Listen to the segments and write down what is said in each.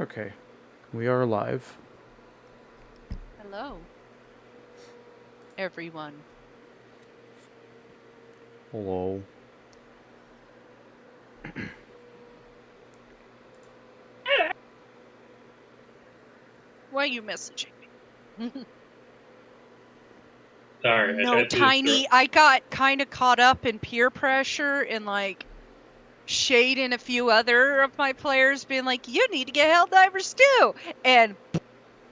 Okay, we are live. Hello, everyone. Hello. Why are you messaging me? Sorry, I No, tried to Tiny, I got kind of caught up in peer pressure and like Shade and a few other of my players being like, you need to get Helldivers too. And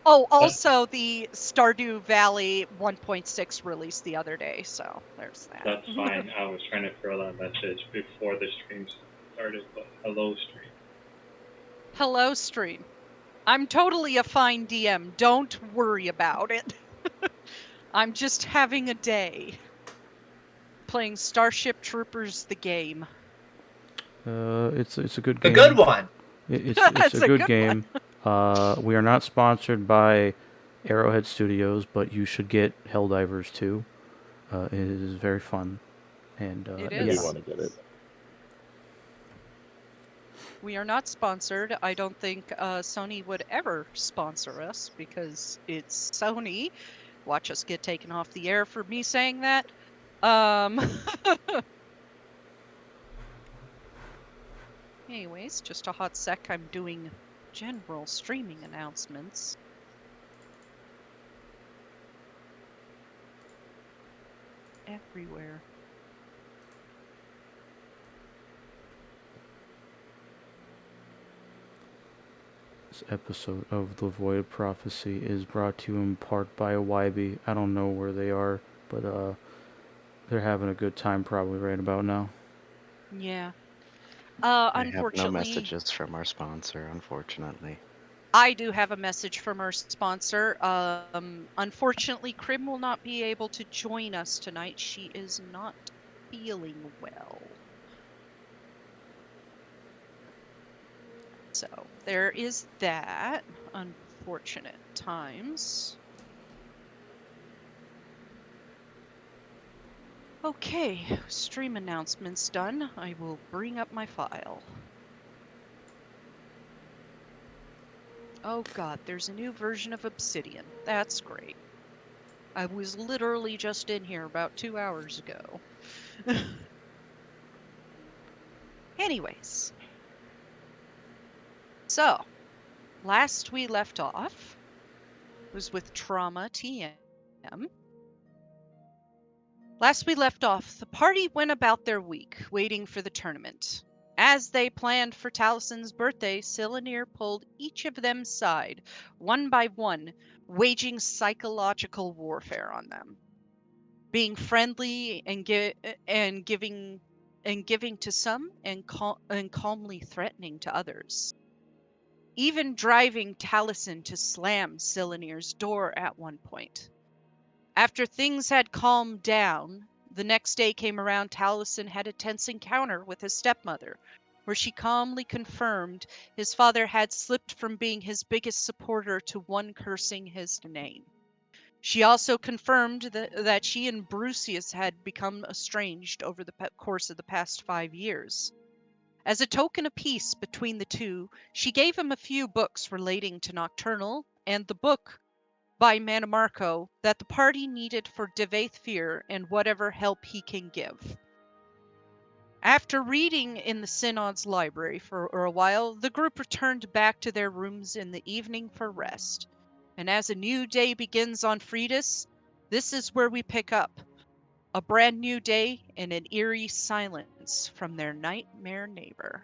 also the Stardew Valley 1.6 released the other day, so there's that. That's fine. I was trying to throw that message before the stream started, but hello, stream. Hello, stream. I'm totally a fine DM. Don't worry about it. I'm just having a day. Playing Starship Troopers the game. It's a good The game. good one. It's That's a a good good game. We are not sponsored by Arrowhead Studios, but you should get Helldivers too. It is very fun, and It I do is. want to get it. We are not sponsored. I don't think Sony would ever sponsor us because it's Sony. Watch us get taken off the air for me saying that. Anyways, just a hot sec. I'm doing general streaming announcements. Everywhere. this episode of The Void of Prophecy is brought to you in part by YB. I don't know where they are, but they're having a good time probably right about now. Yeah. I have no Unfortunately, messages from our sponsor, unfortunately. I do have a message from our sponsor. Unfortunately, Krim will not be able to join us tonight. She is not feeling well. So there is that. Unfortunate times. Okay, stream announcements done. I will bring up my file. Oh god, there's a new version of Obsidian. That's great. I was literally just in here about 2 hours ago. Anyways. So, last we left off was with Trauma TM. Last we left off, the party went about their week, waiting for the tournament. As they planned for Talisin's birthday, Silanir pulled each of them aside, one by one, waging psychological warfare on them. Being friendly and giving to some and calmly threatening to others. Even driving Taliesin to slam Silanir's door at one point. After things had calmed down, the next day came around. Taliesin had a tense encounter with his stepmother, where she calmly confirmed his father had slipped from being his biggest supporter to one cursing his name. She also confirmed that she and Brucius had become estranged over the course of the past 5 years. As a token of peace between the two, she gave him a few books relating to Nocturnal and the book by Manamarco that the party needed for Devaith Fear and whatever help he can give. After reading in the Synod's library for a while, the group returned back to their rooms in the evening for rest. And as a new day begins on Fridus, this is where we pick up. A brand new day and an eerie silence from their nightmare neighbor.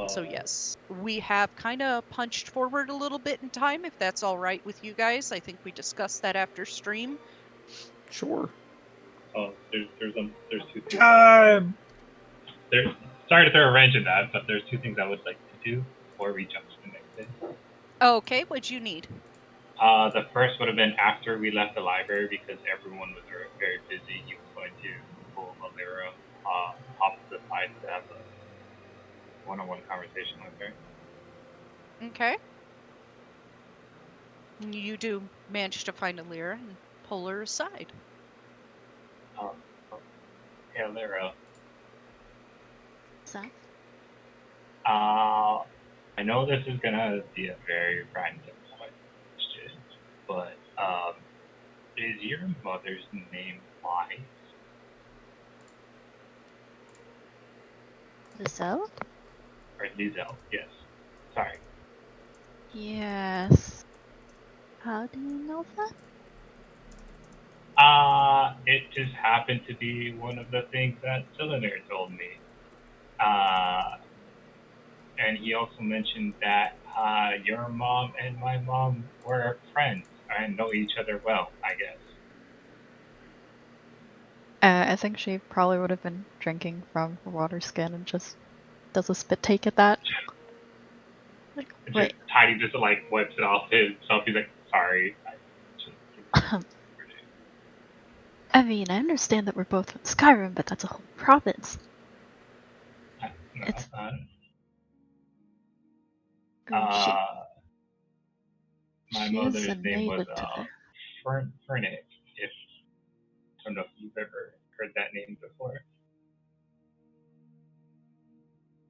So yes, we have kind of punched forward a little bit in time, if that's all right with you guys. I think we discussed that after stream. Sure. Oh, there's two things. Time. Sorry to throw a wrench in that, but there's two things I would like to do before we jump to the next day. Okay, what'd you need? The first would have been after we left the library because everyone was very busy. He was going to pull Valera off to the side to have a one-on-one conversation with her. Okay. You do manage to find Alira and pull her aside. Hey, Valera. What's that? I know this is gonna be a very random question, but is your mother's name Wise? Lizelle? Or Lizelle? Yes. Sorry. Yes. How do you know that? It just happened to be one of the things that Cylinder told me. And he also mentioned that your mom and my mom were friends and know each other well, I guess. I think she probably would have been drinking from her water skin and just does a spit take at that. Like, wait. Tiny just like wipes it off himself. He's like, sorry. I mean, I understand that we're both from Skyrim, but that's a whole province. It's my she is mother's a name was native to there. Fernet. If I don't know if you've ever heard that name before.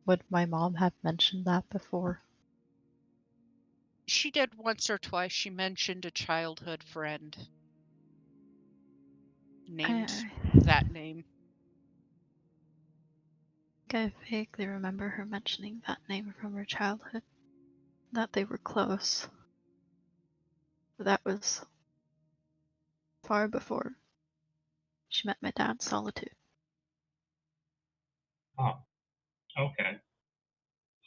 Would my mom have mentioned that before? She did once or twice. She mentioned a childhood friend named that name. I vaguely remember her mentioning that name from her childhood. That they were close. But that was far before she met my dad, Solitude. Oh, okay.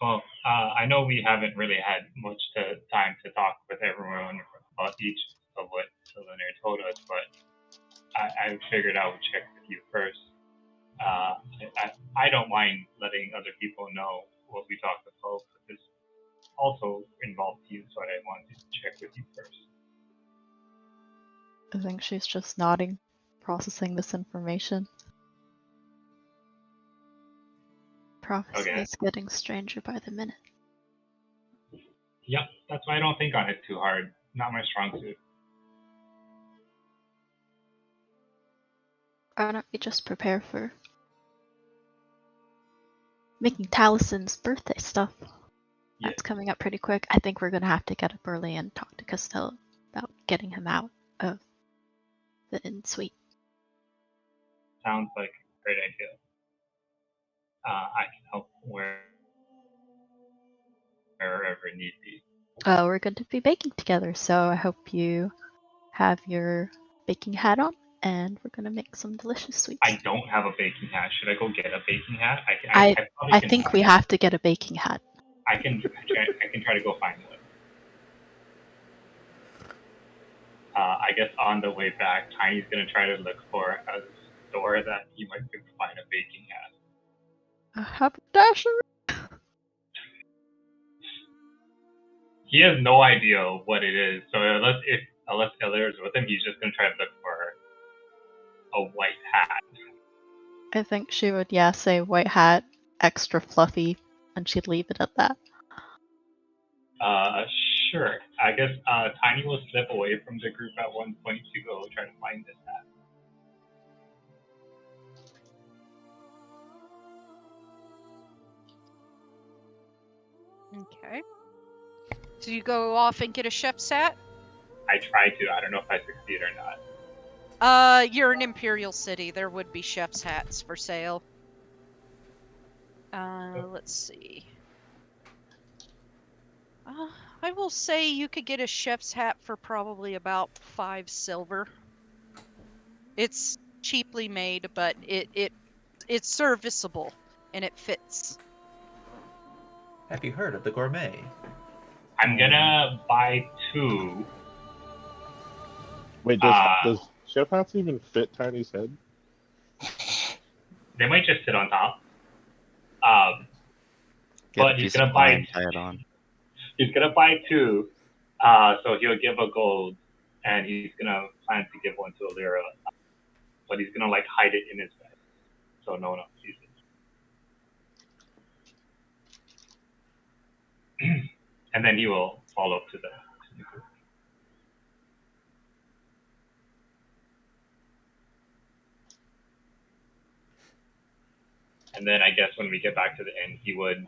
Well, I know we haven't really had much time to talk with everyone about each of what Cylinder told us, but I figured I would check with you first. I don't mind letting other people know what we talked about, but this also involves you, so I wanted to check with you first. I think she's just nodding, processing this information. Prophecy is getting stranger by the minute. Yep, that's why I don't think on it too hard. Not my strong suit. Why don't we just prepare for making Taliesin's birthday stuff? Yeah. That's coming up pretty quick. I think we're gonna have to get up early and talk to Costello about getting him out of the inn suite. Sounds like a great idea. I can help wherever need be. We're going to be baking together, so I hope you have your baking hat on, and we're gonna make some delicious sweets. I don't have a baking hat. Should I go get a baking hat? I think we have to get a baking hat. I can try to go find one. I guess on the way back, Tiny's gonna try to look for a store that he might be able to find a baking hat. A haberdashery? He has no idea what it is, so unless Illyria's with him, he's just gonna try to look for a white hat. I think she would, say white hat, extra fluffy, and she'd leave it at that. Sure. I guess Tiny will step away from the group at one point to go try to find this hat. Okay. So you go off and get a chef's hat? I try to. I don't know if I succeed or not. You're an imperial city. There would be chef's hats for sale. Let's see. I will say you could get a chef's hat for probably about 5 silver. It's cheaply made, but it's serviceable and it fits. Have you heard of the gourmet? I'm gonna buy 2. Wait, does chef hats even fit Tiny's head? They might just sit on top. Get but a he's piece gonna of buy. line, tie it on. He's gonna buy 2. So he'll give a gold, and he's gonna plan to give one to Illyria. But he's gonna like hide it in his bed, so no one else sees it. And then he will follow to the group. And then I guess when we get back to the inn, he would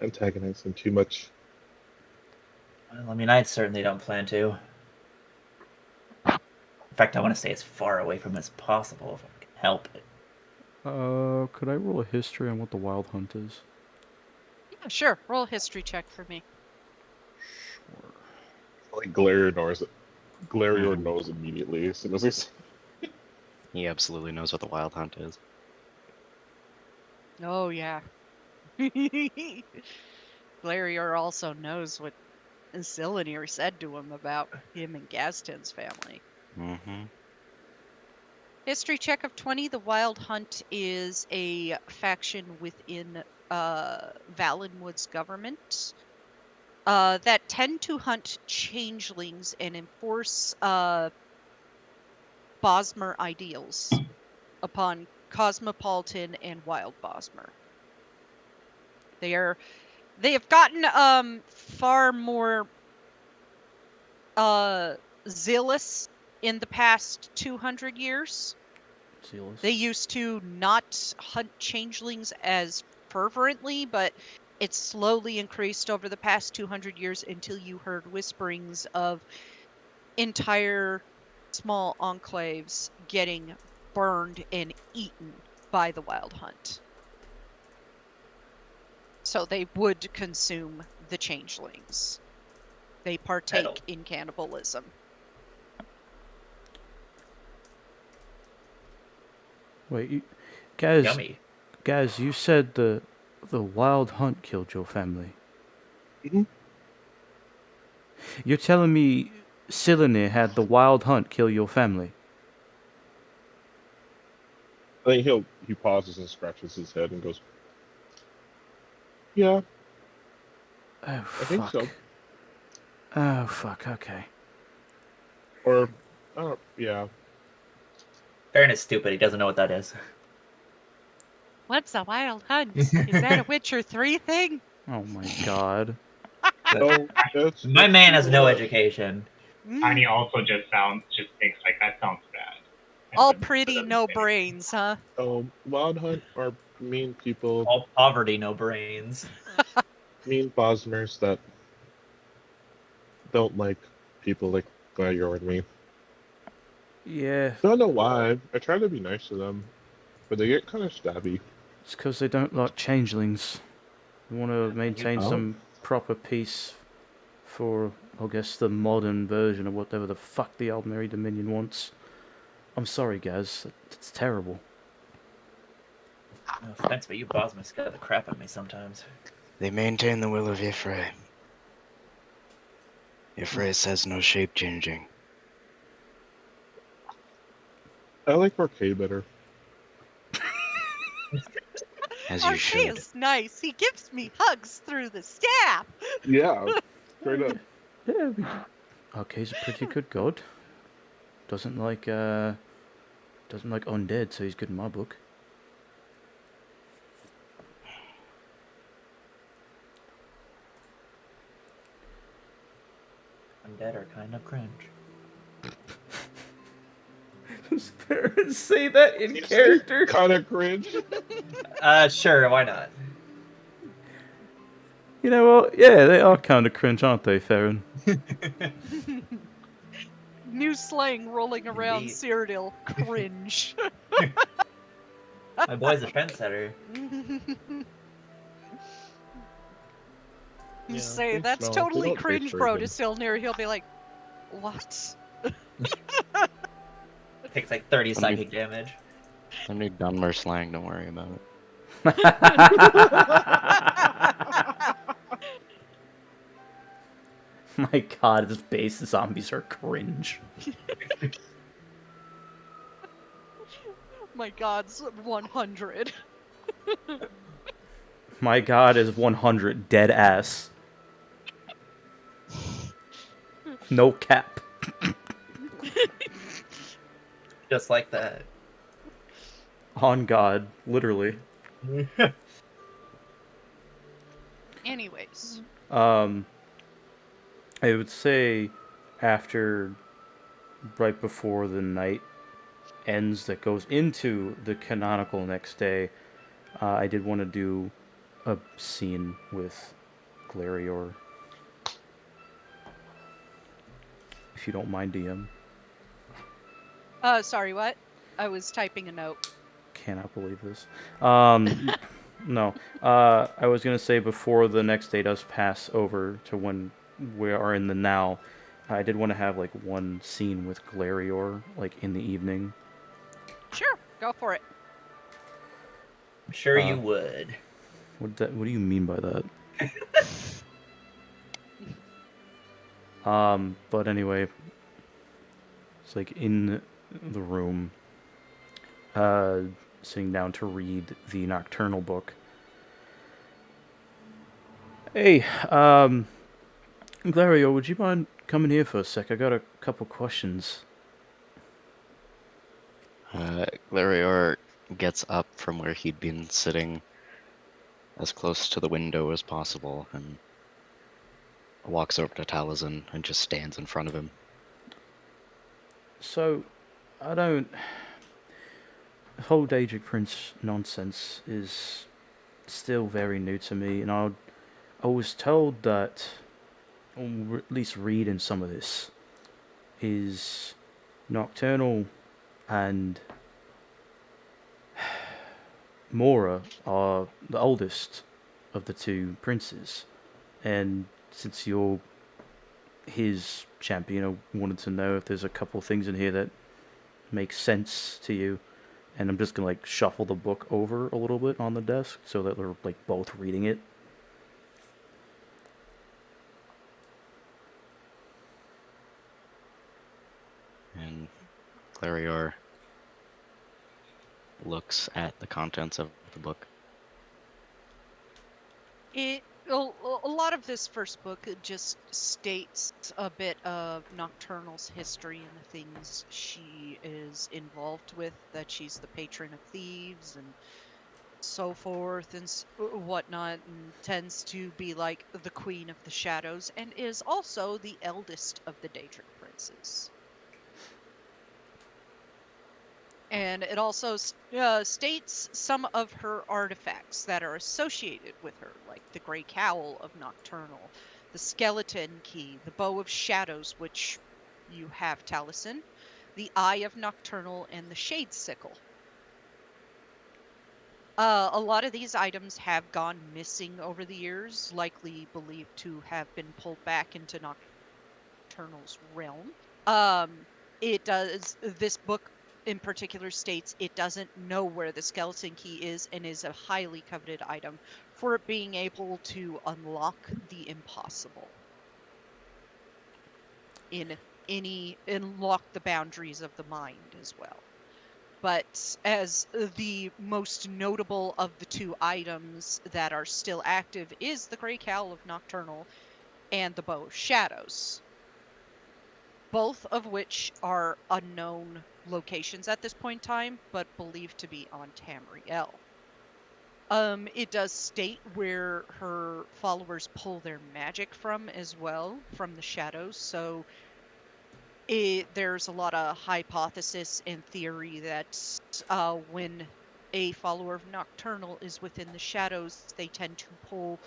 antagonize him too much. Well, I mean, I certainly don't plan to. In fact, I want to stay as far away from him as possible if I can help it. Could I roll a history on what the wild hunt is? Yeah, sure. Roll a history check for me. Sure. Like Glarior Mhm. knows immediately as soon as he's. He absolutely knows what the wild hunt is. Oh, yeah. Glarior also knows what Cylinear said to him about him and Gaston's family. Mm-hmm. History check of 20. The Wild Hunt is a faction within Valenwood's government that tend to hunt changelings and enforce Bosmer ideals upon Cosmopolitan and Wild Bosmer. They have gotten far more zealous in the past 200 years. Zealous. They used to not hunt changelings as fervently, but it slowly increased over the past 200 years until you heard whisperings of entire small enclaves getting burned and eaten by the wild hunt. So they would consume the changelings. They partake in cannibalism. Wait, guys, Yummy. you said the wild hunt killed your family. Mhm. You're telling me Cylinear had the wild hunt kill your family? I think he pauses and scratches his head and goes, "Yeah, Oh I think fuck. so." Oh fuck. Okay. Or, yeah. Baron is stupid. He doesn't know what that is. What's a wild hunt? Is that a Witcher 3 thing? Oh my god. Oh, that's My just man has no the- education. Tiny also just thinks like that sounds bad. And All then- pretty, doesn't no say anything. brains, huh? Wild Hunt are mean people, All poverty, no brains. mean Bosmers that don't like people like Gladiator and me. Yeah, Don't know why. I try to be nice to them, but they get kind of stabby. it's because they don't like changelings. They want to maintain know. some proper peace for, I guess, the modern version of whatever the fuck the Aldmeri Dominion wants. I'm sorry, guys. It's terrible. No offense, but you Bosma scare the crap out of me sometimes. They maintain the will of Ifray. Ifray says no shape changing. I like Arcade better. As you should. Arceus nice. He gives me hugs through the staff. Yeah, straight up. Yeah, Arcade's a pretty good god. Doesn't like undead, so he's good in my book. Undead are kind of cringe. Does Farron say that in character? Kind of cringe. Sure, why not? You know what? Yeah, they are kind of cringe, aren't they, Farron? New slang rolling around Indeed. Cyrodiil. Cringe. My boy's a trendsetter. You Yeah, say they that's smell. They totally don't taste cringe, very bro. good. To Silnir, he'll be like, "What?" Takes like 30 Somebody- psychic damage. Some new Dunmer slang, don't worry about it. My god, this base zombies are cringe. My God's 100. My god is 100 dead ass. No cap. Just like that. On god, literally. Anyways, I would say after, right before the night ends that goes into the canonical next day, I did want to do a scene with Glarior. If you don't mind, DM. Sorry, what? I was typing a note. Cannot believe this. No. I was gonna say before the next day does pass over to when we are in the now, I did want to have like one scene with Glarior, like in the evening. Sure, go for it. I'm sure you would. What do you mean by that? But anyway, it's like in the room, sitting down to read the Nocturnal book. Hey, Glario, would you mind coming here for a sec? I got a couple questions. Glarior gets up from where he'd been sitting as close to the window as possible and walks over to Taliesin and just stands in front of him. So, I don't... The whole Daedric Prince nonsense is still very new to me, and I was told that, or at least reading some of this, is Nocturnal and Mora are the oldest of the two princes, and since you're his champion, I wanted to know if there's a couple things in here that make sense to you. And I'm just gonna like shuffle the book over a little bit on the desk so that we're like both reading it. And Glarior looks at the contents of the book. A lot of this first book just states a bit of Nocturnal's history and the things she is involved with, that she's the patron of thieves and so forth and whatnot, and tends to be like the queen of the shadows, and is also the eldest of the Daedric princes. And it also states some of her artifacts that are associated with her, like the Grey Cowl of Nocturnal, the Skeleton Key, the Bow of Shadows, which you have, Taliesin, the Eye of Nocturnal, and the Shade Sickle. A lot of these items have gone missing over the years, likely believed to have been pulled back into Nocturnal's realm. This book in particular states it doesn't know where the skeleton key is and is a highly coveted item for it being able to unlock the impossible unlock the boundaries of the mind as well. But as the most notable of the two items that are still active is the Grey Cowl of Nocturnal and the Bow of Shadows, both of which are unknown locations at this point in time, but believed to be on Tamriel. It does state where her followers pull their magic from as well, from the shadows, so there's a lot of hypothesis and theory that when a follower of Nocturnal is within the shadows, they tend to pull...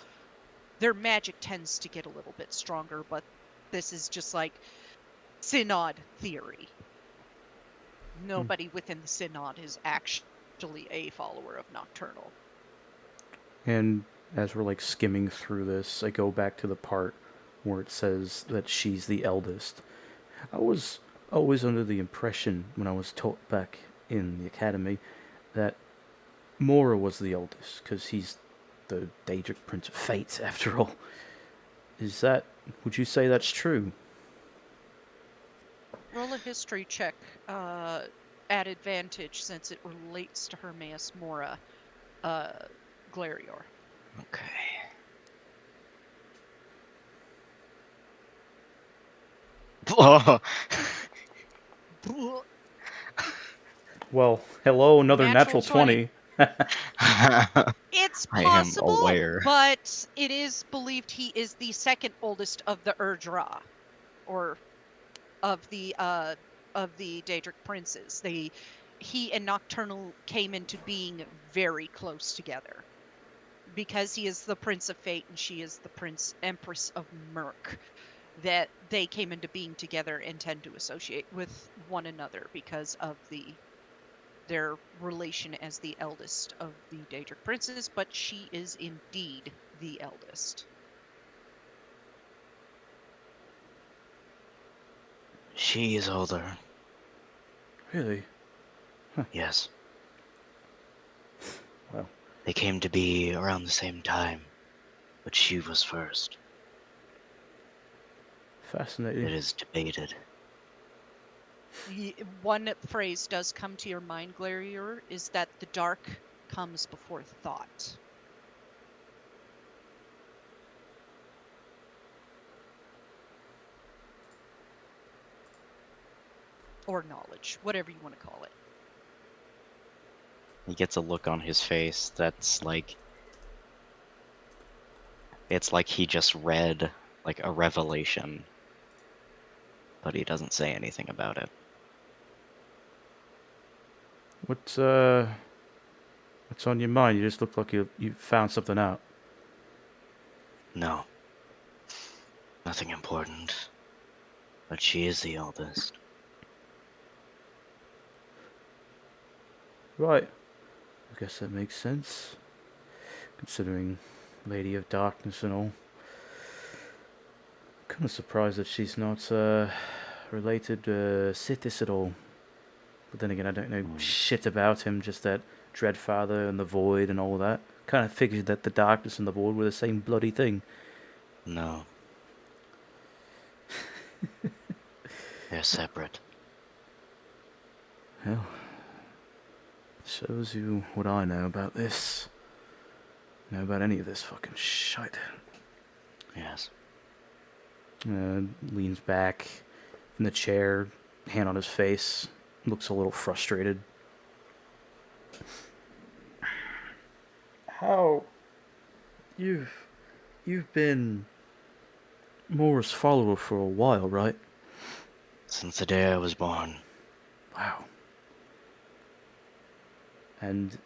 Their magic tends to get a little bit stronger, but this is just like Synod theory. Nobody within the Synod is actually a follower of Nocturnal. And as we're like skimming through this, I go back to the part where it says that she's the eldest. I was always under the impression when I was taught back in the academy that Mora was the eldest, because he's the Daedric Prince of Fate, after all. Would you say that's true? Roll a history check at advantage since it relates to Hermaeus Mora, Glarior. Okay. Oh. Well, hello, another Natural natural 20. It's I am possible, aware. but it is believed he is the second oldest of the Urdra, or of the Daedric princes. He and Nocturnal came into being very close together. because he is the Prince of Fate and she is the Empress of Murk, that they came into being together and tend to associate with one another because of their relation as the eldest of the Daedric princes, but she is indeed the eldest. She is older. Really? Yes. Well, They came to be around the same time, but she was first. fascinating. It is debated. One phrase does come to your mind, Glarier, is that the dark comes before thought. Or knowledge, whatever you want to call it. He gets a look on his face that's like... It's like he just read, like, a revelation. But he doesn't say anything about it. What's on your mind? You just look like you found something out. No. Nothing important. But she is the oldest. Right. I guess that makes sense. Considering Lady of Darkness and all. Kind of surprised that she's not related to Sithis at all. But then again, I don't know shit about him, just that Dreadfather and the Void and all that. Kind of figured that the Darkness and the Void were the same bloody thing. No. They're separate. Well, shows you what I know about this. Know about any of this fucking shit. Yes. Leans back in the chair, hand on his face, looks a little frustrated. How you've been Mora's follower for a while, right? Since the day I was born. Wow. And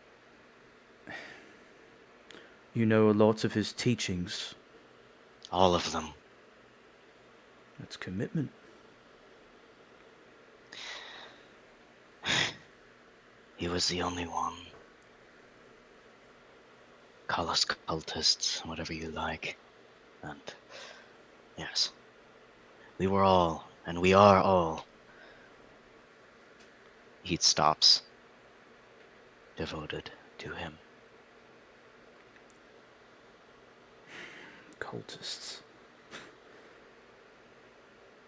you know a lot of his teachings. All of them. That's commitment. He was the only one. Call us cultists, whatever you like. And yes, we were all, and we are all. He stops, devoted to him. Cultists.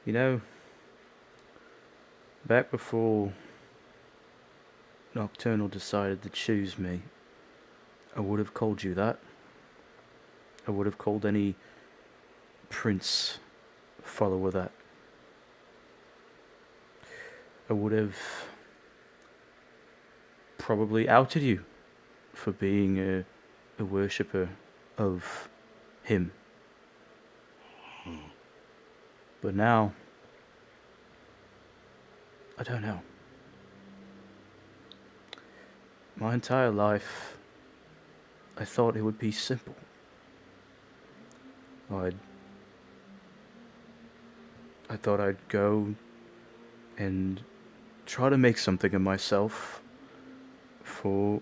You know, back before Nocturnal decided to choose me, I would have called you that. I would have called any prince follower that. I would have probably outed you for being a worshipper of him. But now, I don't know. My entire life, I thought it would be simple. I thought I'd go and try to make something of myself for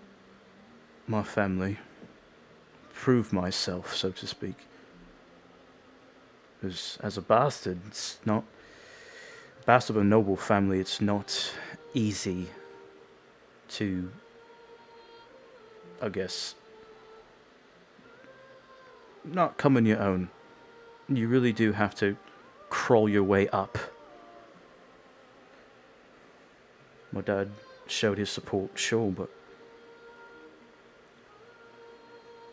my family. Prove myself, so to speak. Because as a bastard, it's not... Bastard of a noble family, it's not easy to, I guess, not come on your own. You really do have to crawl your way up. My dad showed his support, sure, but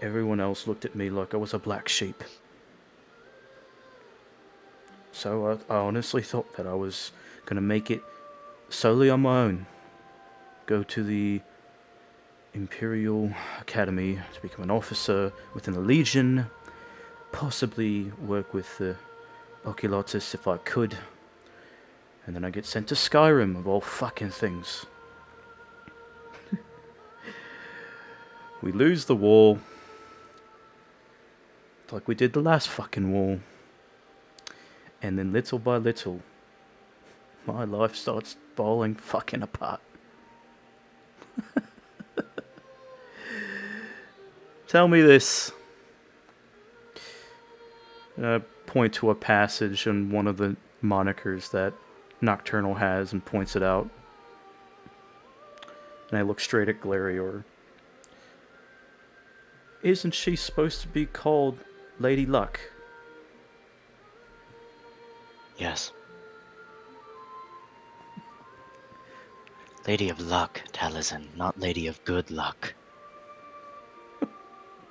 everyone else looked at me like I was a black sheep. So I honestly thought that I was going to make it solely on my own. Go to the Imperial Academy to become an officer within the Legion. Possibly work with the Oculatus if I could. And then I get sent to Skyrim, of all fucking things. We lose the war. like we did the last fucking war. And then little by little, my life starts falling fucking apart. Tell me this. Point to a passage in one of the monikers that Nocturnal has and points it out. And I look straight at Glarior. Isn't she supposed to be called Lady Luck? Yes. Lady of Luck, Taliesin, not Lady of Good Luck.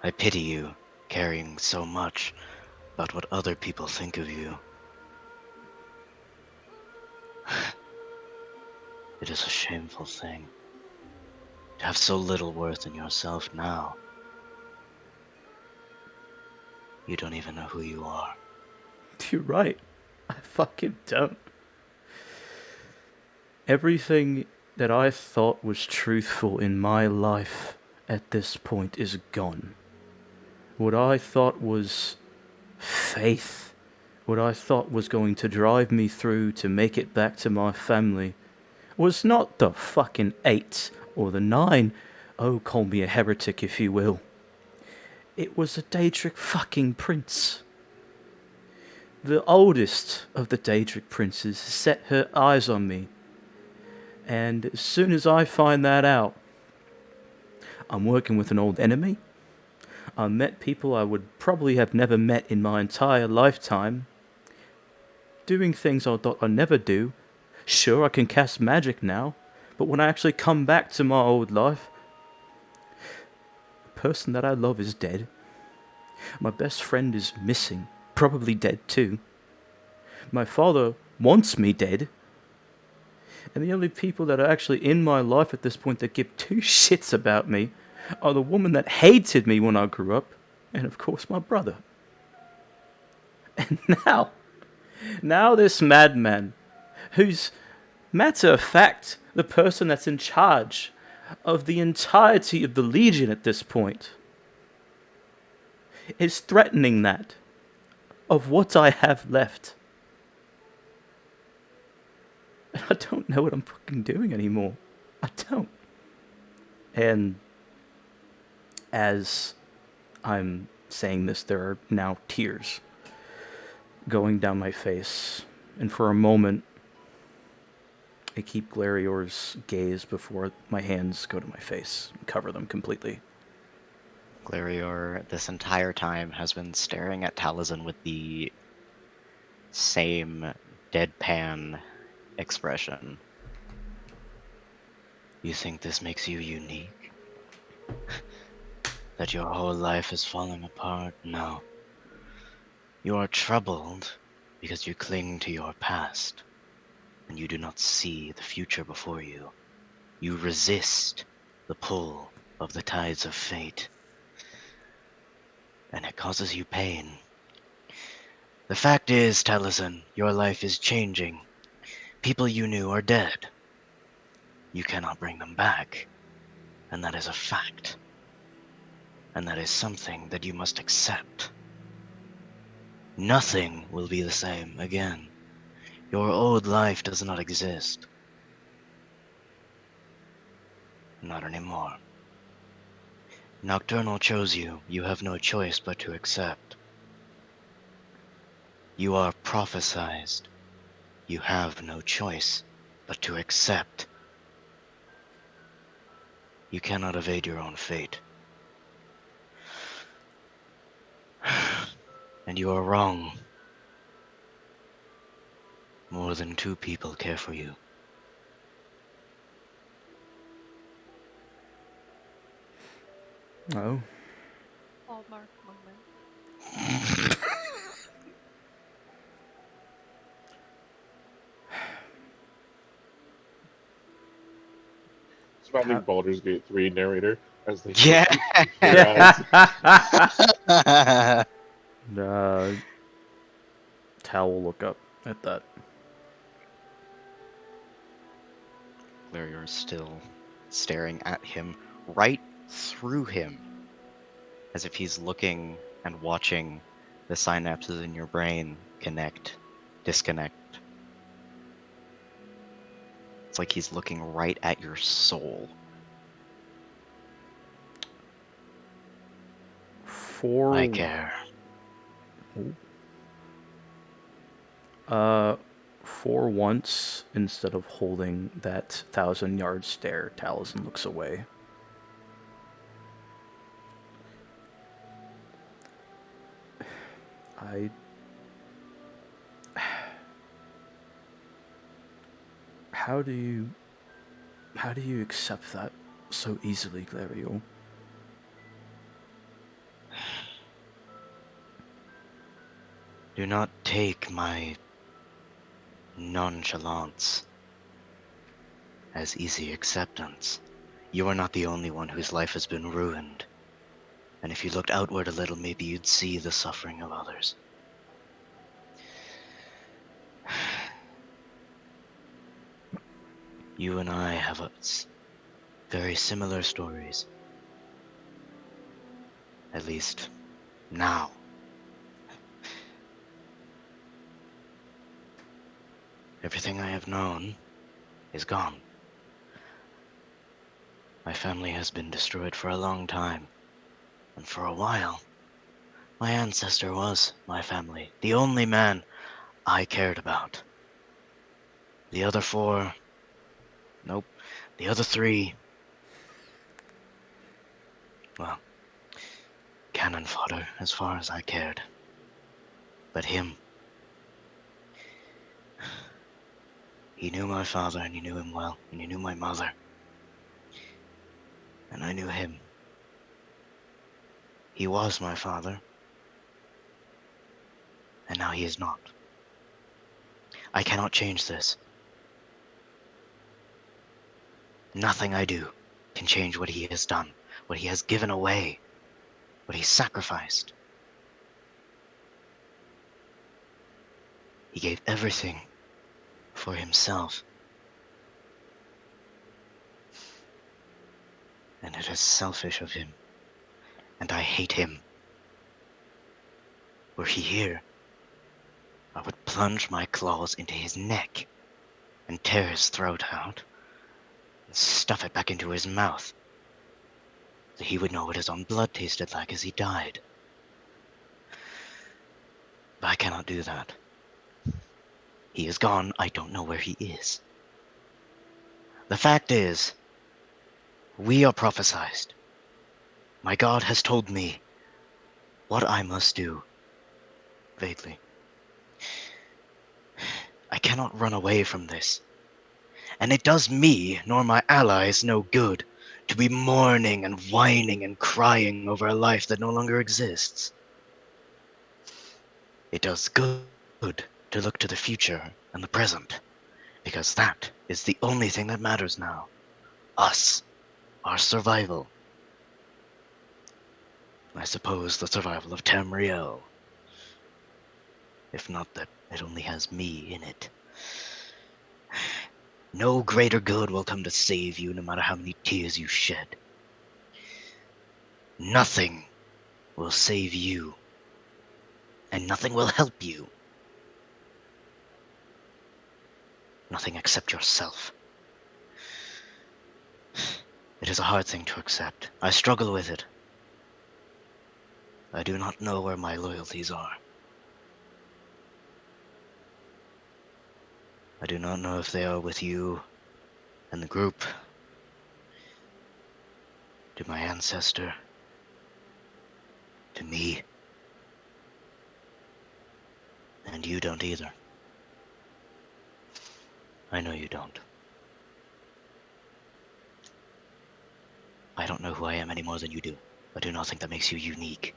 I pity you, caring so much about what other people think of you. It is a shameful thing to have so little worth in yourself now. You don't even know who you are. You're right. I fucking don't. Everything that I thought was truthful in my life at this point is gone. What I thought was faith, what I thought was going to drive me through to make it back to my family, was not the fucking 8 or the 9. Oh, call me a heretic if you will. It was a Daedric fucking prince. The oldest of the Daedric princes set her eyes on me. And as soon as I find that out, I'm working with an old enemy. I met people I would probably have never met in my entire lifetime. Doing things I thought I'd never do. Sure, I can cast magic now, but when I actually come back to my old life, the person that I love is dead. My best friend is missing, probably dead too. My father wants me dead. And the only people that are actually in my life at this point that give two shits about me are the woman that hated me when I grew up, and of course my brother. And now this madman, who's, matter of fact, the person that's in charge of the entirety of the Legion at this point, is threatening that of what I have left. And I don't know what I'm fucking doing anymore. I don't. And as I'm saying this, there are now tears going down my face. And for a moment, I keep Glarior's gaze before my hands go to my face and cover them completely. Glarior, this entire time, has been staring at Taliesin with the same deadpan expression. You think this makes you unique? That your whole life is falling apart? No. You are troubled because you cling to your past, and you do not see the future before you. You resist the pull of the tides of fate, and it causes you pain. The fact is, Taliesin, your life is changing. People you knew are dead. You cannot bring them back, and that is a fact. And that is something that you must accept. Nothing will be the same again. Your old life does not exist. Not anymore. Nocturnal chose you. You have no choice but to accept. You are prophesized. You have no choice but to accept. You cannot evade your own fate. And you are wrong. More than 2 people care for you. Oh. Hallmark moment. Surrounding Baldur's Gate 3 narrator as they Yeah. Tal will look up at that. Glarior is still staring at him, right through him, as if he's looking and watching The synapses in your brain connect, disconnect. It's like he's looking right at your soul. 4. I care. For once, instead of holding that 1,000-yard stare, Taliesin looks away. I... How do you accept that so easily, Glario? Do not take my nonchalance as easy acceptance. You are not the only one whose life has been ruined. And if you looked outward a little, maybe you'd see the suffering of others. You and I have very similar stories. At least, now. Everything I have known is gone. My family has been destroyed for a long time. And for a while, my ancestor was my family. The only man I cared about. The other 4... Nope. The other 3... Well, cannon fodder as far as I cared. But him... He knew my father, and he knew him well, and he knew my mother. And I knew him. He was my father. And now he is not. I cannot change this. Nothing I do can change what he has done, what he has given away, what he sacrificed. He gave everything for himself. And it is selfish of him. And I hate him. Were he here, I would plunge my claws into his neck and tear his throat out and stuff it back into his mouth so he would know what his own blood tasted like as he died. But I cannot do that. He is gone. I don't know where he is. The fact is, we are prophesized. My God has told me what I must do. Vaguely. I cannot run away from this. And it does me, nor my allies, no good to be mourning and whining and crying over a life that no longer exists. It does good to look to the future and the present, because that is the only thing that matters now. Us. Our survival. I suppose the survival of Tamriel. If not that it only has me in it. No greater good will come to save you, no matter how many tears you shed. Nothing will save you, and nothing will help you. Nothing except yourself. It is a hard thing to accept. I struggle with it. I do not know where my loyalties are. I do not know if they are with you and the group, to my ancestor, to me, and you don't either. I know you don't. I don't know who I am any more than you do. I do not think that makes you unique.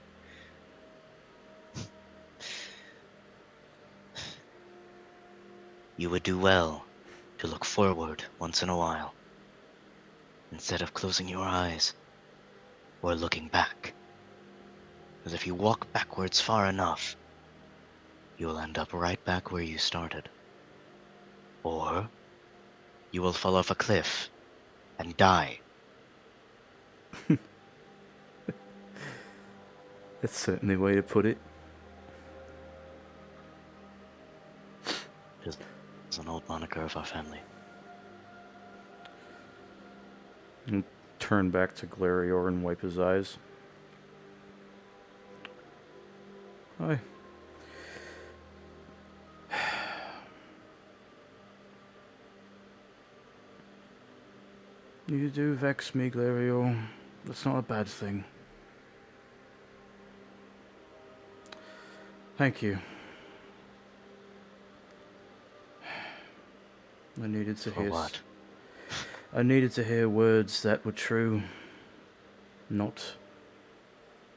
You would do well to look forward once in a while, instead of closing your eyes or looking back. Because if you walk backwards far enough, you will end up right back where you started. Or you will fall off a cliff and die. That's certainly a way to put it. of our family. And turn back to Glarior and wipe his eyes. Hi. You do vex me, Glarior. That's not a bad thing. Thank you. I needed to For hear. what? I needed to hear words that were true, not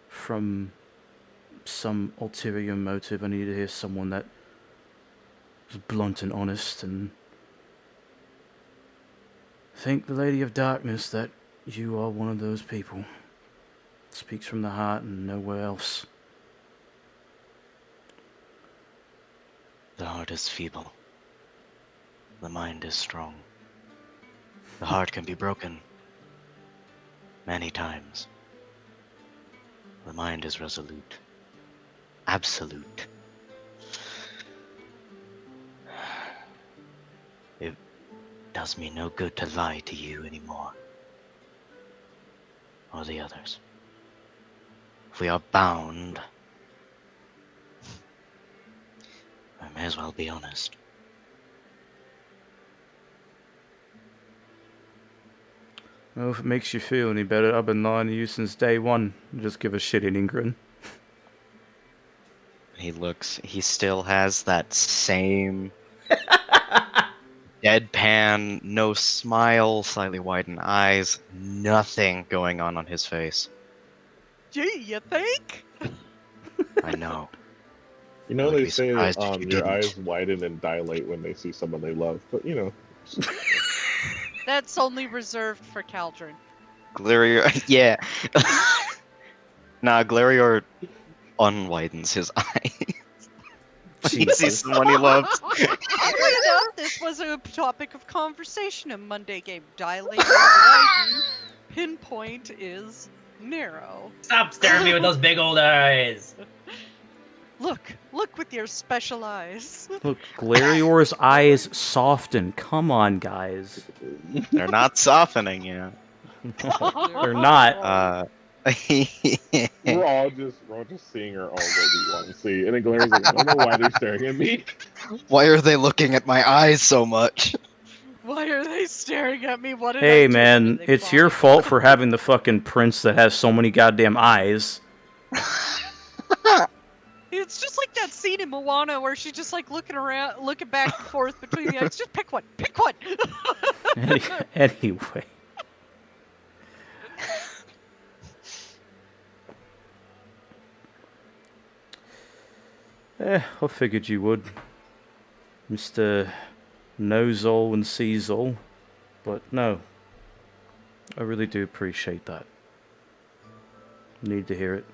from some ulterior motive. I needed to hear someone that was blunt and honest, and thank the Lady of Darkness that you are one of those people. Speaks from the heart and nowhere else. The heart is feeble. The mind is strong. The heart can be broken many times. The mind is resolute. Absolute. It does me no good to lie to you anymore. Or the others. If we are bound, I may as well be honest. Well, if it makes you feel any better, I've been lying to you since day one. Just give a shit-eating grin. He still has that same deadpan, no smile, slightly widened eyes, nothing going on his face. Gee, you think? I know. You I know would they be say surprised if you your didn't. eyes widen and dilate when they see someone they love, but you know. That's only reserved for Caldron. Glarior, yeah. Nah, Glarior unwidens his eye. He sees Jesus. someone he loves. Oddly enough, this was a topic of conversation in Monday game. Dilate is widen, pinpoint is narrow. Stop staring at me with those big old eyes. Look with your special eyes. Look, Glarior's eyes soften. Come on, guys. They're not softening yet. They're not. We're all just seeing her all what we want to see. And then Glaria's like, I don't know why they're staring at me. Why are they looking at my eyes so much? Why are they staring at me? What did I Hey, do? man, And they it's your vomit. fault for having the fucking prince that has so many goddamn eyes. It's just like that scene in Moana where she's just like looking around, looking back and forth between the eyes. Just pick one. Pick one. Anyway. I figured you would. Mr. Knows-all and sees-all. But no. I really do appreciate that. Need to hear it.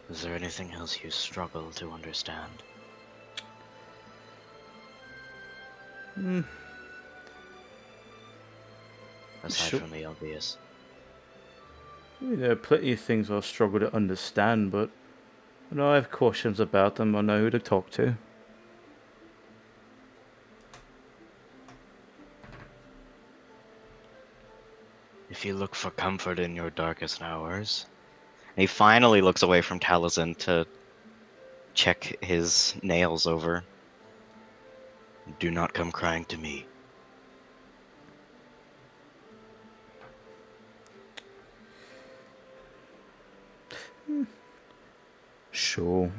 Is there anything else you struggle to understand? Aside Sure. from the obvious. I mean, there are plenty of things I struggle to understand, but when I have questions about them, I know who to talk to. If you look for comfort in your darkest hours... And he finally looks away from Taliesin to check his nails over. Do not come crying to me. Sure.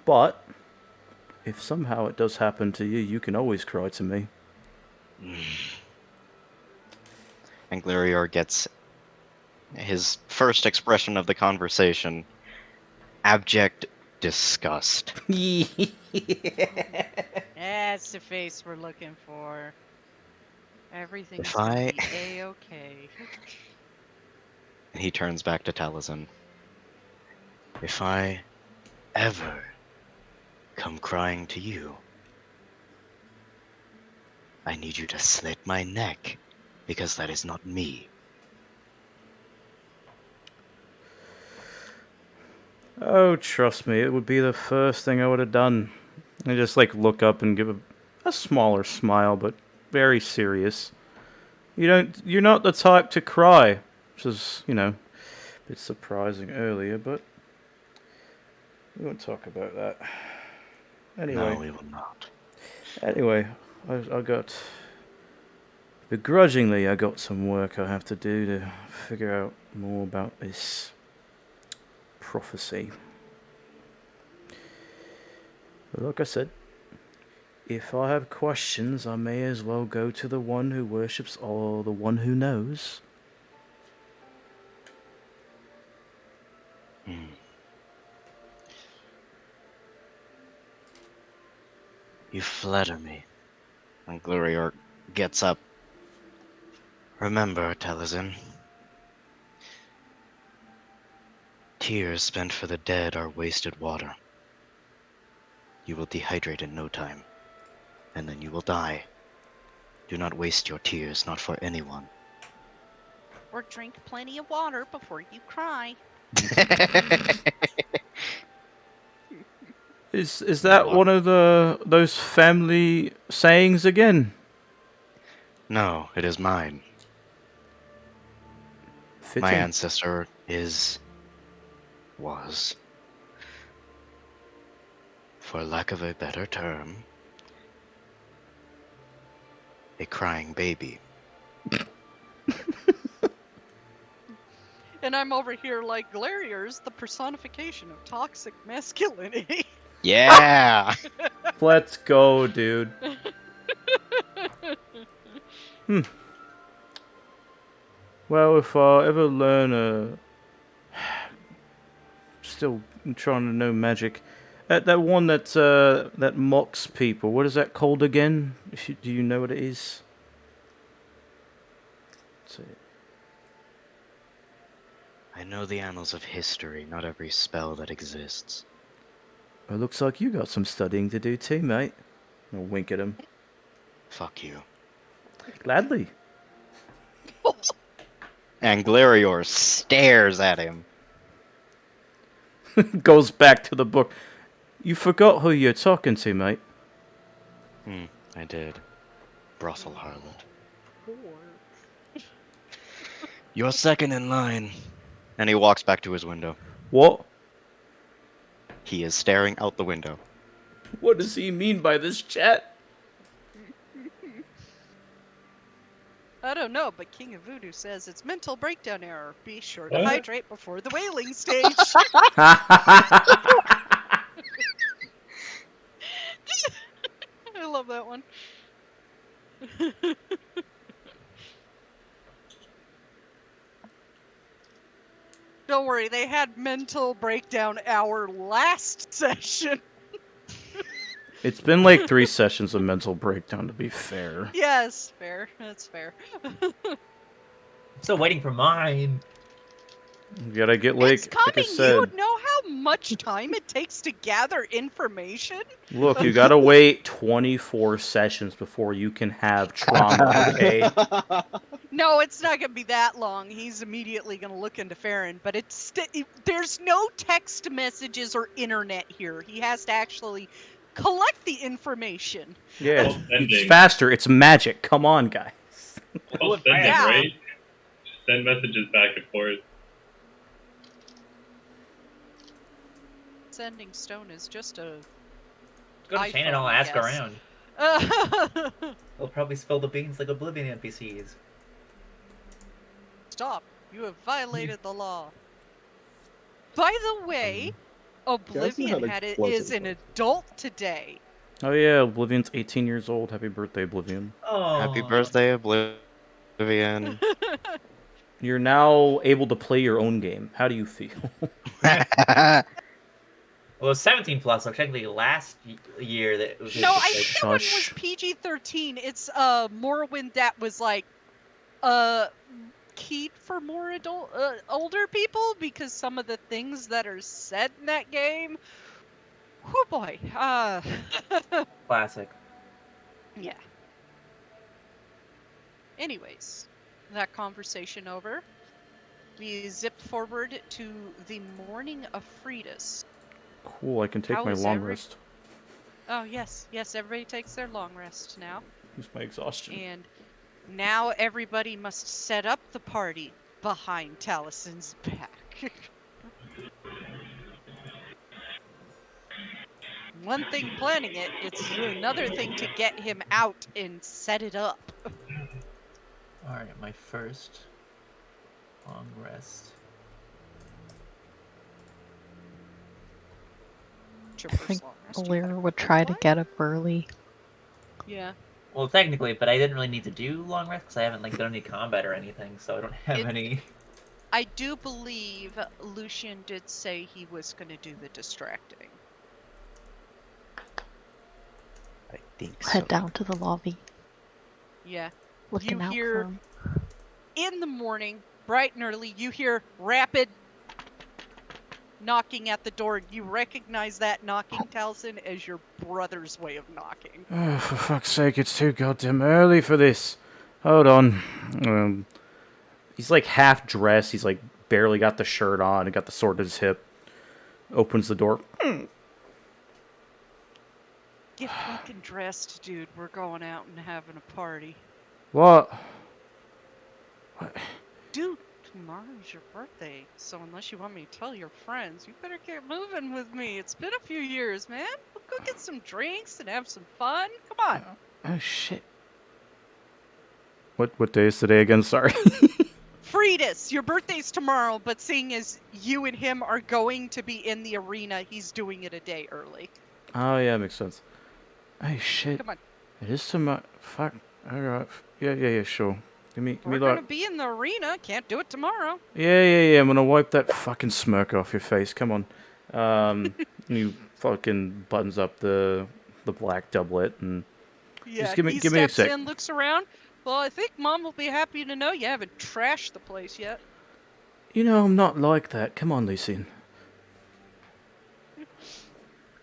But, if somehow it does happen to you, you can always cry to me. And Glarior gets his first expression of the conversation. Abject disgust. That's the face we're looking for. Everything's If gonna I- be A-okay. And he turns back to Taliesin. If I ever come crying to you, I need you to slit my neck, because that is not me. Oh, trust me, it would be the first thing I would have done. I just look up and give a smaller smile, but very serious. You're not the type to cry, which is, a bit surprising earlier, but we won't talk about that. Anyway. No, we will not. Anyway, I got... Begrudgingly, I got some work I have to do to figure out more about this prophecy. But like I said, if I have questions, I may as well go to the one who worships or the one who knows. You flatter me. And Glorior gets up. Remember, Taliesin. Tears spent for the dead are wasted water. You will dehydrate in no time, and then you will die. Do not waste your tears, not for anyone. Or drink plenty of water before you cry. Is that one of those family sayings again? No, it is mine. Fitting. My ancestor was, for lack of a better term, a crying baby. And I'm over here like Glarior's the personification of toxic masculinity. Yeah! Let's go, dude. Well, if I ever learn still trying to know magic. That one that mocks people. What is that called again? Do you know what it is? Let's see. I know the annals of history, not every spell that exists. It looks like you got some studying to do too, mate. I'll wink at him. Fuck you. Gladly. And Glarior stares at him. Goes back to the book. You forgot who you're talking to, mate. I did. Brothel harlot. You're second in line. And he walks back to his window. What? He is staring out the window. What does he mean by this, chat? I don't know, but King of Voodoo says it's mental breakdown error. Be sure to hydrate before the whaling stage. I love that one. Don't worry, they had mental breakdown hour last session. It's been like 3 sessions of mental breakdown, to be fair. Yes, fair. That's fair. I'm still waiting for mine. You gotta get It's coming. like I said. You know how much time it takes to gather information? Look, you gotta wait 24 sessions before you can have trauma, okay? No, it's not going to be that long. He's immediately going to look into Farron, but there's no text messages or internet here. He has to actually collect the information. Yeah, Well, it's sending. faster. It's magic. Come on, guys. Well, sending, Yeah. right? Just send messages back and forth. Sending stone is just a... Go to Shane and I'll iPhone, I ask guess. around. They'll probably spill the beans like Oblivion NPCs. Stop. You have violated the law. By the way, Oblivion had a is pleasant an one. adult today. Oh yeah, Oblivion's 18 years old. Happy birthday, Oblivion. Oh. Happy birthday, Oblivion. You're now able to play your own game. How do you feel? Well, it was 17 plus, so technically last year that it was. No, I like, think that one was Shush. PG-13. It's Morrowind that was like keyed for more adult older people because some of the things that are said in that game. Oh boy. Classic. Yeah. Anyways, that conversation over. We zip forward to the morning of Freitas. Cool, I can take How my is long every- rest. Oh, yes, everybody takes their long rest now. Use my exhaustion. And now everybody must set up the party behind Taliesin's back. One thing planning it, it's another thing to get him out and set it up. Alright, my first long rest. Your I first think long rest, you Lyra gotta would go try to play. get up early. Yeah. Well, technically, but I didn't really need to do long rest because I haven't done any combat or anything, so I don't have any. I do believe Lucian did say he was going to do the distracting. I think Head so. down to the lobby, Yeah. looking out hear- for him. In the morning, bright and early, you hear rapid knocking at the door. You recognize that knocking, Taliesin, as your brother's way of knocking. Oh, for fuck's sake, it's too goddamn early for this. Hold on. He's like half dressed. He's like barely got the shirt on and got the sword at his hip. Opens the door. Get fucking dressed, dude. We're going out and having a party. What? Dude, tomorrow's your birthday, so unless you want me to tell your friends, you better get moving with me. It's been a few years, man. We'll go get some drinks and have some fun. Come on. Oh shit. What day is today again? Sorry. Freitas, your birthday's tomorrow, but seeing as you and him are going to be in the arena, he's doing it a day early. Oh yeah, makes sense. Oh shit. Come on. It is tomorrow. Fuck. Alright. Yeah, sure. Give me We're like. gonna be in the arena. Can't do it tomorrow. Yeah. I'm gonna wipe that fucking smirk off your face. Come on. You fucking buttons up the black doublet and Yeah, just give me he a steps sec. in, looks around. Well, I think Mom will be happy to know you haven't trashed the place yet. You know I'm not like that. Come on, Lucien.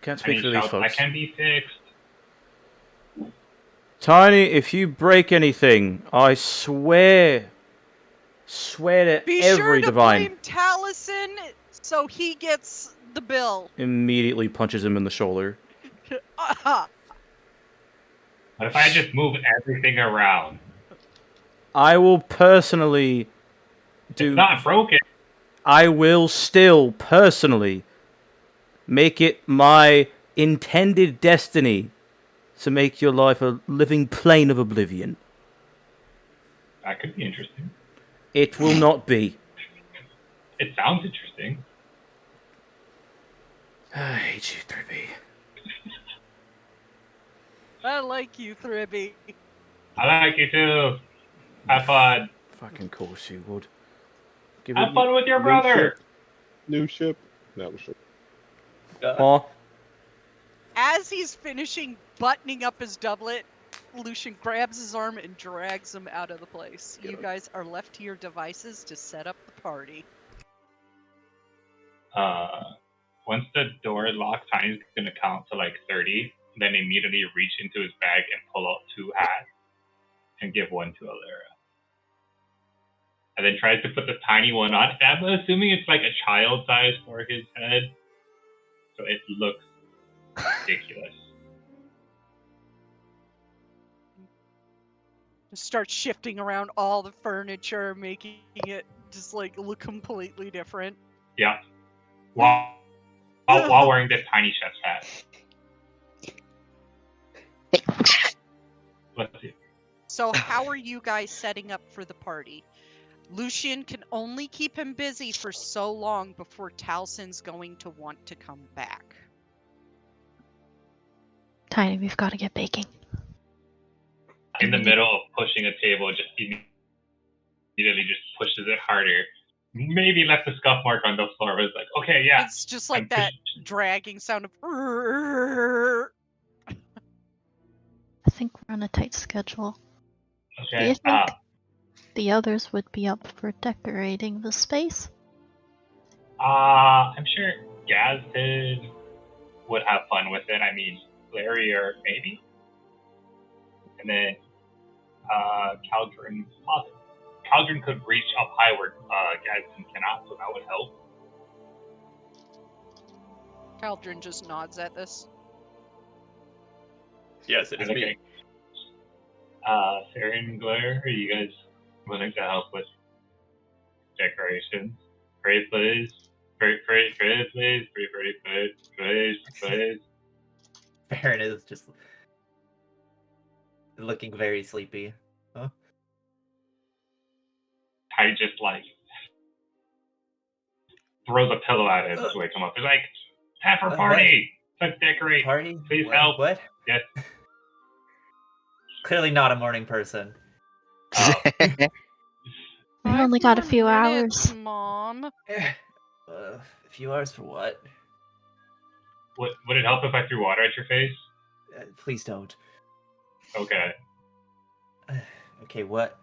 Can't speak for these I folks. can be fixed. Tiny, if you break anything, I swear to Be every sure to divine. blame Taliesin so he gets the bill. Immediately punches him in the shoulder. Aha. What if I just move everything around? I will personally do. It's not broken. I will still personally make it my intended destiny to make your life a living plane of oblivion. That could be interesting. It will not be. It sounds interesting. I hate you, 3B. I like you, Thribby. I like you too. Have fun. Fucking course you would. Give Have fun with your brother. New ship. No, sure. Huh? As he's finishing buttoning up his doublet, Lucian grabs his arm and drags him out of the place. You guys are left to your devices to set up the party. Once the door locks, Tiny's gonna count to like 30, then immediately reach into his bag and pull out 2 hats and give one to Alara. And then tries to put the tiny one on. I'm assuming it's like a child size for his head, so it looks ridiculous. Start shifting around all the furniture, making it just like look completely different. Yeah. While wearing this tiny chef's hat. Let's see. So how are you guys setting up for the party? Lucian can only keep him busy for so long before Taliesin's going to want to come back. Tiny, we've got to get baking. In the middle of pushing a table, just immediately just pushes it harder. Maybe left a scuff mark on the floor, but it's like, okay, yeah. It's just like that dragging sound of. I think we're on a tight schedule. Do Okay. you think the others would be up for decorating the space? I'm sure Gazton would have fun with it. I mean, Larry or maybe. And then Caldron possibly. Cauldron could reach up high where Gadsden cannot, so that would help. Cauldron just nods at this. Yes, it is Okay. me. Saren and Glare, are you guys willing to help with decorations? Pray, please. Pray, please. Pray, please. Baron is just looking very sleepy. Huh? I just like throws a pillow at him to wake him up. He's like, "Time for party. Let's decorate. Party? Please What? help." What? Yes. Clearly not a morning person. We only got a few minutes, hours. Mom. A few hours for what? Would it help if I threw water at your face? Please don't. Okay. Okay, what?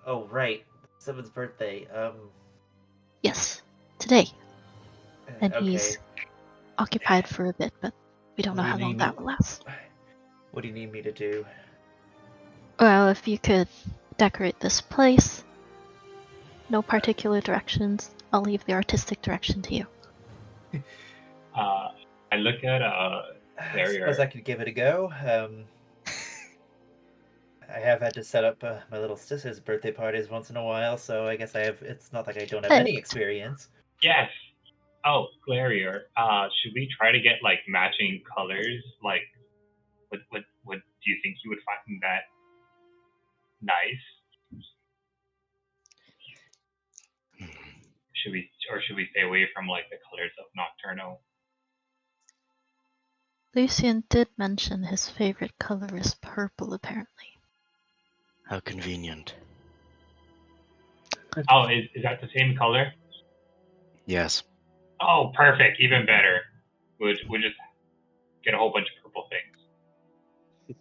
Oh, right. Seven's birthday. Yes, today. And okay. he's occupied for a bit, but we don't know What do how you long need that me- will last. What do you need me to do? Well, if you could decorate this place, no particular directions. I'll leave the artistic direction to you. I look at I suppose I could give it a go. I have had to set up my little sister's birthday parties once in a while, so I guess I have. It's not like I don't have any experience. Yes. Oh, Glarier. Should we try to get like matching colors? Like, what do you think you would find that nice? Should we stay away from like the colors of Nocturno? Lucian did mention his favorite color is purple, apparently. How convenient. Oh, is that the same color? Yes. Oh, perfect. Even better. We'll just get a whole bunch of purple things.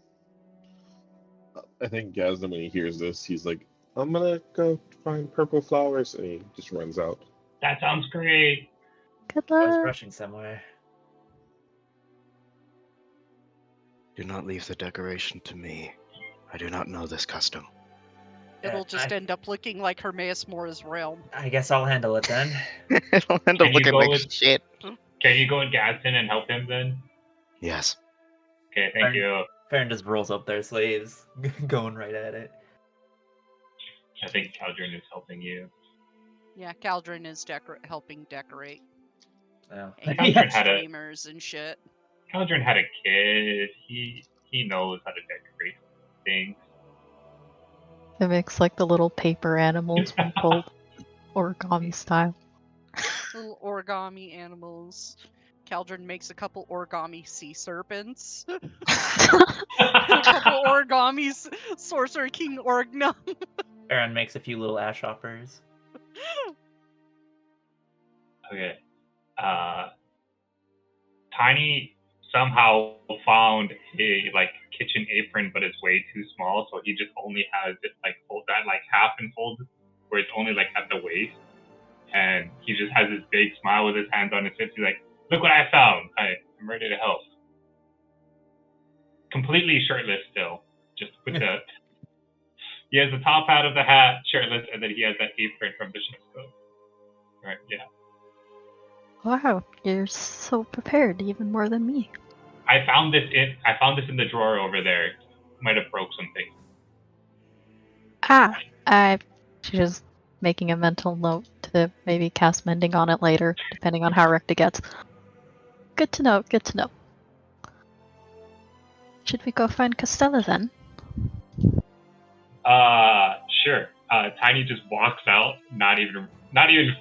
I think Gadsden, when he hears this, he's like, I'm gonna go find purple flowers, and he just runs out. That sounds great. Good I was luck. rushing somewhere. Do not leave the decoration to me. I do not know this custom. It'll just end up looking like Hermaeus Mora's realm. I guess I'll handle it then. It'll end Can up you looking go like with- shit. Can you go with Gadsden and help him then? Yes. Okay, thank you. Farron just rolls up their sleeves, going right at it. I think Caldron is helping you. Yeah, Cauldron is helping decorate. Oh. And Cauldron had a streamers and shit. Cauldron had a kid. He knows how to decorate things. It makes like the little paper animals when pulled origami style. Little origami animals. Cauldron makes a couple origami sea serpents. A couple origami Sorcerer King Orgnum. Farron makes a few little ash hoppers. Okay. Tiny somehow found a like kitchen apron, but it's way too small, so he just only has it like fold that like half and fold, where it's only like at the waist, and he just has this big smile with his hands on his hips. He's like, "Look what I found! I'm ready to help." Completely shirtless still, just with the. He has the top hat of the hat, shirtless, and then he has that apron from the show. Right? Yeah. Wow, you're so prepared, even more than me. I found this in the drawer over there. Might have broke something. She's just making a mental note to maybe cast mending on it later, depending on how wrecked it gets. Good to know, good to know. Should we go find Costello then? Sure. Tiny just walks out, not even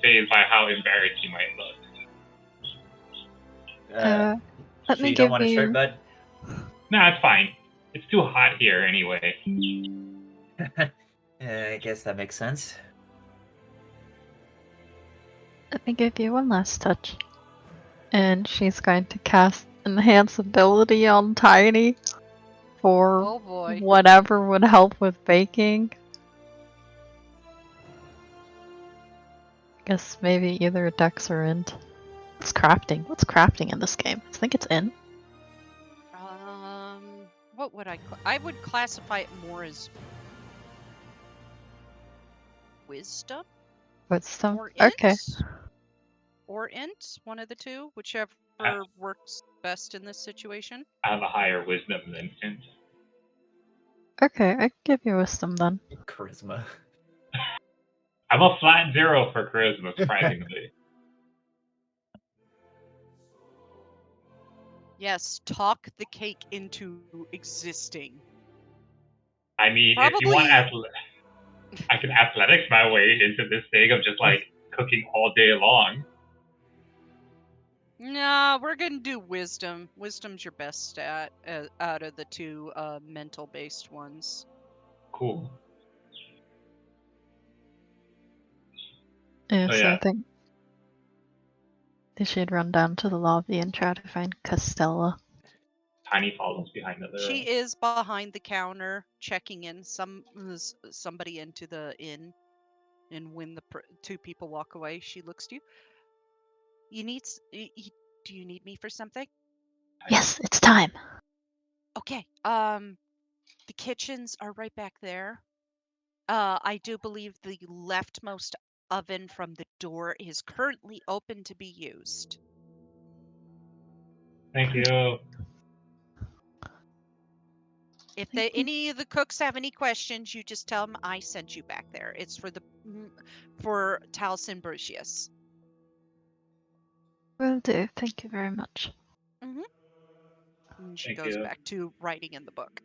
fazed by how embarrassed he might look. Let me you give don't want a shirt, you. bud? Nah, it's fine. It's too hot here anyway. I guess that makes sense. Let me give you one last touch. And she's going to cast Enhance Ability on Tiny for Oh boy. whatever would help with baking. Guess maybe either Dex or Int. What's crafting? What's crafting in this game? I think it's in. What would I would classify it more as wisdom Wisdom. or int. Okay. Or int, one of the two, whichever works best in this situation. I have a higher wisdom than int. Okay, I can give you wisdom then. Charisma. I'm a flat 0 for charisma, surprisingly. Yes, talk the cake into existing. I mean, if you want I can athletics my way into this thing of just like cooking all day long. Nah, we're gonna do wisdom. Wisdom's your best stat out of the two mental-based ones. Cool. Yeah, So, so yeah. I think they should run down to the lobby and try to find Costella. Tiny follows behind the She is behind the counter checking in somebody into the inn, and when the two people walk away, she looks to you. Do you need me for something? Yes, it's time. Okay. The kitchens are right back there. I do believe the leftmost oven from the door is currently open to be used. Thank you. If Thank you. any of the cooks have any questions, you just tell them I sent you back there. It's for Taliesin Brucius. Will do. Thank you very much. Mm-hmm. And she Thank goes you. back to writing in the book.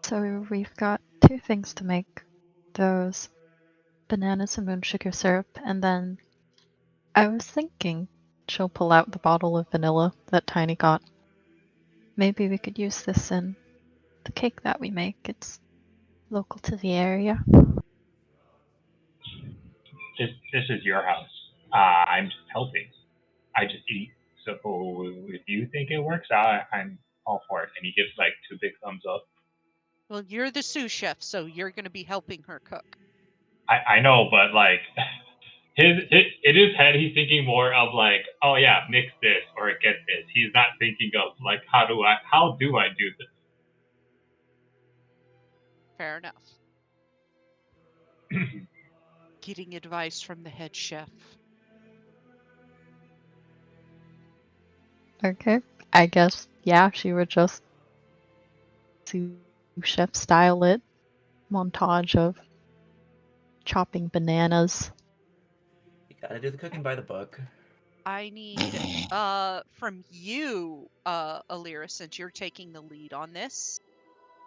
So we've got 2 things to make. Those bananas and moon sugar syrup, and then I was thinking she'll pull out the bottle of vanilla that Tiny got. Maybe we could use this in the cake that we make. It's local to the area. This is your house. I'm just helping. I just eat. So if you think it works, I'm all for it. And he gives like 2 big thumbs up. Well, you're the sous chef, so you're going to be helping her cook. I know, but like in his head, he's thinking more of like, oh yeah, mix this or get this. He's not thinking of like, how do I do this? Fair enough. Getting advice from the head chef. Okay. I guess, yeah, she would just sous chef style it. Montage of chopping bananas. You gotta do the cooking by the book. I need from you, Alira, since you're taking the lead on this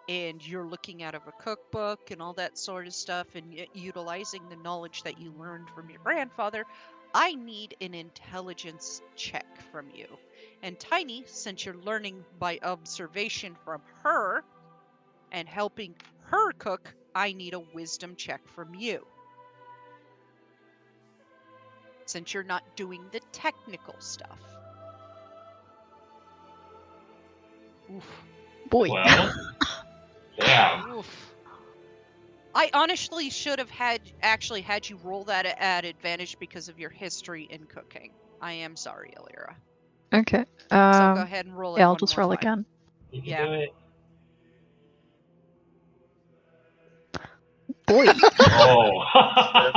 and you're looking out of a cookbook and all that sort of stuff and utilizing the knowledge that you learned from your grandfather, I need an intelligence check from you. And Tiny, since you're learning by observation from her and helping her cook, I need a wisdom check from you. Since you're not doing the technical stuff. Oof. Boy. Well, damn. Oof. I honestly should have actually had you roll that at advantage because of your history in cooking. I am sorry, Alira. Okay. So go ahead and roll it Yeah, I'll one just more roll time. again. You can Yeah. do it. Boy. Oh.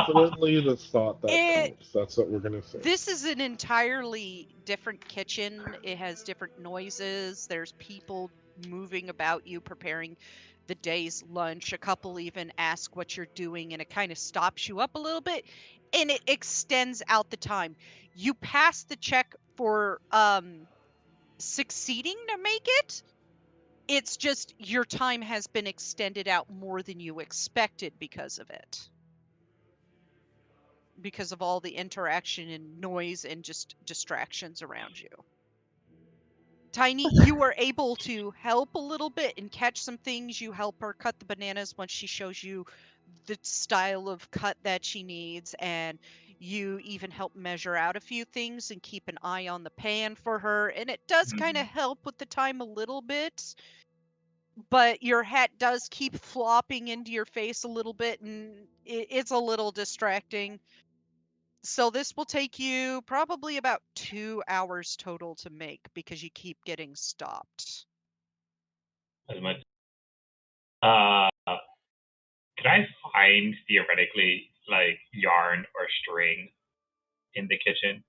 Definitely the thought that It- counts. That's what we're gonna say. This is an entirely different kitchen. It has different noises. There's people moving about you preparing the day's lunch. A couple even ask what you're doing, and it kind of stops you up a little bit, and it extends out the time. You pass the check for succeeding to make it. It's just your time has been extended out more than you expected because of it. Because of all the interaction and noise and just distractions around you. Tiny, you are able to help a little bit and catch some things. You help her cut the bananas once she shows you the style of cut that she needs, and you even help measure out a few things and keep an eye on the pan for her. And it does kind of help with the time a little bit, but your hat does keep flopping into your face a little bit, and it's a little distracting. So this will take you probably about 2 hours total to make because you keep getting stopped. As much Could I find theoretically like yarn or string in the kitchen?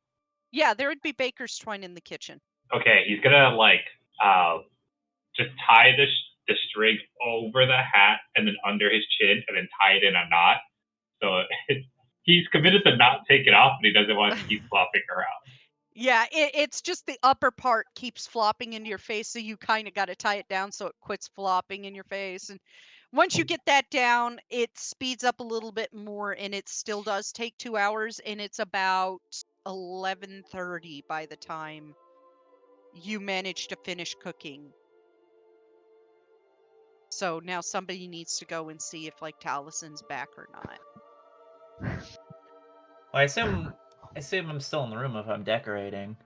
Yeah, there would be baker's twine in the kitchen. Okay, he's gonna like just tie the string over the hat and then under his chin and then tie it in a knot. So he's committed to not take it off, but he doesn't want it to keep flopping around. Yeah, it's just the upper part keeps flopping into your face, so you kind of got to tie it down so it quits flopping in your face. And once you get that down, it speeds up a little bit more, and it still does take 2 hours, and it's about 11:30 by the time you manage to finish cooking. So now somebody needs to go and see if like Talisin's back or not. Well, I assume I'm still in the room if I'm decorating.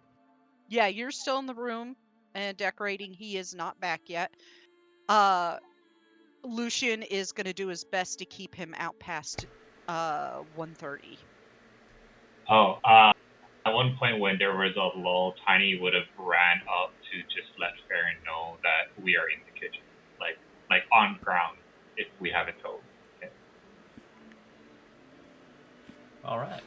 Yeah, you're still in the room and decorating. He is not back yet. Lucian is going to do his best to keep him out past 1:30. Oh, at one point when there was a lull, Tiny would have ran up to just let Farron know that we are in the kitchen, like on ground, if we haven't told. Okay. All right.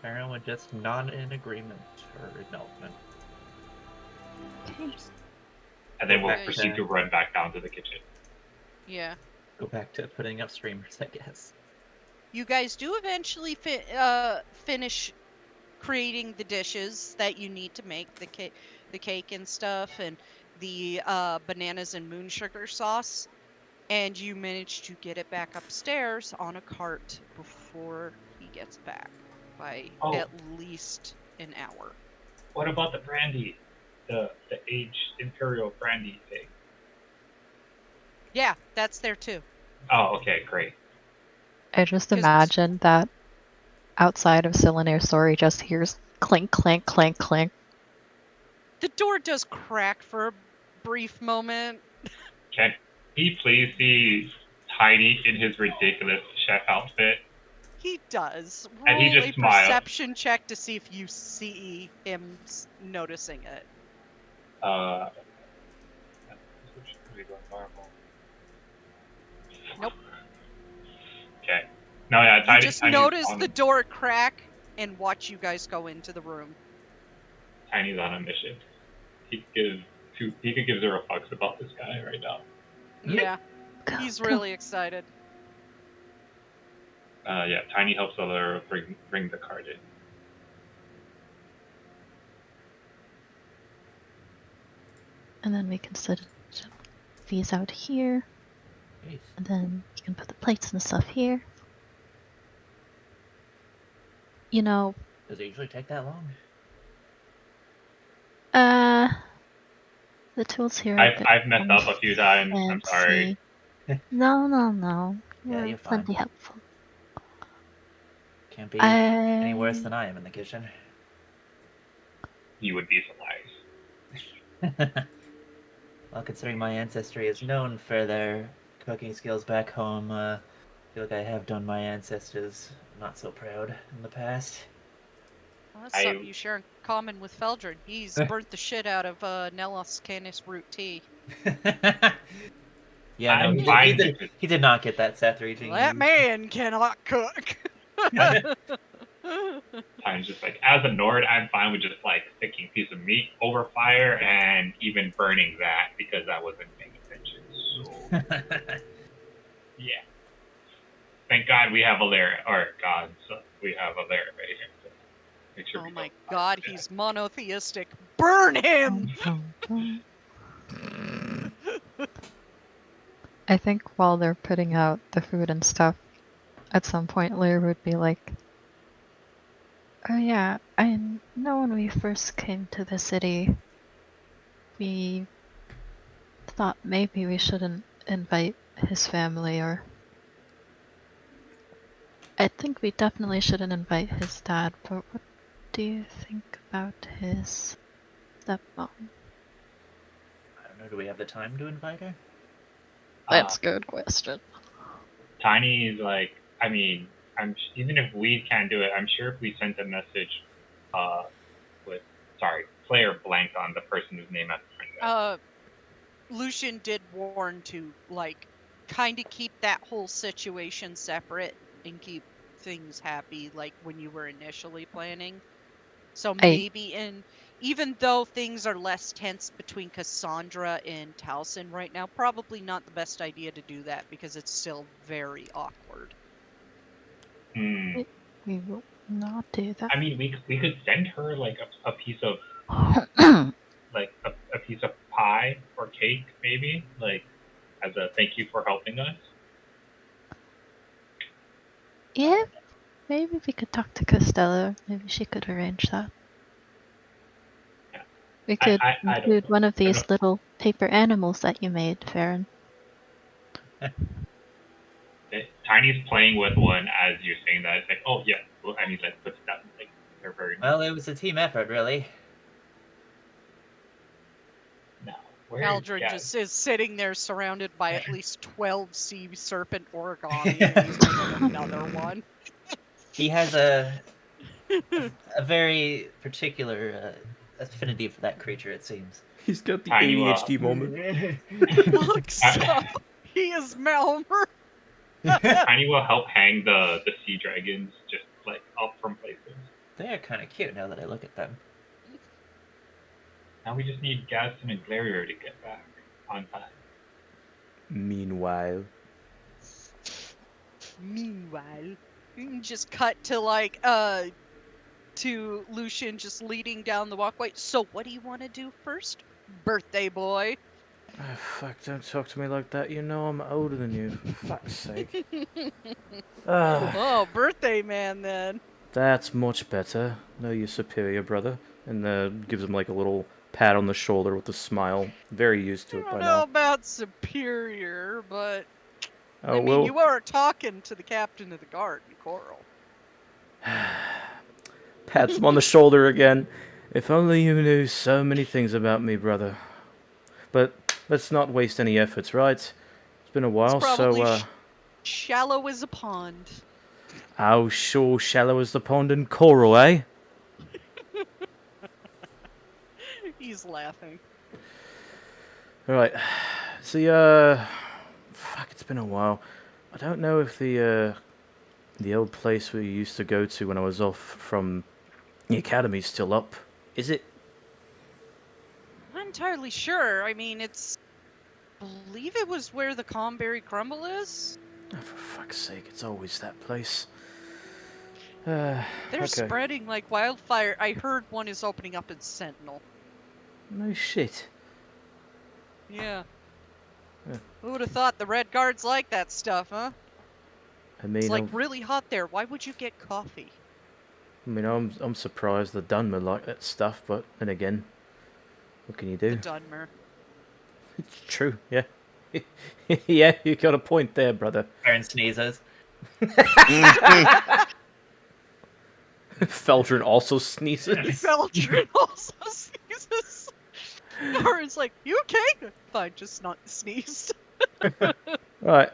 Farron would just nod in agreement or acknowledgement. Okay. And then we'll Okay. proceed to run back down to the kitchen. Yeah. Go back to putting up streamers, I guess. You guys do eventually finish creating the dishes that you need to make the cake and stuff, and the bananas and moon sugar sauce, and you manage to get it back upstairs on a cart before he gets back by at least an hour. What about the brandy? The aged imperial brandy thing? Yeah, that's there too. Oh, okay, great. I just 'Cause- imagine that outside of Cylinaire's store, he just hears clink, clink, clink, clink. The door does crack for a brief moment. Can he please see Tiny in his ridiculous chef outfit? He does. And he Roll just a smiles. perception check to see if you see him noticing it. Nope. Okay. No, yeah, You Tiny. just Tiny's notice on, the door crack and watch you guys go into the room. Tiny's on a mission. He could give 0 fucks about this guy right now. Yeah, Go, he's go. really excited. Yeah, Tiny helps Alera bring the card in. And then we can set these out here. Jeez. And then you can put the plates and stuff here. You know, Does it usually take that long? the tools here. are a bit I've messed up a few times. I'm sorry. fancy. No. Yeah, you're fine. Plenty helpful. Can't be any worse than I am in the kitchen. You would be surprised. Well, considering my ancestry is known for their cooking skills back home, I feel like I have done my ancestors not so proud in the past. Well, that's something you share in common with Feldrin. He's burnt the shit out of Nellos Canis root tea. Yeah, no, he did not get that Seth reaching. That man cannot cook. Time's just like, as a Nord, I'm fine with just like sticking a piece of meat over fire and even burning that because I wasn't paying attention. So, yeah. Thank God we have Alera, or God, so we have Alera right here. So make sure Oh we my don't God, fight he's monotheistic. Burn him! I think while they're putting out the food and stuff, at some point Lear would be like, oh yeah, I know when we first came to the city, we thought maybe we shouldn't invite his family, or I think we definitely shouldn't invite his dad, but what do you think about his stepmom? I don't know, do we have the time to invite her? That's a good question. Tiny is like, I mean, even if we can't do it, I'm sure if we sent a message, player blanked on the person whose name I Lucian did warn to, like, kind of keep that whole situation separate and keep things happy, like when you were initially planning. So maybe even though things are less tense between Cassandra and Taliesin right now, probably not the best idea to do that because it's still very awkward. Hmm. We will not do that. I mean, we could send her like a piece of like a piece of pie or cake, maybe, like as a thank you for helping us. Yeah, maybe we could talk to Costello. Maybe she could arrange that. Yeah. We could I don't include know. one of I don't these know. little paper animals that you made, Farron. Tiny's playing with one as you're saying that. It's like, oh yeah, well, I mean, let's put that. Like, they're very Well, it was a team effort, really. no. Where is Aldrin Gaz? just is sitting there surrounded by at least 12 sea serpent origami, and he's making another one. He has a very particular affinity for that creature, it seems. He's got the Tiny will. ADHD moment. Look, stop. He is Malmer. Tiny will help hang the sea dragons just like up from places. They are kind of cute now that I look at them. Now we just need Gaston and Glario to get back on time. Meanwhile, Meanwhile, you can just cut to to Lucian just leading down the walkway. So what do you want to do first, birthday boy? oh, fuck! Don't talk to me like that. You know I'm older than you. For fuck's sake. Oh, birthday man then. That's much better. Know your superior, brother. And gives him like a little pat on the shoulder with a smile. Very used to I it don't by know now. about superior, but Oh, I mean, well, you are talking to the captain of the guard in Coral. pats him on the shoulder again. If only you knew so many things about me, brother. But let's not waste any efforts, right? It's been a while, It's probably so, shallow as a pond. how sure shallow is the pond in Coral, eh? He's laughing. Alright, see, fuck, it's been a while. I don't know if the old place we used to go to when I was off from the academy's still up. Is it? I'm not entirely sure. I mean, I believe it was where the Comberry Crumble is. Oh, for fuck's sake, it's always that place. They're okay. spreading like wildfire. I heard one is opening up in Sentinel. No shit. Yeah. Yeah. Who would have thought the Red Guards like that stuff, huh? I mean, It's like really hot there. Why would you get coffee? I'm surprised the Dunmer like that stuff, but then again, what can you do? The Dunmer. It's true, yeah. Yeah, you got a point there, brother. Aaron sneezes. Feldrin also sneezes. Feldrin also sneezes. Nora's like, you okay? Fine, just not sneezed. Right,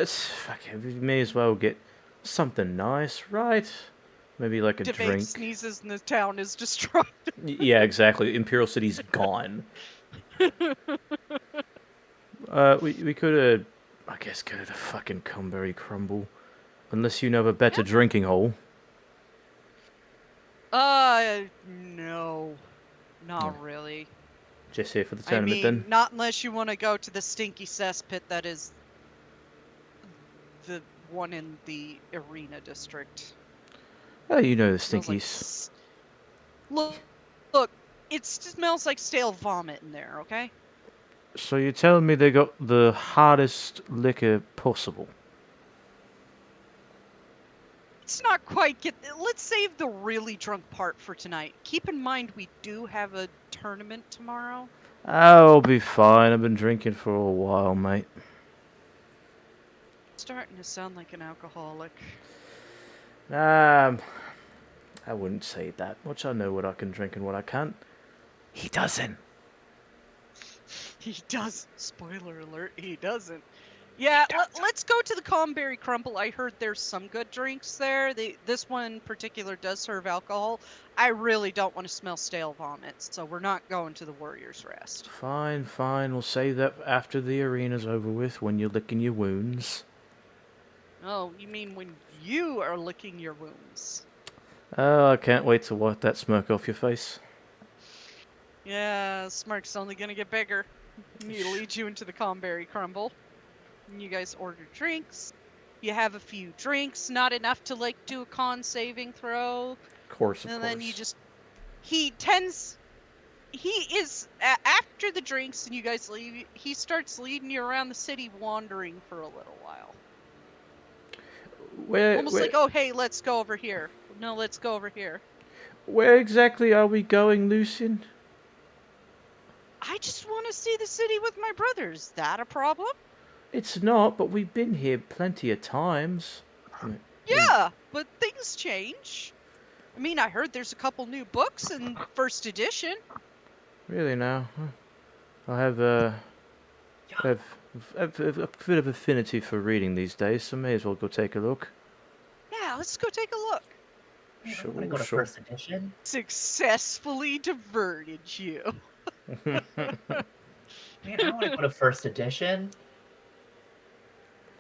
fuck it, we may as well get something nice, right? Maybe like a Debate drink. sneezes and the town is destroyed. Yeah, exactly. Imperial City's gone. We could, I guess, go to the fucking Cumberry Crumble. Unless you know of a better drinking hole. No. Not really. Just here for the I tournament, mean, then. not unless you want to go to the stinky cesspit that is the one in the arena district. Oh, you know the Smells like stinkies. look, it smells like stale vomit in there, okay? So you're telling me they got the hardest liquor possible? Let's not quite let's save the really drunk part for tonight. Keep in mind we do have a tournament tomorrow. I'll be fine. I've been drinking for a while, mate. Starting to sound like an alcoholic. I wouldn't say that much. I know what I can drink and what I can't. He doesn't. He does. Spoiler alert, he doesn't. Yeah, let's go to the Calmberry Crumble. I heard there's some good drinks there. This one in particular does serve alcohol. I really don't want to smell stale vomit, so we're not going to the Warrior's Rest. Fine, fine. We'll save that after the arena's over with, when you're licking your wounds. Oh, you mean when you are licking your wounds? Oh, I can't wait to wipe that smirk off your face. Yeah, smirk's only gonna get bigger. He leads you into the Calmberry Crumble. You guys order drinks. You have a few drinks, not enough to like do a con saving throw. Of course, And then you just after the drinks and you guys leave, he starts leading you around the city wandering for a little while. Almost like, oh hey, let's go over here. No, let's go over here. Where exactly are we going, Lucian? I just want to see the city with my brother. Is that a problem? It's not, but we've been here plenty of times. Yeah, but things change. I mean, I heard there's a couple new books in first edition. Really now? I have a bit of affinity for reading these days, so may as well go take a look. Yeah, let's go take a look. I want to go to first edition. Successfully diverted you. Man, I want to go to first edition.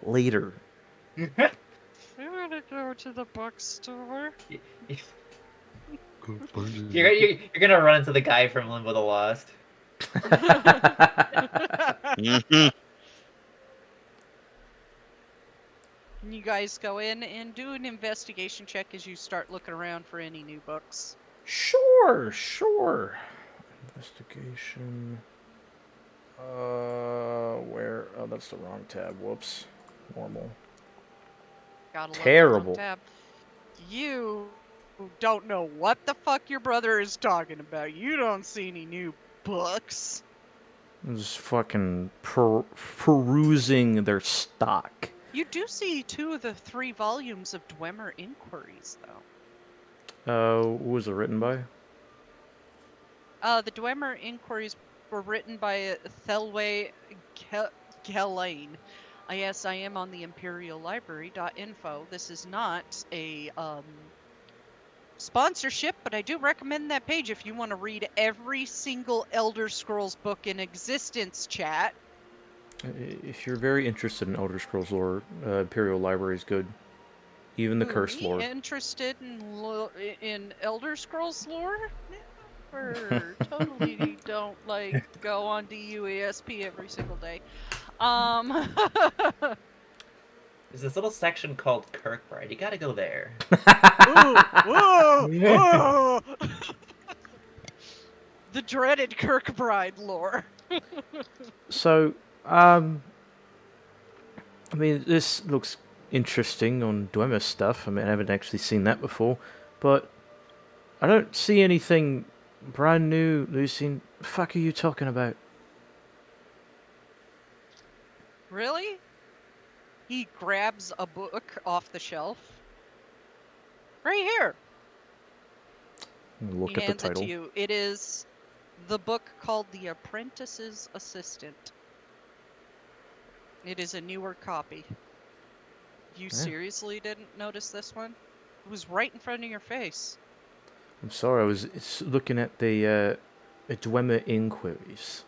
Later. I want to go to the bookstore. You're gonna run into the guy from Limbo the Lost. Mhm. You guys go in and do an investigation check as you start looking around for any new books. Sure. Investigation. Where? Oh, that's the wrong tab. Whoops. Normal. Gotta love the Terrible. wrong tab. You don't know what the fuck your brother is talking about. You don't see any new books. I'm just fucking perusing their stock. You do see 2 of the 3 volumes of Dwemer Inquiries, though. Who was it written by? The Dwemer Inquiries were written by Thelway Gelaine. Yes, I am on the imperiallibrary.info. This is not a sponsorship, but I do recommend that page if you want to read every single Elder Scrolls book in existence, chat. If you're very interested in Elder Scrolls lore, Imperial Library is good. Even the Cursed lore. Interested in Elder Scrolls lore? Never. Totally don't go on DUESP every single day. There's this little section called Kirkbride. You gotta go there. Whoa! The dreaded Kirkbride lore. So, I mean, this looks interesting on Dwemer stuff. I mean, I haven't actually seen that before, but I don't see anything brand new, Lucian. The fuck are you talking about? Really? He grabs a book off the shelf. Right here. Look He at the hands it title. to you. It is the book called The Apprentice's Assistant. It is a newer copy. You seriously didn't notice this one? It was right in front of your face. I'm sorry, I was looking at the Dwemer Inquiries.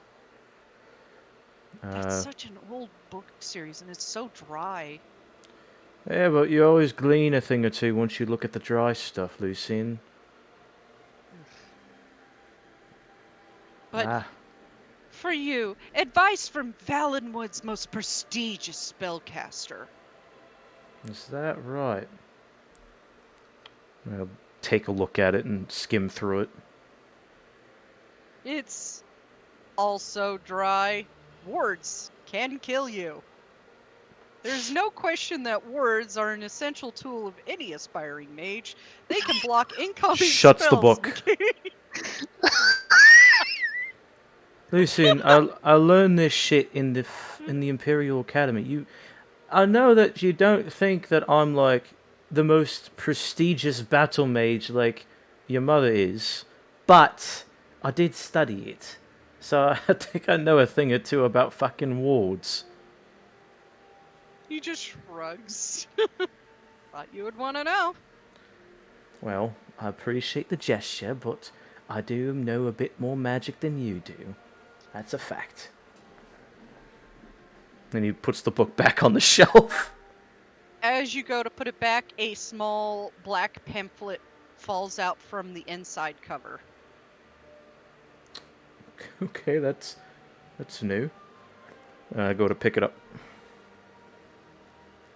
That's such an old book series, and it's so dry. Yeah, but you always glean a thing or two once you look at the dry stuff, Lucian. But for you, advice from Valenwood's most prestigious spellcaster. Is that right? I'll take a look at it and skim through it. It's also dry. Words can kill you. There's no question that words are an essential tool of any aspiring mage. They can block incoming Shuts the spells. book. Lucian, I learned this shit in the Imperial Academy. I know that you don't think that I'm like the most prestigious battle mage like your mother is, but I did study it, so I think I know a thing or two about fucking wards. He just shrugs. Thought you would want to know. Well, I appreciate the gesture, but I do know a bit more magic than you do. That's a fact. Then he puts the book back on the shelf. As you go to put it back, a small black pamphlet falls out from the inside cover. Okay, that's new. I go to pick it up.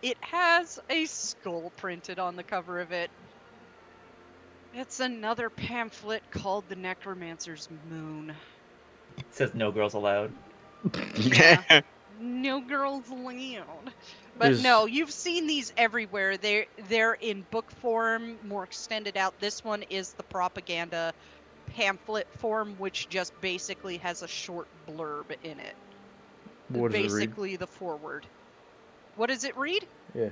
It has a skull printed on the cover of it. It's another pamphlet called The Necromancer's Moon. It says no girls allowed. Yeah. No girls allowed. But Is- no, you've seen these everywhere. They're in book form, more extended out. This one is the propaganda pamphlet form, which just basically has a short blurb in it. What does it read? Basically the forward. What does it read? Yeah.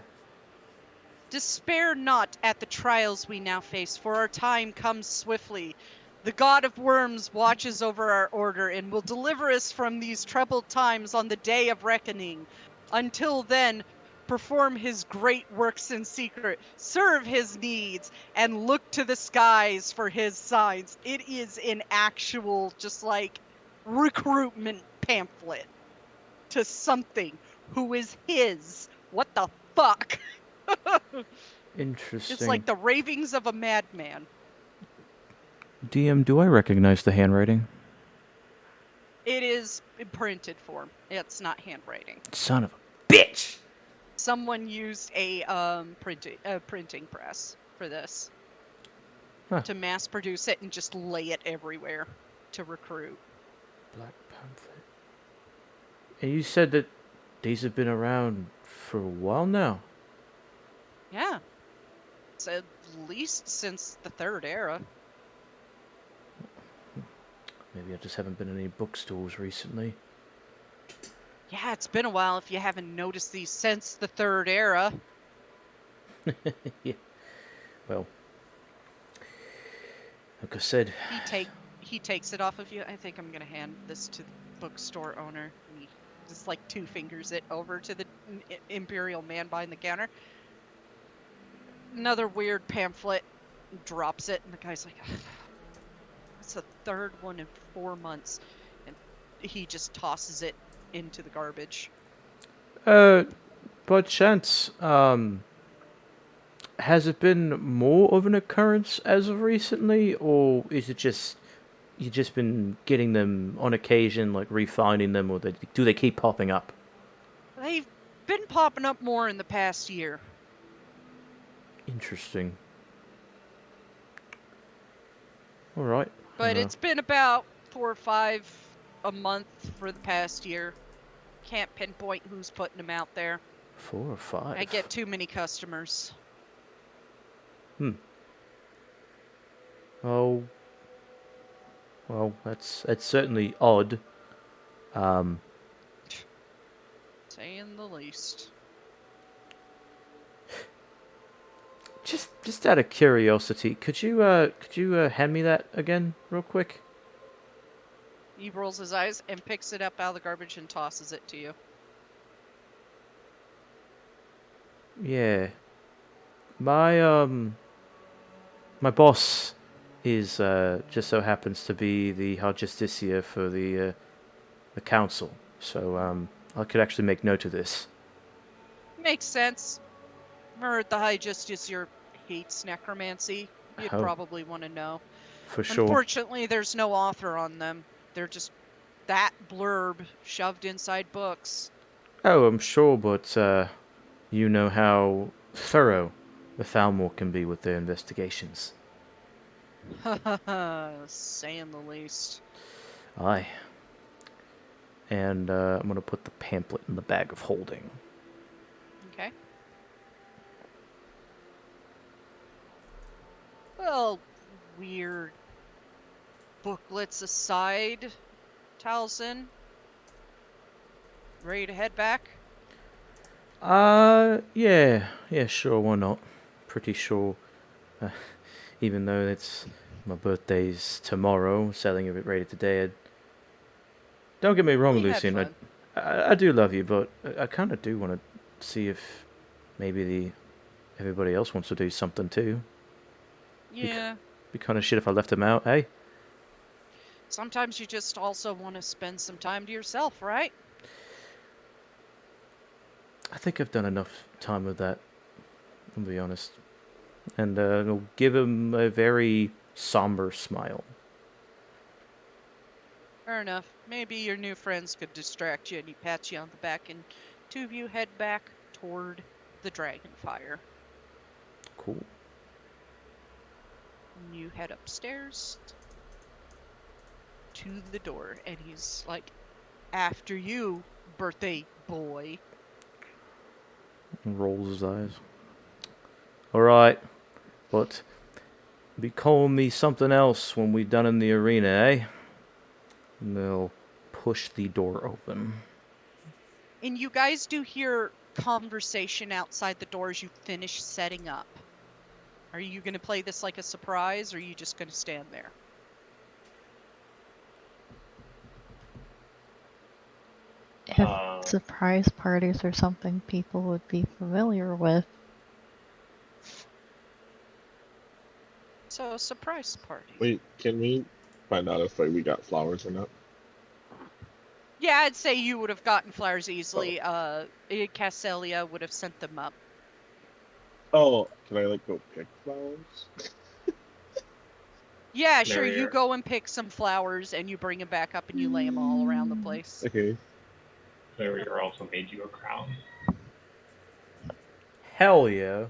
Despair not at the trials we now face, for our time comes swiftly. The god of worms watches over our order and will deliver us from these troubled times on the day of reckoning. Until then, perform his great works in secret, serve his needs, and look to the skies for his signs. It is an actual, just like, recruitment pamphlet to something who is his. What the fuck? Interesting. It's like the ravings of a madman. DM, do I recognize the handwriting? It is in printed form. It's not handwriting. Son of a bitch! Someone used a printing press for this Huh. to mass produce it and just lay it everywhere to recruit. Black pamphlet. And you said that these have been around for a while now. Yeah. It's at least since the Third Era. Maybe I just haven't been in any bookstores recently. Yeah, it's been a while if you haven't noticed these since the Third Era. Yeah. Well, like I said, He takes it off of you. I think I'm gonna hand this to the bookstore owner. And he just like two fingers it over to the Imperial man behind the counter. Another weird pamphlet, drops it, and the guy's like, "That's the third one in 4 months," and he just tosses it into the garbage. by chance, has it been more of an occurrence as of recently, or is it just you've just been getting them on occasion, like refinding them, or do they keep popping up? They've been popping up more in the past year. Interesting. All right. But it's been about 4 or 5 a month for the past year. Can't pinpoint who's putting them out there. 4 or 5. I get too many customers. Oh. Well, that's certainly odd. Saying the least. Just out of curiosity, could you hand me that again, real quick? He rolls his eyes and picks it up out of the garbage and tosses it to you. Yeah. My boss is just so happens to be the High Justicia for the council, so I could actually make note of this. Makes sense. I heard the High Justice hates necromancy. You'd Oh. probably want to know. For sure. Unfortunately, there's no author on them. They're just that blurb shoved inside books. Oh, I'm sure, but you know how thorough the Thalmor can be with their investigations. Saying the least. Aye. And I'm going to put the pamphlet in the bag of holding. Okay. Well, weird booklets aside, Taliesin, ready to head back? Yeah, sure, why not? Pretty sure, even though it's my birthday's tomorrow, selling a bit later today, don't get me wrong, We had Lucian, fun. I do love you, but I kind of do want to see if maybe everybody else wants to do something too. Yeah. Be kind of shit if I left them out, eh? Sometimes you just also want to spend some time to yourself, right? I think I've done enough time with that, I'll be honest. And it'll give him a very somber smile. Fair enough. Maybe your new friends could distract you and he pats you on the back and two of you head back toward the Dragonfire. Cool. And you head upstairs to the door and he's like, after you, birthday boy. And rolls his eyes. Alright, but be calling me something else when we're done in the arena, eh? And they'll push the door open. And you guys do hear conversation outside the door as you finish setting up. Are you going to play this like a surprise, or are you just going to stand there? If surprise parties are something people would be familiar with. So, a surprise party. Wait, can we find out if we got flowers or not? Yeah, I'd say you would have gotten flowers easily. Casselia would have sent them up. Oh, can I like go pick flowers? Yeah, There sure. we You are. go and pick some flowers, and you bring them back up, and you lay them all around the place. Okay. Clarior also made you a crown. Hell yeah.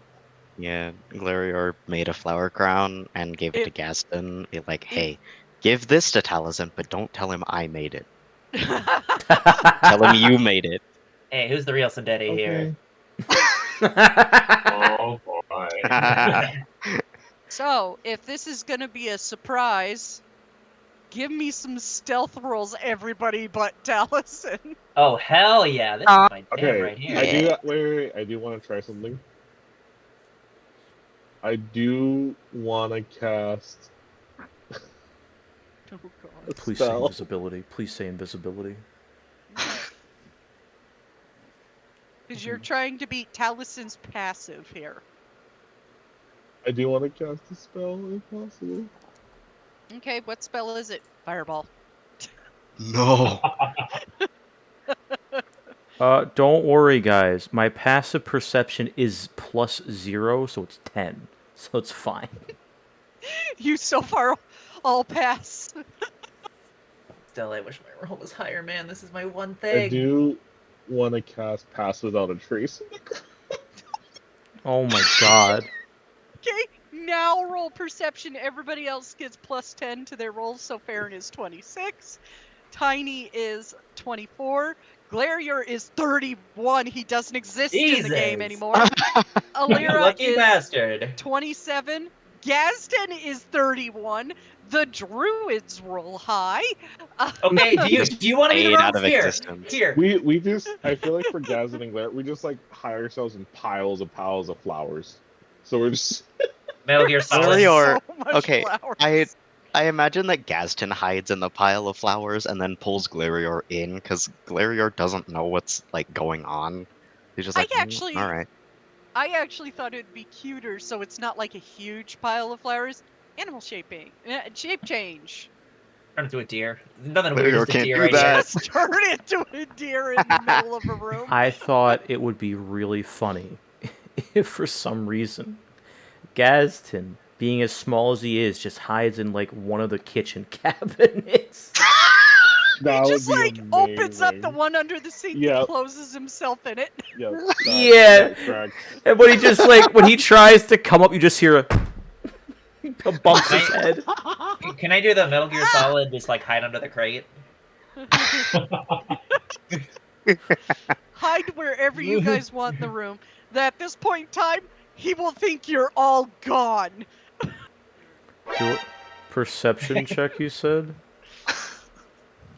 Yeah, Glarior made a flower crown and gave it to It- Gaston. Like, hey, give this to Taliesin, but don't tell him I made it. Tell him you made it. Hey, who's the real Sendeti here? Oh boy. So, if this is going to be a surprise, give me some stealth rolls, everybody but Taliesin. Oh, hell yeah. This is my jam Okay. right here. I do. Wait. I do want to try something. I do want to cast Oh, God. a Please say spell. invisibility. Please say invisibility. Because you're trying to beat Taliesin's passive here. I do want to cast a spell if possible. Okay, what spell is it? Fireball. No. Don't worry, guys. My passive perception is +0, so it's 10. So it's fine. You so far all pass. Still, I wish my roll was higher, man. This is my one I thing. do want to cast Pass Without a Trace in the ground. Oh my god. Okay, now roll perception. Everybody else gets +10 to their rolls, so Farron is 26. Tiny is 24. Glarior is 31. He doesn't exist in the game Jesus. anymore. You Alira lucky is bastard. 27. Gaston is 31. The druids roll high. Okay, do you want to be the Fade out rogues? of Here, existence. here. We just, I feel like for Gazin and Glare, we just like hide ourselves in piles of flowers. So we're just. Metal Gear Solid. Glarior. So much Okay, flowers. I imagine that Gaston hides in the pile of flowers and then pulls Glarior in, because Glarior doesn't know what's like going on. He's just like, all right. I actually thought it'd be cuter, so it's not like a huge pile of flowers. Animal shaping, shape change. Turn into a deer. Nothing Glarior weird, just a can't deer do right that. here. Just turn into a deer in the middle of a room. I thought it would be really funny if for some reason Gaston, being as small as he is, just hides in like one of the kitchen cabinets. That He just would be like opens up the amazing. one under the sink Yep. and closes himself in it. Yep, Yeah. that's correct. And when he just like when he tries to come up, you just hear a bumps his head. Can I do the Metal Gear Solid, just like hide under the crate? Hide wherever you guys want in the room. That at this point in time, he will think you're all gone. Do it. Perception check, you said?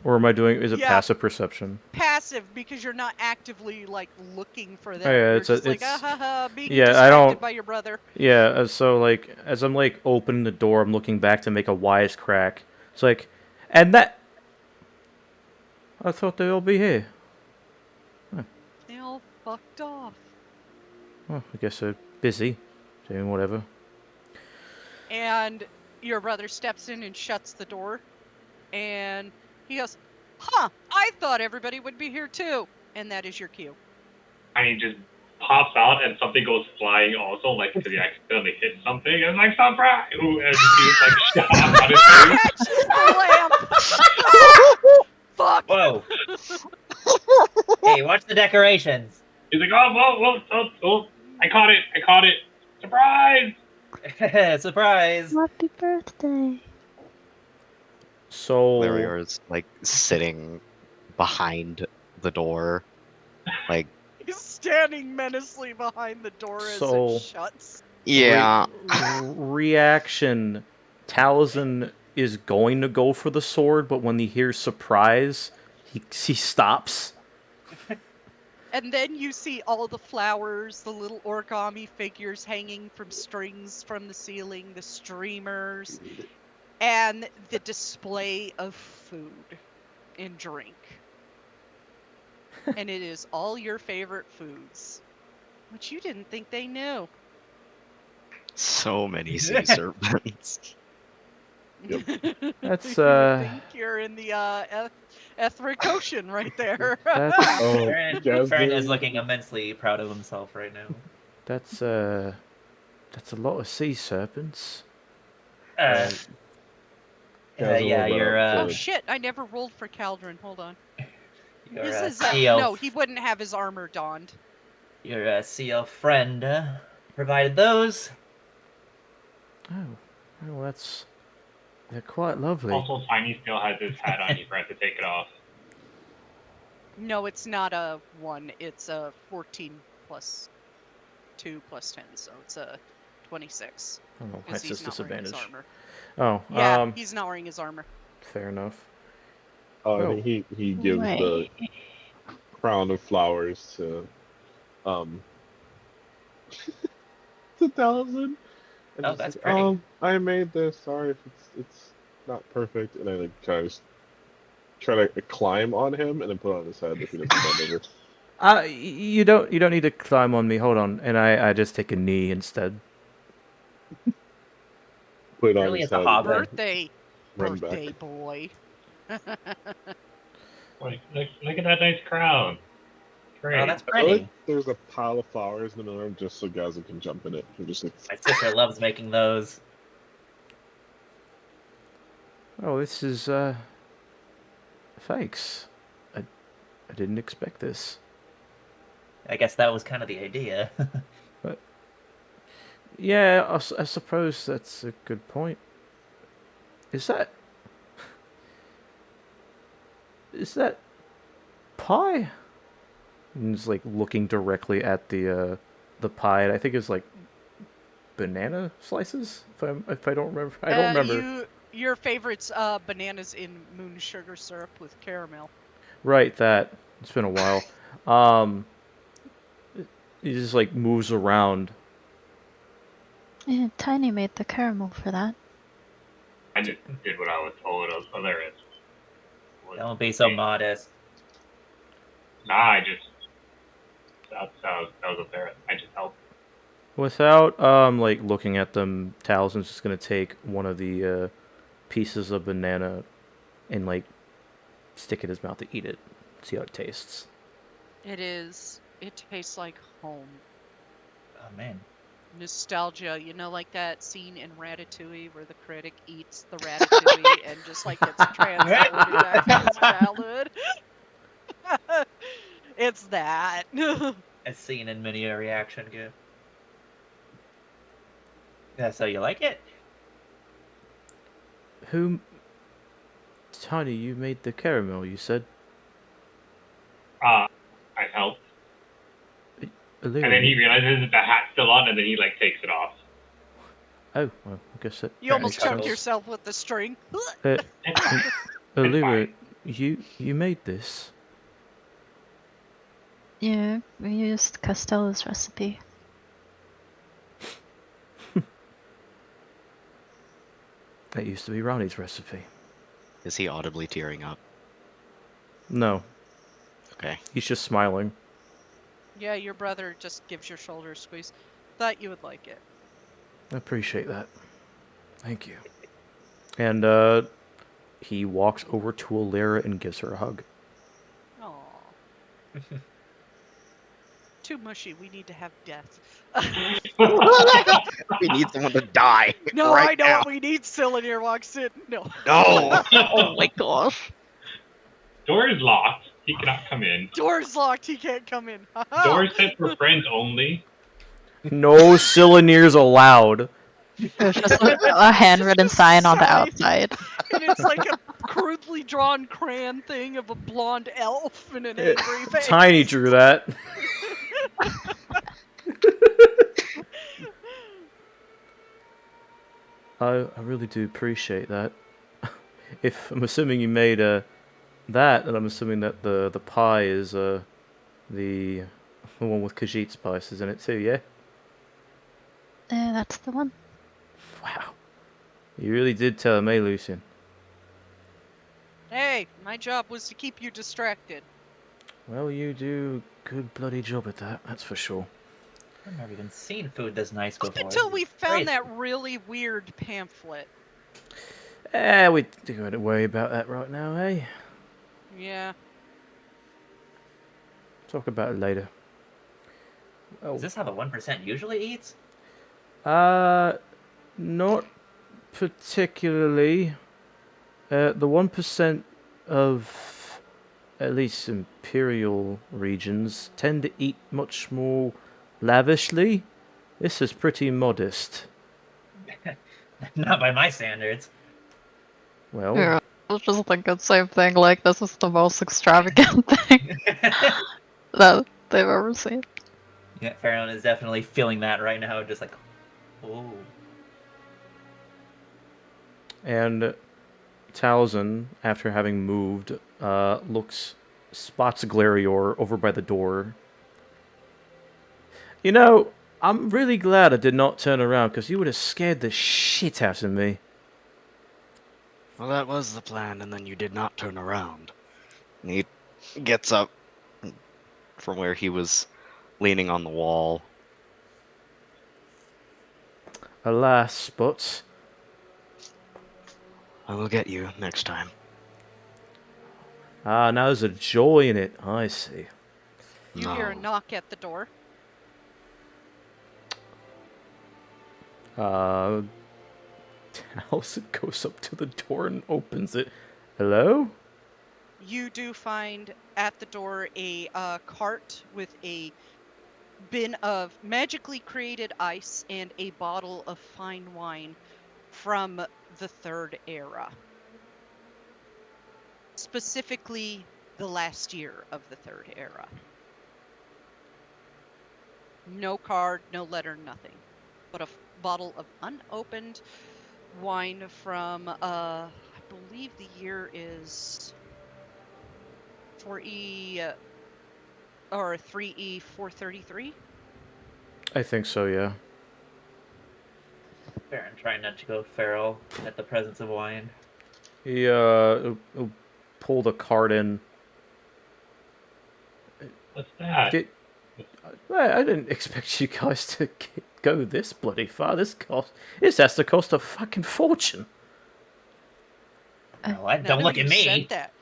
Or am I doing? Is it Yeah. passive perception? Passive, because you're not actively like looking for them. Oh, yeah, You're it's just like, it's- ha ha, being yeah, I distracted don't- by your brother. Yeah. So like, as I'm like opening the door, I'm looking back to make a wisecrack. It's like, and that. I thought they'd all be here. They'll fucked off. Well, I guess they're busy, doing whatever. And your brother steps in and shuts the door. And he goes, huh, I thought everybody would be here too. And that is your cue. And he just pops out, and something goes flying also, like, because he accidentally hit something, and like, surprise! Ooh, and he's like, shot out on his face. Catches the lamp! Fuck! Whoa! Hey, watch the decorations. He's like, oh, I caught it, surprise! Surprise! Happy birthday. So Larior is like sitting behind the door, like He's standing menacingly behind the door as So- it shuts. yeah. reaction. Taliesin is going to go for the sword, but when he hears surprise, he stops. And then you see all the flowers, the little origami figures hanging from strings from the ceiling, the streamers, and the display of food and drink. And it is all your favorite foods, which you didn't think they knew. So many sea serpents. That's, You think you're in the Etheric Ocean right there. That's Oh, Fern is Jasmine. looking immensely proud of himself right now. that's a lot of sea serpents. Yeah, you're Oh Good. shit! I never rolled for Caldron. Hold on. your This is sea elf. no, he wouldn't have his armor donned. Your sea elf friend provided those. Oh, well, they're quite lovely. Also, Tiny still has his hat on, he forgot to take it off. No, it's not a 1. It's a 14 plus 2 plus 10, so it's a 26. Oh, Because that's he's just not wearing his disadvantage. armor. Oh, Yeah, he's not wearing his armor. fair enough. I Oh. think he gives the crown of flowers to to Taliesin. And Oh, just that's like, pretty. I made this. Sorry if it's not perfect. And I like kind of just try to climb on him and then put it on his head if he doesn't bend over. You don't need to climb on me. Hold on, and I just take a knee instead. Put it on Really, his it's a head. hobbit. Birthday, Run birthday back. boy. Like, look at that nice crown. Great. Oh, that's I feel pretty. like there's a pile of flowers in the middle of the room just so Gaza can jump in it. I'm just like, My sister loves making those. Oh, this is thanks. I didn't expect this. I guess that was kind of the idea. Yeah, I suppose that's a good point. Is that pie? And it's like looking directly at the pie. And I think it's like banana slices. If I don't remember, I don't remember. Your favorite's bananas in moon sugar syrup with caramel. Right, that. It's been a while. He just like moves around. Yeah, Tiny made the caramel for that. I just did what I was told. Hilarious. Don't be so modest. Nah, I just that was up there. I just helped. Without like looking at them, Taliesin's just gonna take one of the pieces of banana and like stick it in his mouth to eat it. See how it tastes. It tastes like home. Oh man. Nostalgia, you know, like that scene in Ratatouille where the critic eats the ratatouille and just like gets transported back to his childhood. It's that. As seen in many a reaction gift. Yeah, so you like it? Tiny, you made the caramel, you said? I helped. Olivia, And then he realizes that the hat's still on, and then he like takes it off. Oh, well, I guess that. You almost makes choked sense. yourself with the string. Olivia, you made this. Yeah, we used Costello's recipe. That used to be Ronnie's recipe. Is he audibly tearing up? No, Okay. he's just smiling. Yeah, your brother just gives your shoulder a squeeze. Thought you would like it. I appreciate that. Thank you. And he walks over to Alara and gives her a hug. Aw. Too mushy. We need to have death. We need someone to die. No, right I know now. what we need. Cylinder walks in. No. No. Oh my gosh. Door is locked. He cannot come in. Door's locked. He can't come in. Door is set for friends only. No Cylineers allowed. There's just a handwritten Just a sign on the sign. outside. And it's like a crudely drawn crayon thing of a blonde elf and an angry face. Tiny drew that. I really do appreciate that. If I'm assuming you made that, and I'm assuming that the pie is the one with Khajiit spices in it too, yeah? That's the one. Wow. You really did tell me, Lucian. Hey, my job was to keep you distracted. Well, you do a good bloody job at that, that's for sure. I've never even seen food this nice Up before. until we It's found crazy. that really weird pamphlet. We don't have to worry about that right now, eh? Yeah. Talk about it later. Oh. Is this how the 1% usually eats? Not particularly. The 1% of at least imperial regions tend to eat much more lavishly. This is pretty modest. Not by my standards. Well, Yeah, I was just thinking the same thing. Like, this is the most extravagant thing that they've ever seen. Yeah, Farron is definitely feeling that right now. Just like, oh. and Taliesin, after having moved, spots Glarior over by the door. You know, I'm really glad I did not turn around, because you would have scared the shit out of me. Well, that was the plan, and then you did not turn around. And he gets up from where he was leaning on the wall. Alas, but I will get you next time. now there's a joy in it. I see. You hear a knock at the door. Taliesin goes up to the door and opens it. Hello? You do find at the door a cart with a bin of magically created ice and a bottle of fine wine from the Third Era. Specifically, the last year of the Third Era. No card, no letter, nothing. But a bottle of unopened wine from, I believe the year is 4E, or 3E 433? I think so, yeah. Farron trying not to go feral at the presence of wine. He'll pull the cart in. What's that? I didn't expect you guys to go this bloody far. This has to cost a fucking fortune. Oh, what? None Don't of look you at me. said that.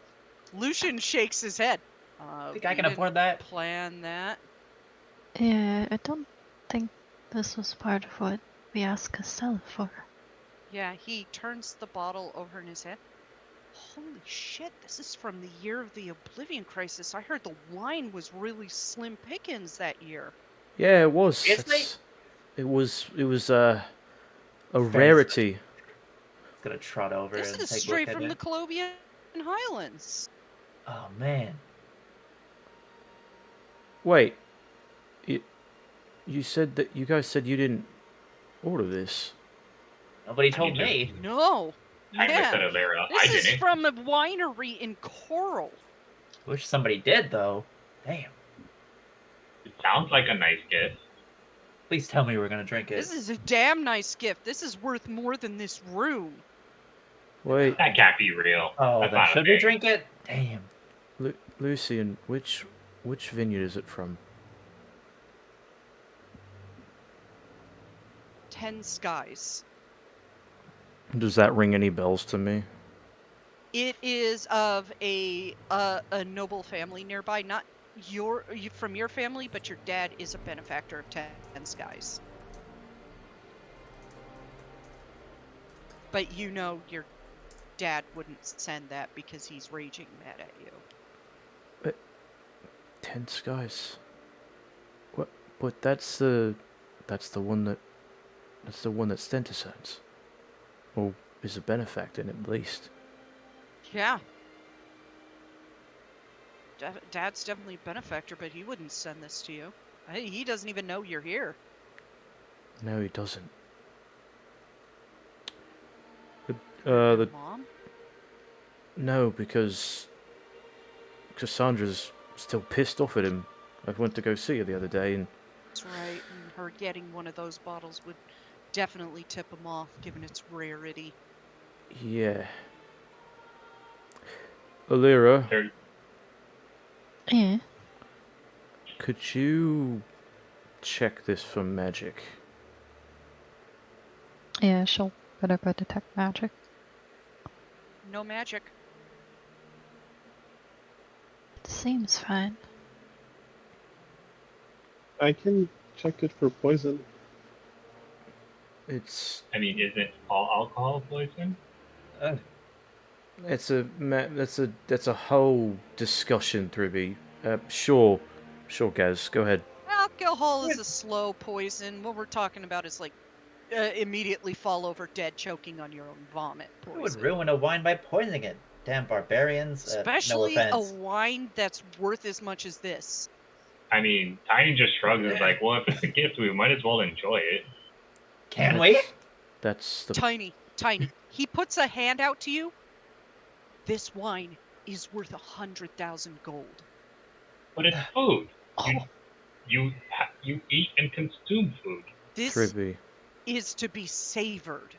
Lucian shakes his head. Think I We can didn't afford that? Plan that. Yeah, I don't think this was part of what we asked Costello for. Yeah, he turns the bottle over in his head. Holy shit, this is from the year of the Oblivion Crisis. I heard the wine was really slim pickings that year. Yeah, it was. Seriously? It was a rarity. It's gonna trot over This and is take a straight look from at the it. Colobian Highlands. Oh man. Wait, you said that you guys said you didn't order this. Nobody told You me. No. I Yeah. said Alara. I This is didn't. from a winery in Coral. Wish somebody did though. Damn. It sounds like a nice gift. Please tell me we're gonna drink it. This is a damn nice gift. This is worth more than this room. Wait, That can't be real. Oh, That's then not a should we thing. drink it? Damn. Lucian, which vineyard is it from? 10 skies. Does that ring any bells to me? It is of a noble family nearby, not from your family, but your dad is a benefactor of 10 skies. But you know your dad wouldn't send that because he's raging mad at you. 10 skies. What? But that's the one that Stenta sends. Or is a benefactor at least. Yeah. Dad's definitely a benefactor, but he wouldn't send this to you. He doesn't even know you're here. No, he doesn't. Your mom? No, because Cassandra's still pissed off at him. I went to go see her the other day, and That's right, and her getting one of those bottles would definitely tip him off, given its rarity. yeah. Alira, There- Yeah. could you check this for magic? Yeah, she'll put up a detect magic. No magic. Seems fine. I can check it for poison. It's I mean, isn't all alcohol poison? that's a whole discussion, Thribby. Sure, Gaz, go ahead. Alcohol is a slow poison. What we're talking about is like immediately fall over dead, choking on your own vomit Who would poison. ruin a wine by poisoning it? Damn barbarians. Especially no a offense. wine that's worth as much as this. I mean, Tiny just shrugs and is like, well, if it's a gift, we might as well enjoy it. Can we? That's the Tiny. He puts a hand out to you. This wine is worth 100,000 gold. But it's food. Oh, You eat and consume food. This Thribby. is to be savored.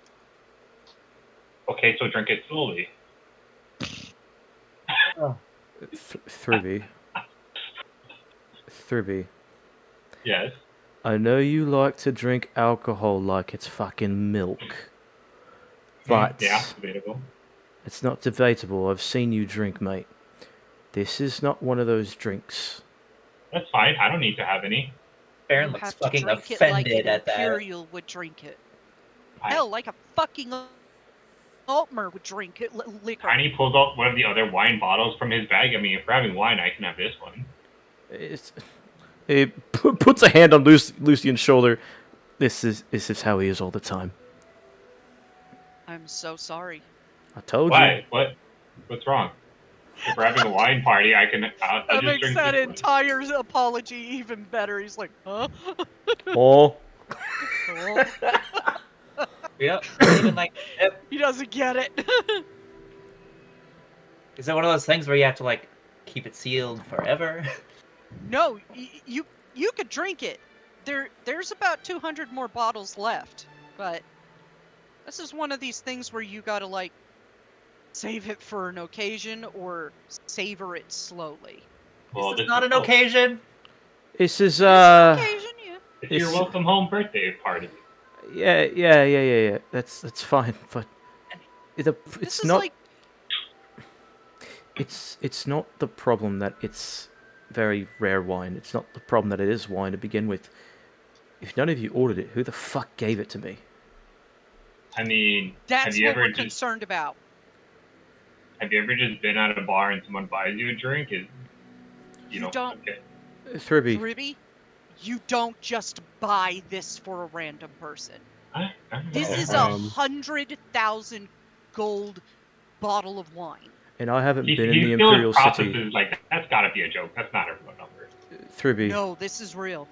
Okay, so drink it slowly. Thribby. Yes. I know you like to drink alcohol like it's fucking milk, but Yeah, debatable. it's not debatable. I've seen you drink, mate. This is not one of those drinks. That's fine. I don't need to have any. Baron You looks have to fucking drink it offended like an at that. Imperial would drink it. I- Hell, like a fucking Altmer would drink it. Liquor. Tiny pulls out one of the other wine bottles from his bag. I mean, if we're having wine, I can have this one. It puts a hand on Lucian's shoulder. This is how he is all the time. I'm so sorry. I told Why? What's wrong? If we're having a wine party, I'll That just makes drink that this one. entire apology even better. He's like, huh? you. Oh, Oh. Yep. Even like, yep. He doesn't get it. Is it one of those things where you have to like keep it sealed forever? No, you could drink it. There's about 200 more bottles left, but this is one of these things where you gotta like save it for an occasion or savor it slowly. Well, This is not an occasion. this is Occasion, yeah. It's your It's- welcome home birthday party. yeah. That's fine, but This it's is not. like It's not the problem that it's very rare wine. It's not the problem that it is wine to begin with. If none of you ordered it, who the fuck gave it to me? I mean, that's have you what ever we're just concerned about. been at a bar and someone buys you a drink? You don't- Okay. Thribby, Ribby, you don't just buy this for a random person. I don't This know. is 100,000 gold bottle of wine. and I haven't He's been in the still Imperial processes City. like that's gotta be a joke. That's not a real number. Thribby, No, this is real.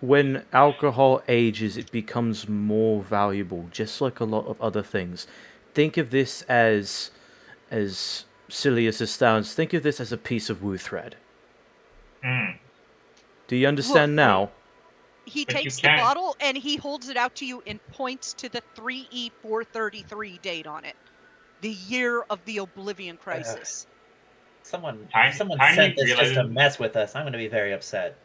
when alcohol ages, it becomes more valuable, just like a lot of other things. Think of this as silly as it sounds. Think of this as a piece of woo thread. Mm. Do you understand now? He But you takes the can't- bottle and he holds it out to you and points to the 3E433 date on it. The year of the Oblivion Crisis. Someone Tiny sent this just to realizes- mess with us. I'm going to be very upset.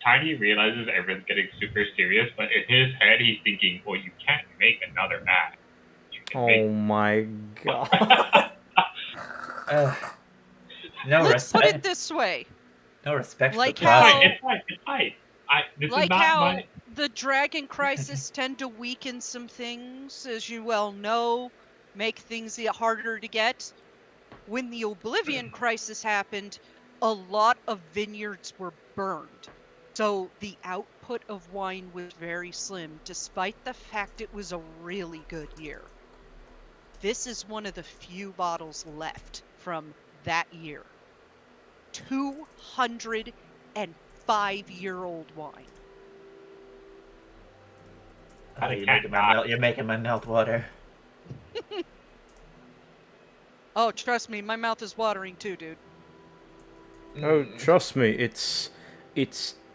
Tiny realizes everyone's getting super serious, but in his head he's thinking, well, you can't make another act. You can Oh my god. No Let's put respect. it this way. No respect Like for the how- process. It's fine. This is Like not how my... the Dragon Crisis tend to weaken some things, as you well know, make things harder to get. When the Oblivion Crisis happened, a lot of vineyards were burned. So the output of wine was very slim, despite the fact it was a really good year. This is one of the few bottles left from that year. 205-year-old wine. Oh, you're making my mouth water. Oh, trust me, my mouth is watering too, dude. Oh, trust me, it's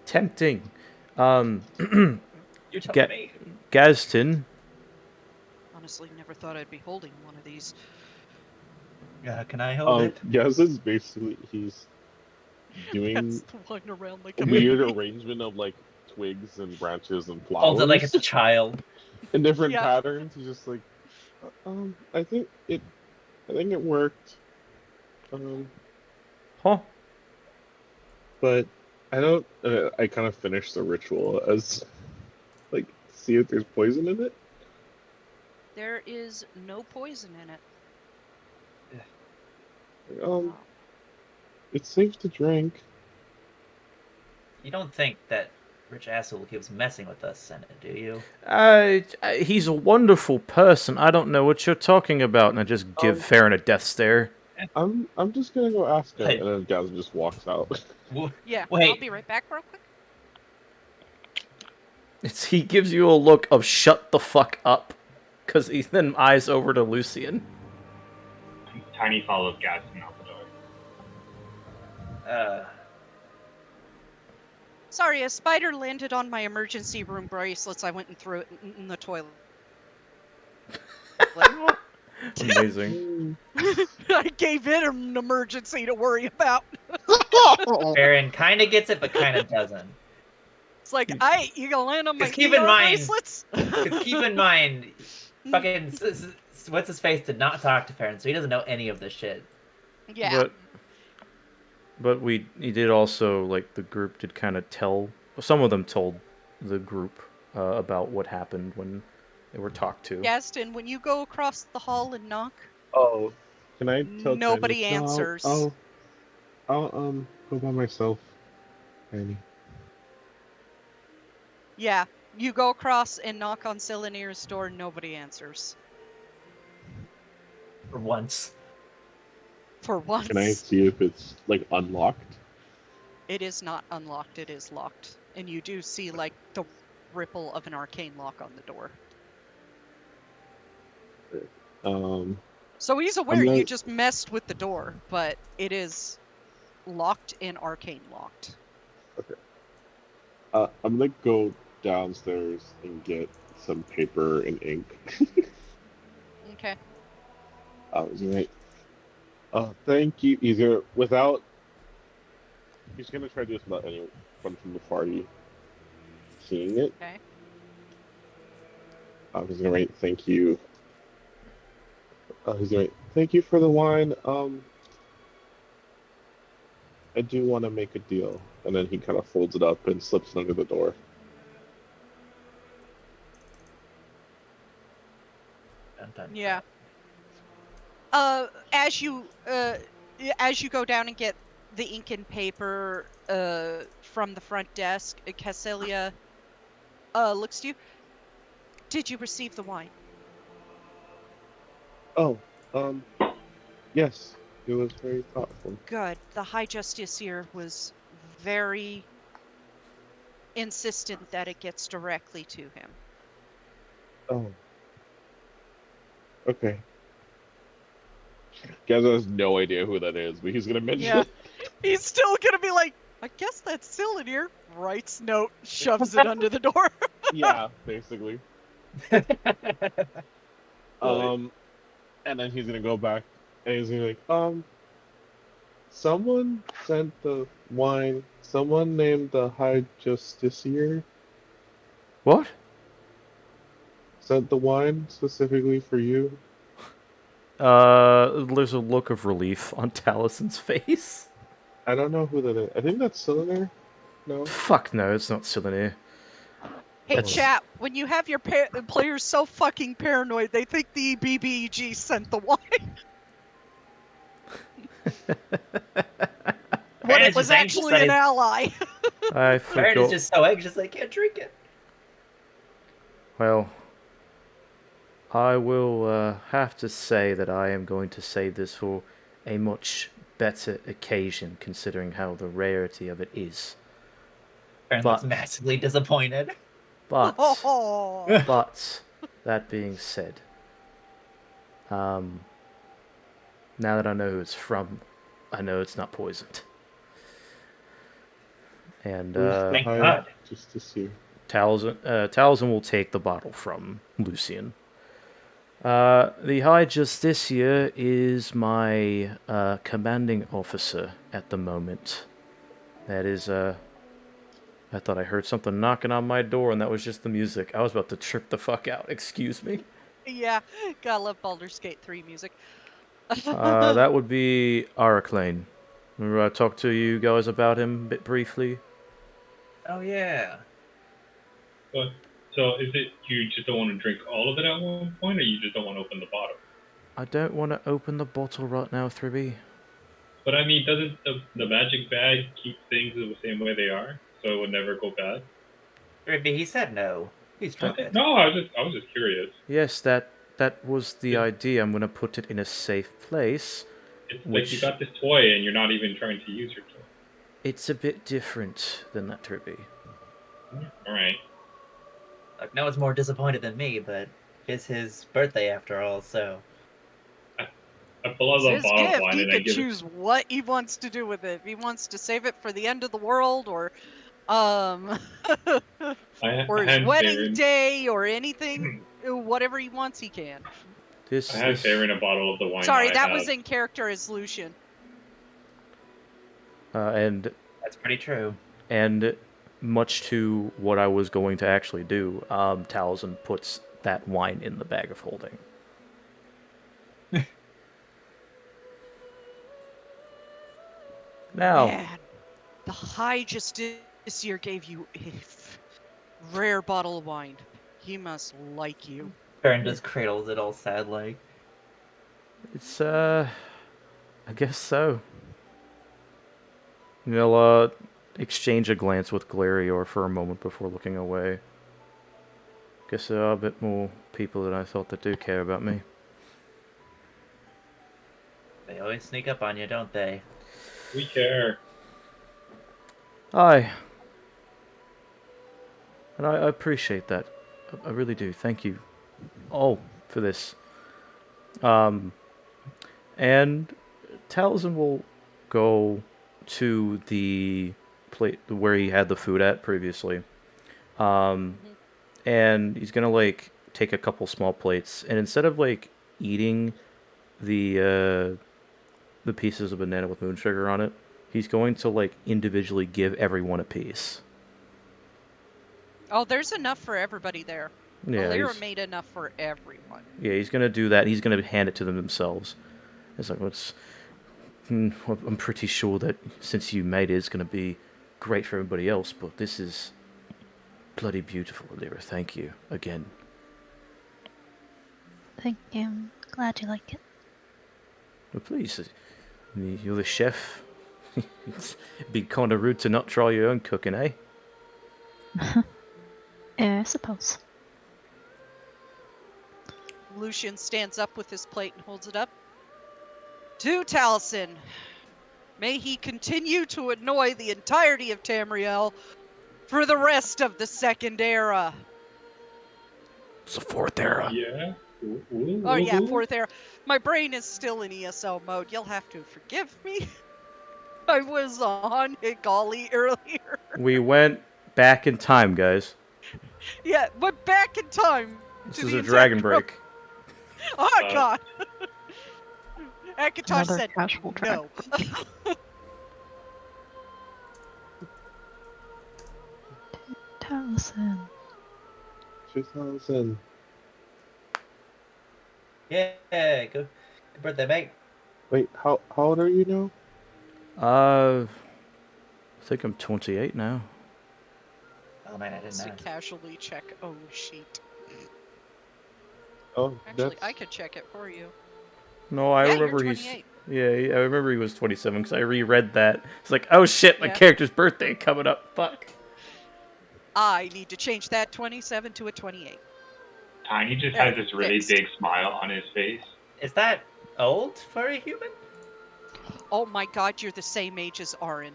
tempting. You're telling me. Gazton, Honestly, never thought I'd be holding one of these. Can I hold it? Yes, it's basically he's doing That's the wine around like a weird baby. arrangement of like twigs and branches and flowers. Holds it like it's a child. in different Yeah. patterns. He's just like, I think it worked. huh? But I don't. I kind of finished the ritual as, like, see if there's poison in it. There is no poison in it. It's safe to drink. You don't think that Rich Asshole keeps messing with us, Senate, do you? He's a wonderful person. I don't know what you're talking about. And I just give Farron a death stare. I'm just gonna go ask him, Hey. and then Gaz just walks out. Yeah, Wait. I'll be right back real quick. He gives you a look of shut the fuck up, because he then eyes over to Lucian. Tiny follows Gaston out the door. Sorry, a spider landed on my emergency room bracelets. I went and threw it in the toilet. Amazing. I gave it an emergency to worry about. Baron kind of gets it, but kind of doesn't. It's like, you gonna land on my Keep in ER mind- bracelets? Keep in mind, fucking what's his face did not talk to Farron, so he doesn't know any of this shit. Yeah. But he did also, like, the group did kind of tell, some of them told the group about what happened when they were talked to. Gaston, when you go across the hall and knock, Oh, can I tell nobody Tiny? No, answers. I'll go by myself, Tiny. Yeah, you go across and knock on Silanir's door, nobody answers. For once. For once. Can I see if it's like unlocked? It is not unlocked, it is locked. And you do see, like, the ripple of an arcane lock on the door. So he's aware you just messed with the door, but it is locked and arcane locked. Okay. I'm gonna go downstairs and get some paper and ink. Okay. Thank you. He's gonna try to do this without anyone from the party seeing it. Okay. He's gonna write thank you. He's gonna write thank you for the wine. I do want to make a deal, and then he kind of folds it up and slips it under the door. Yeah. As you go down and get the ink and paper from the front desk, Cassilia looks to you. Did you receive the wine? Oh, yes, it was very thoughtful. Good. The High Justiciar was very insistent that it gets directly to him. Oh. Okay. Gaz has no idea who that is, but he's gonna mention Yeah. it. He's still gonna be like, I guess that's Silanir. Writes note, shoves it under the door. Yeah, basically. And then he's gonna go back and he's gonna be like, someone sent the wine. Someone named the High Justiciar What? sent the wine specifically for you. There's a look of relief on Talisin's face. I don't know who that is. I think that's Cylinder. No. Fuck no, it's not Cylinder. Hey, That's- chat, when you have your players so fucking paranoid, they think the BBEG sent the wine. When it was actually an ally. I Baron is forgot. just so anxious they can't drink it. Well, I will have to say that I am going to save this for a much better occasion, considering how the rarity of it is. Baron looks massively disappointed. But, Oh. but that being said, now that I know who it's from, I know it's not poisoned. And Who's the Thank High God. Justiciar? Taliesin will take the bottle from Lucian. The High Justiciar is my commanding officer at the moment. That is, I thought I heard something knocking on my door, and that was just the music. I was about to trip the fuck out. Excuse me. Yeah, gotta love Baldur's Gate 3 music. That would be Araclane. Remember I talked to you guys about him a bit briefly? Oh yeah. But so is it you just don't want to drink all of it at one point, or you just don't want to open the bottle? I don't want to open the bottle right now, 3B. But I mean, doesn't the magic bag keep things the same way they are, so it would never go bad? He said no. He's drunk Okay. it. No, I was just curious. Yes, that was the idea. I'm going to put it in a safe place. It's Which- like you got this toy and you're not even trying to use your toy. It's a bit different than that, 3B. All right. Look, no one's more disappointed than me, but it's his birthday after all, so. I pull out It's the his bottle of gift. wine He and I can give choose what he wants to do with it. If he wants to save it for the end of the world, or or his hand wedding Farron- day, or anything, whatever he wants, he can. This I had Farron a bottle of the wine. Sorry, I that had. was in character as Lucian. and That's pretty true. much to what I was going to actually do, Taliesin puts that wine in the bag of holding. Now, Man, the High Justiciar gave you a rare bottle of wine. He must like you. Baron just cradles it all sad like. it's, I guess so. He'll, exchange a glance with Glarior for a moment before looking away. Guess there are a bit more people than I thought that do care about me. They always sneak up on you, don't they? We care. Aye. And I appreciate that. I really do. Thank you all for this. And Taliesin will go to the plate where he had the food at previously. And he's gonna like take a couple small plates, and instead of like eating the pieces of banana with moon sugar on it, he's going to like individually give everyone a piece. Oh, there's enough for everybody there. Yeah, Alira he's, made enough for everyone. yeah, he's gonna do that. He's gonna hand it to them themselves. It's like, I'm pretty sure that since you made it, it's gonna be great for everybody else. But this is bloody beautiful, Alira. Thank you again. Thank you. I'm glad you like it. Well, please, you're the chef. It'd be kind of rude to not try your own cooking, eh? I suppose. Lucian stands up with his plate and holds it up. To Taliesin. May he continue to annoy the entirety of Tamriel for the rest of the Second Era. It's the fourth era. Yeah. Ooh, Oh yeah, ooh. Fourth Era. My brain is still in ESO mode. You'll have to forgive me. I was on Higali earlier. We went back in time, guys. Yeah, but back in time. This to is the a dragon exact- break. Oh god. Akatosh Another said casual drag. no. Taliesin. 2000. Yeah, good birthday, mate. Wait, how old are you now? I think I'm 28 now. Oh man, I didn't To ask. casually check. Oh, sheet. Oh, Actually, that's I could check it for you. No, I Yeah, you're remember he's. 28. Yeah, I remember he was 27 because I reread that. It's like, oh shit, my Yeah. character's birthday coming up. Fuck. I need to change that 27 to a 28. Tiny just There, has this really fixed. big smile on his face. Is that old for a human? Oh my god, you're the same age as Arin.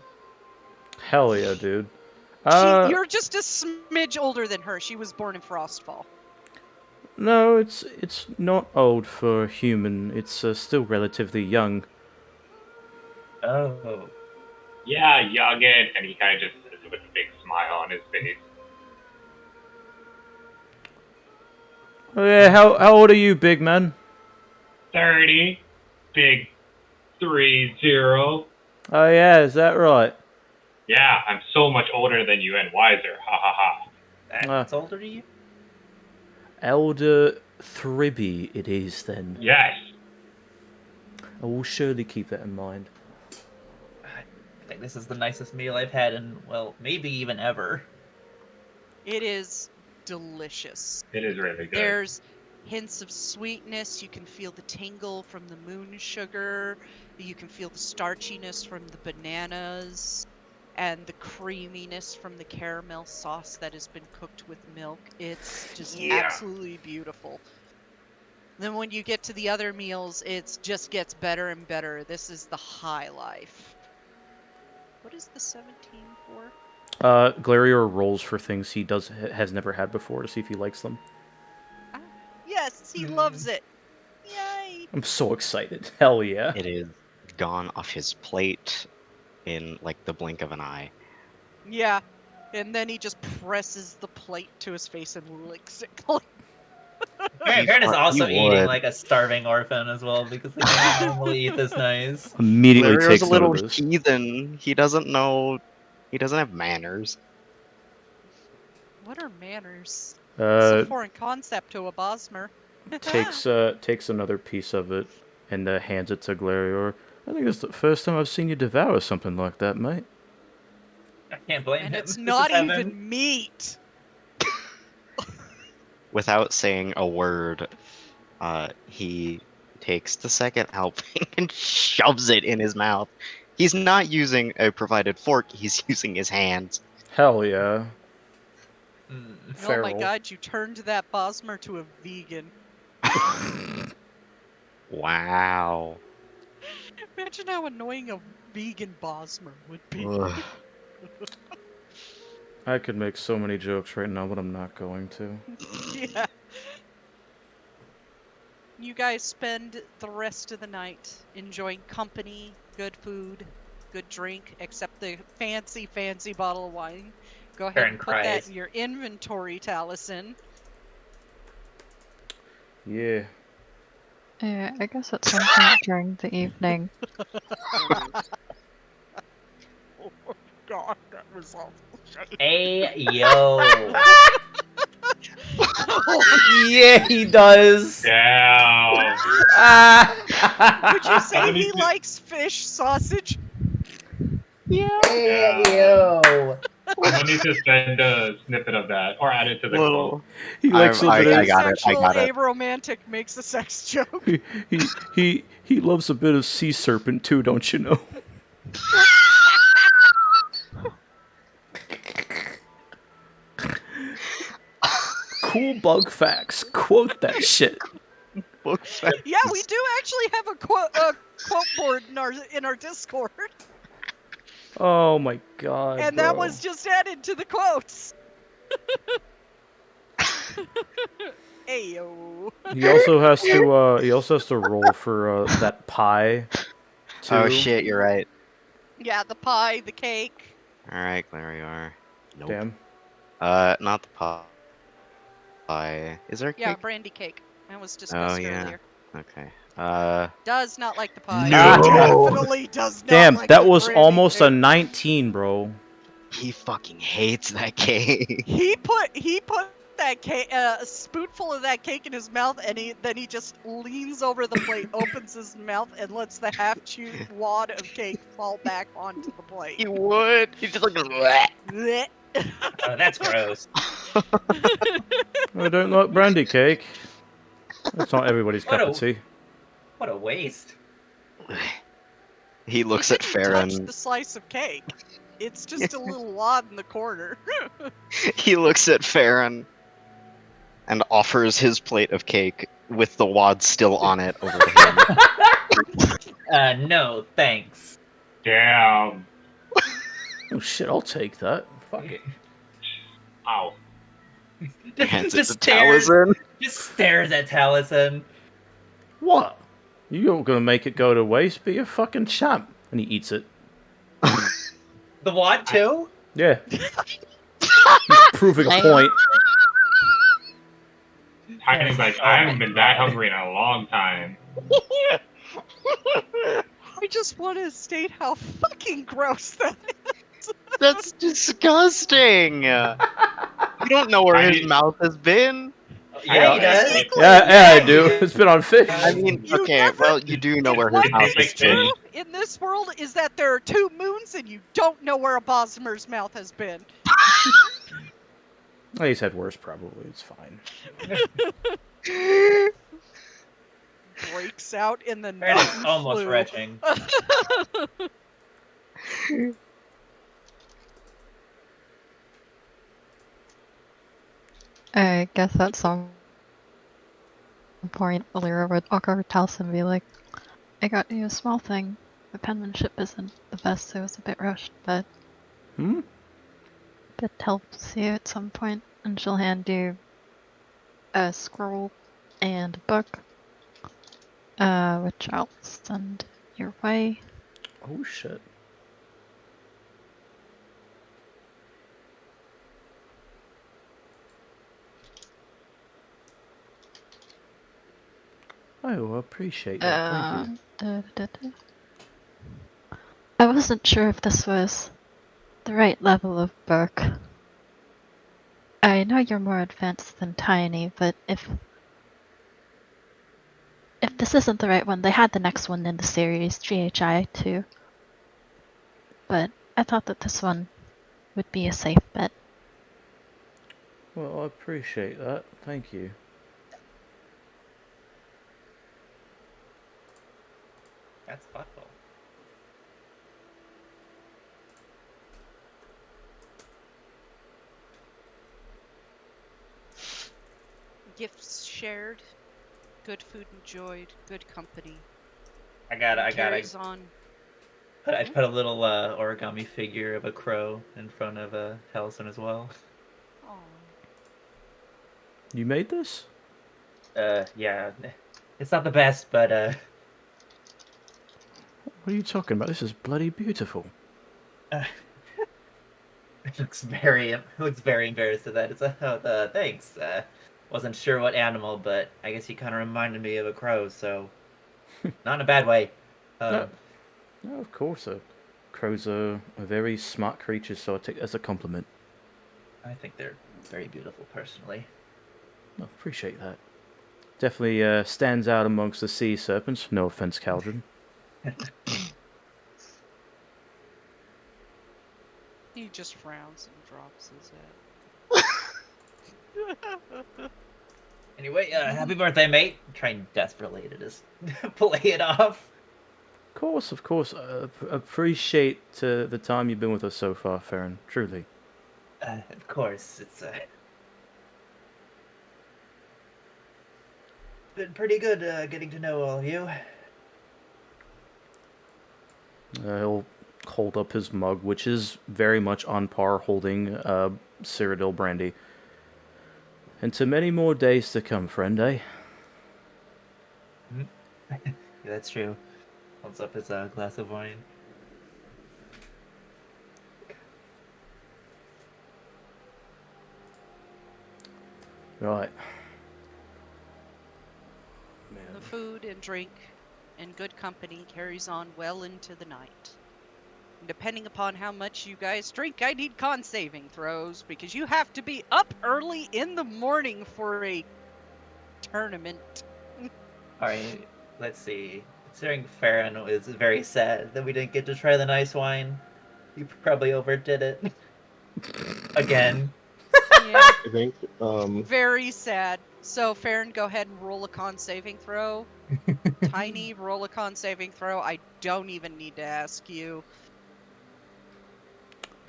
Hell yeah, dude. You're just a smidge older than her. She was born in Frostfall. No, it's not old for a human. It's still relatively young. Oh. Yeah, youngin, and he kind of just says it with a big smile on his face. Oh yeah, how old are you, big man? 30, big 30. Oh yeah, is that right? Yeah, I'm so much older than you and wiser. Ha ha ha. That's older to you? Elder Thribby it is then. Yes. I will surely keep that in mind. I think this is the nicest meal I've had in, well, maybe even ever. It is delicious. It is really good. There's hints of sweetness. You can feel the tingle from the moon sugar. You can feel the starchiness from the bananas. And the creaminess from the caramel sauce that has been cooked with milk. It's just absolutely beautiful. Then when you get to the other meals, it just gets better and better. This is the high life. What is the 17 for? Glarior rolls for things he has never had before to see if he likes them. Yes, he loves it. Yay! I'm so excited. Hell yeah. It is gone off his plate in like the blink of an eye. Yeah. And then he just presses the plate to his face and licks it. Garen is also He eating would. like a starving orphan as well because they don't normally eat this nice. Immediately Glarior's takes a note little of this. heathen. He doesn't know. He doesn't have manners. What are manners? It's a Uh, foreign concept to a Bosmer. takes another piece of it and hands it to Glarior. I think it's the first time I've seen you devour something like that, mate. I can't blame And him. it's This not is heaven. even meat. Without saying a word, he takes the second helping and shoves it in his mouth. He's not using a provided fork. He's using his hands. Hell yeah. Mm. Oh my Feral. god, you turned that Bosmer to a vegan. Wow. Imagine how annoying a vegan Bosmer would be. Ugh. I could make so many jokes right now, but I'm not going to. Yeah. You guys spend the rest of the night enjoying company, good food, good drink, except the fancy, fancy bottle of wine. Go ahead Karen and put that cries. in your inventory, Taliesin. Yeah. Yeah, I guess at some point during the evening, Oh god, that was awful. Hey, yo. Yeah, he does. Damn. Would you say Somebody he did- likes fish sausage? Hey, yo. I need to send a snippet of that or add it to the quote. He likes a I bit of got it. I Asexual got it. aromantic makes a sex joke. he loves a bit of sea serpent too, don't you know? Cool bug facts. Quote that shit. Yeah, we do actually have a quote board in our Discord, Oh my god. and bro. that was just added to the quotes. Ayo. He also has to roll for that pie. Too. Oh shit, you're right. Yeah, the pie, the cake. Alright, Glarior. Nope. Damn. Not the pie. Is there a Yeah, cake? brandy cake. That was discussed yeah. earlier. Okay. Does not like the pie. No. Definitely does not Damn, like that the was brandy almost a cake. 19, bro. He fucking hates that cake. He put that cake, a spoonful of that cake in his mouth, and then he just leans over the plate, opens his mouth, and lets the half-chewed wad of cake fall back onto the plate. He would. He's just like, "Bleh." Blech. Oh, that's gross. I don't like brandy cake. That's not everybody's What cup a- of tea. What a waste. He looks He at didn't touch Farron. the slice of cake. It's just a little wad in the corner. He looks at Farron and offers his plate of cake with the wad still on it over to him. No, thanks. Damn. Oh shit, I'll take that. Fuck it. Ow. Hands it Just to stares. Taliesin. Just stares at Taliesin. What? You're gonna make it go to waste? Be a fucking champ. And he eats it. The wad too? Yeah. Proving a point. Tiny's like, I haven't been that hungry in a long time. I just want to state how fucking gross that is. That's disgusting. You don't know where his mouth has been. Yeah, he does. Technically, Yeah, I do. It's been on fish. I mean, You okay, never- well, you do know where One his mouth thing has is been. true in this world is that there are 2 moons, and you don't know where a Bosmer's mouth has been. He's had worse, probably. It's fine. Breaks out in the That is night almost flu. retching. I guess at some point, Alira would walk over to Taliesin and be like, I got you a small thing. The penmanship isn't the best, so it was a bit rushed, but it helps you at some point. And she'll hand you a scroll and a book, which I'll send your way. Oh shit. Oh, I appreciate that. Thank you. I wasn't sure if this was the right level of book. I know you're more advanced than Tiny, but if this isn't the right one, they had the next one in the series, GHI too. But I thought that this one would be a safe bet. Well, I appreciate that. Thank you. That's thoughtful. Gifts shared, good food enjoyed, good company. I gotta Carries on. I put a little origami figure of a crow in front of Taliesin as well. Aw. You made this? Yeah. It's not the best, but What are you talking about? This is bloody beautiful. it looks very embarrassed of that. It's thanks. Wasn't sure what animal, but I guess he kind of reminded me of a crow, so not in a bad way. No, of course. Crows are very smart creatures, so I take it as a compliment. I think they're very beautiful, personally. I appreciate that. Definitely stands out amongst the sea serpents. No offense, Caldron. He just frowns and drops his head. Anyway, happy birthday, mate. I'm trying desperately to just play it off. Of course. Appreciate the time you've been with us so far, Farron. Truly. Of course, it's been pretty good getting to know all of you. He'll hold up his mug, which is very much on par holding Cyrodiil brandy. And to many more days to come, friend, eh? Yeah, that's true. Holds up his glass of wine. Right. The Man. food and drink and good company carries on well into the night. Depending upon how much you guys drink, I need con saving throws because you have to be up early in the morning for a tournament. Alright, let's see. Considering Farron is very sad that we didn't get to try the nice wine, you probably overdid it. Again. Yeah, I think very sad. So, Farron, go ahead and roll a con saving throw. Tiny, roll a con saving throw. I don't even need to ask you.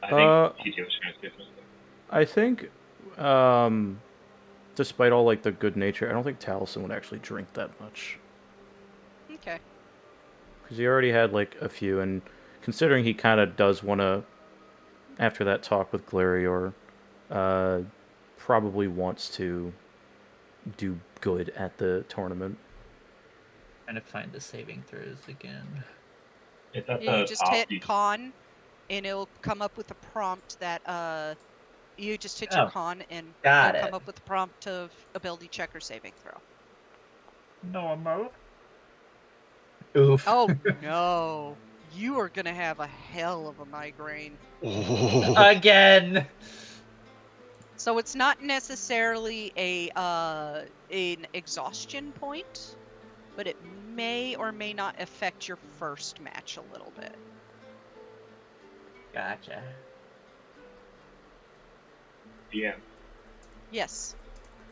I Uh, think TJ was trying to say something. I think, despite all like the good nature, I don't think Taliesin would actually drink that much Okay. because he already had like a few, and considering he kind of does want to, after that talk with Glarior, probably wants to do good at the tournament. Trying to find the saving throws again. It's at You the just top. hit con, and it'll come up with a prompt that you just hit your Oh, con, and got it'll come it. up with a prompt of ability check or saving throw. Normal. Oof. Oh no, you are gonna have a hell of a migraine. Again! So it's not necessarily an exhaustion point, but it may or may not affect your first match a little bit. Gotcha. PM. Yes.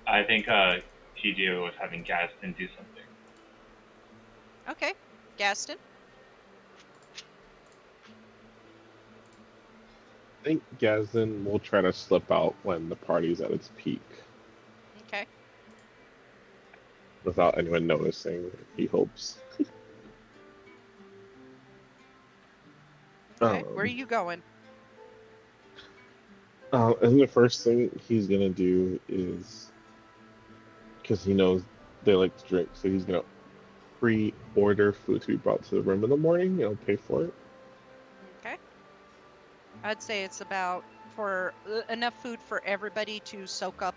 I think TJ was having Gaston do something. Okay. Gaston? I think Gazin will try to slip out when the party's at its peak Okay. without anyone noticing. He hopes. Okay. Where are you going? And the first thing he's gonna do is, because he knows they like to drink, so he's gonna pre-order food to be brought to the room in the morning. He'll pay for it. Okay. I'd say it's about for enough food for everybody to soak up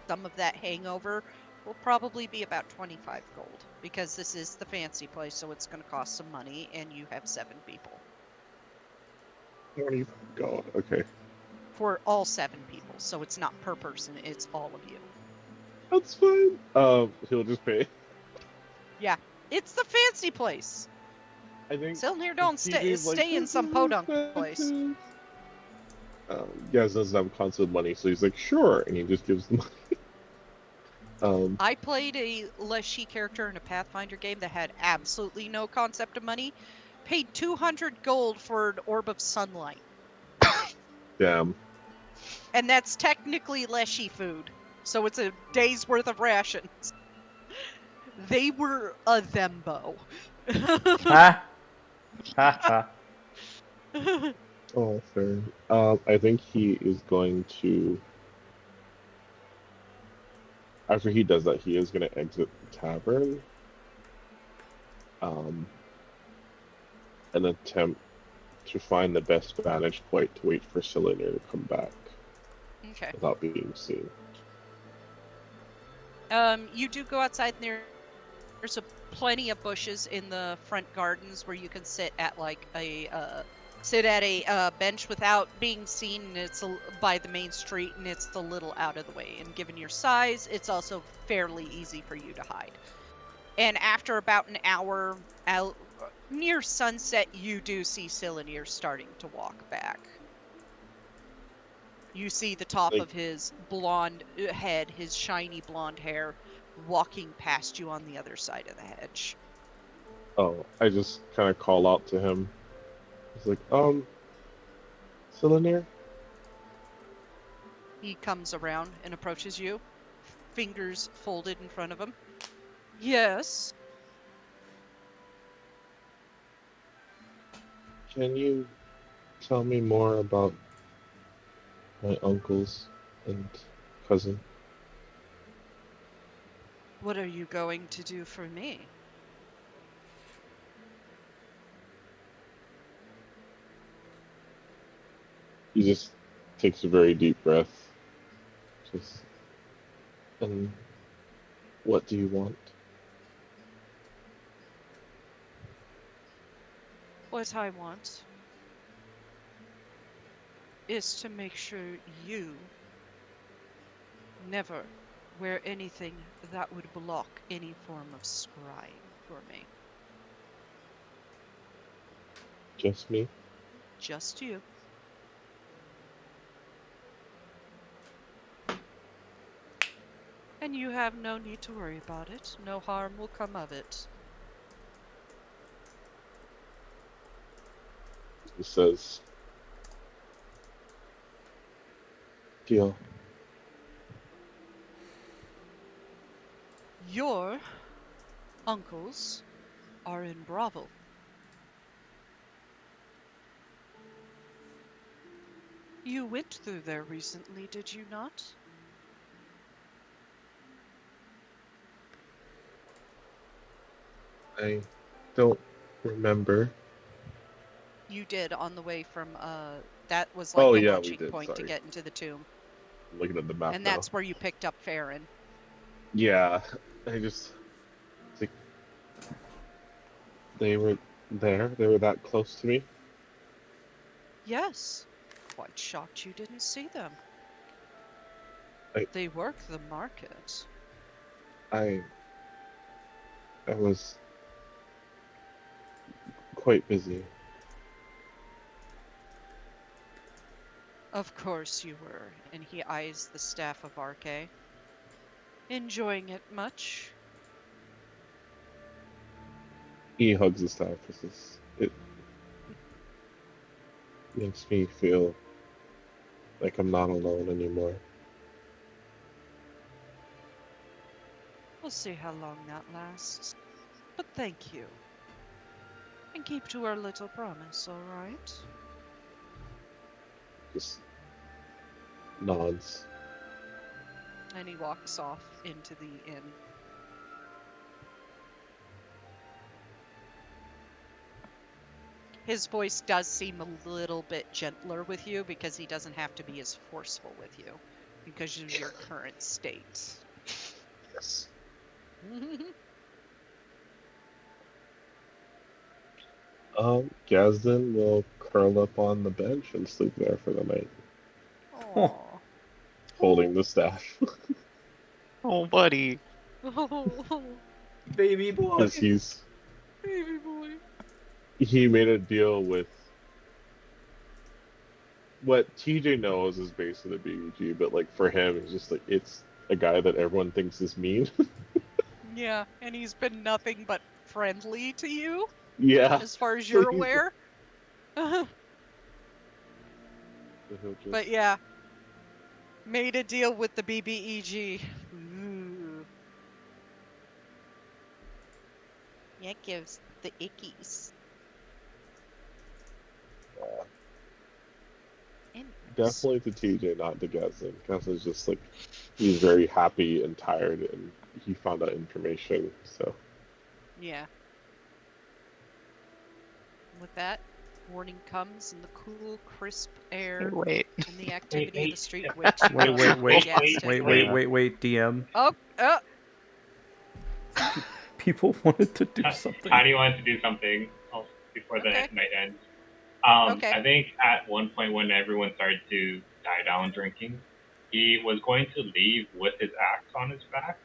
some of that hangover will probably be about 25 gold because this is the fancy place, so it's going to cost some money, and you have 7 people. 20 gold. Okay, For all 7 people, so it's not per person, it's all of you. that's fine. He'll just pay. Yeah, it's the fancy place. I think Silnir don't TJ's like, stay in "This some is podunk place. expensive." Gaz doesn't have constant money, so he's like, "Sure," and he just gives the money. I played a Leshy character in a Pathfinder game that had absolutely no concept of money. Paid 200 gold for an orb of sunlight. Damn. And that's technically Leshy food. So it's a day's worth of rations. They were a thembo. Ha! Ha ha. Oh, fair. I think he is going to. After he does that, he is going to exit the tavern. And attempt to find the best vantage point to wait for Cylinder to come back Okay. without being seen. You do go outside, and there's plenty of bushes in the front gardens where you can sit at like a bench without being seen. And it's by the main street, and it's a little out of the way. And given your size, it's also fairly easy for you to hide. And after about an hour out near sunset, you do see Cylinder starting to walk back. You see the top of his blonde head, his shiny blonde hair, walking past you on the other side of the hedge. Oh, I just kind of call out to him. He's like, Cylinder? He comes around and approaches you, fingers folded in front of him. Yes? Can you tell me more about my uncles and cousin? What are you going to do for me? He just takes a very deep breath. And what do you want? What I want is to make sure you never wear anything that would block any form of scrying for me. Just me? Just you. And you have no need to worry about it. No harm will come of it. He says, deal. Your uncles are in Bravo. You went through there recently, did you not? I don't remember. You did on the way from that was like Oh, the yeah, we launching did, point to sorry. get into the tomb. I'm looking at the map And now. that's where you picked up Farron. Yeah, it's like, they were there. They were that close to me. Yes. Quite shocked you didn't see them. I- They work the market. I was quite busy. Of course you were. And he eyes the staff of Arche. Enjoying it much? He hugs the staff. It makes me feel like I'm not alone anymore. We'll see how long that lasts. But thank you. And keep to our little promise, all right? Just nods. And he walks off into the inn. His voice does seem a little bit gentler with you because he doesn't have to be as forceful with you because of your current state. Yes. Gazden will curl up on the bench and sleep there for the night, Aww. holding the staff. Oh, buddy. Baby boy. Because Baby boy. he made a deal with what TJ knows is based on the BBG, but like for him, it's just like it's a guy that everyone thinks is mean. Yeah, and he's been nothing but friendly to you, Yeah. as far as So you're he's- aware. so he'll just- But yeah, made a deal with the BBEG. Ooh. That gives the ickies. definitely to TJ, not to Gazden. Gazden's just like he's very happy and tired, and he found out information. So Yeah. With that, morning comes and the cool, crisp air Wait. and the activity of the street yeah. wakes you Wait, up. wait, wait, Gaston. wait, DM. Oh, People wanted to do something. Tiny wanted to do something else before the Okay. night ends. Okay. I think at one point when everyone started to die down drinking, he was going to leave with his axe on his back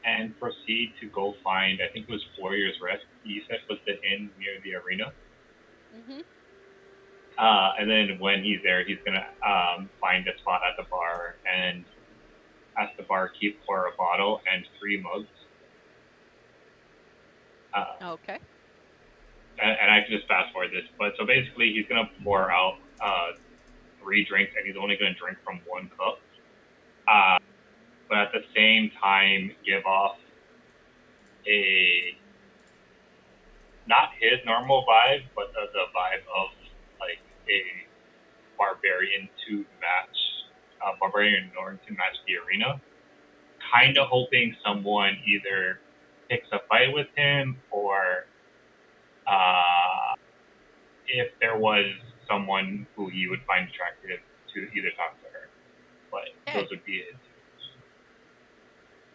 and proceed to go find, I think it was 4 Years Rest, he said was the inn near the arena. Mm-hmm. And then when he's there, he's going to find a spot at the bar and ask the barkeep for a bottle and 3 mugs. Okay. And I can just fast forward this, but so basically he's gonna pour out 3 drinks, and he's only gonna drink from 1 cup. But at the same time, give off a not his normal vibe, but the vibe of like a barbarian to match barbarian Norn to match the arena. Kind of hoping someone either picks a fight with him or. If there was someone who he would find attractive to either talk to her. But Okay. those would be it.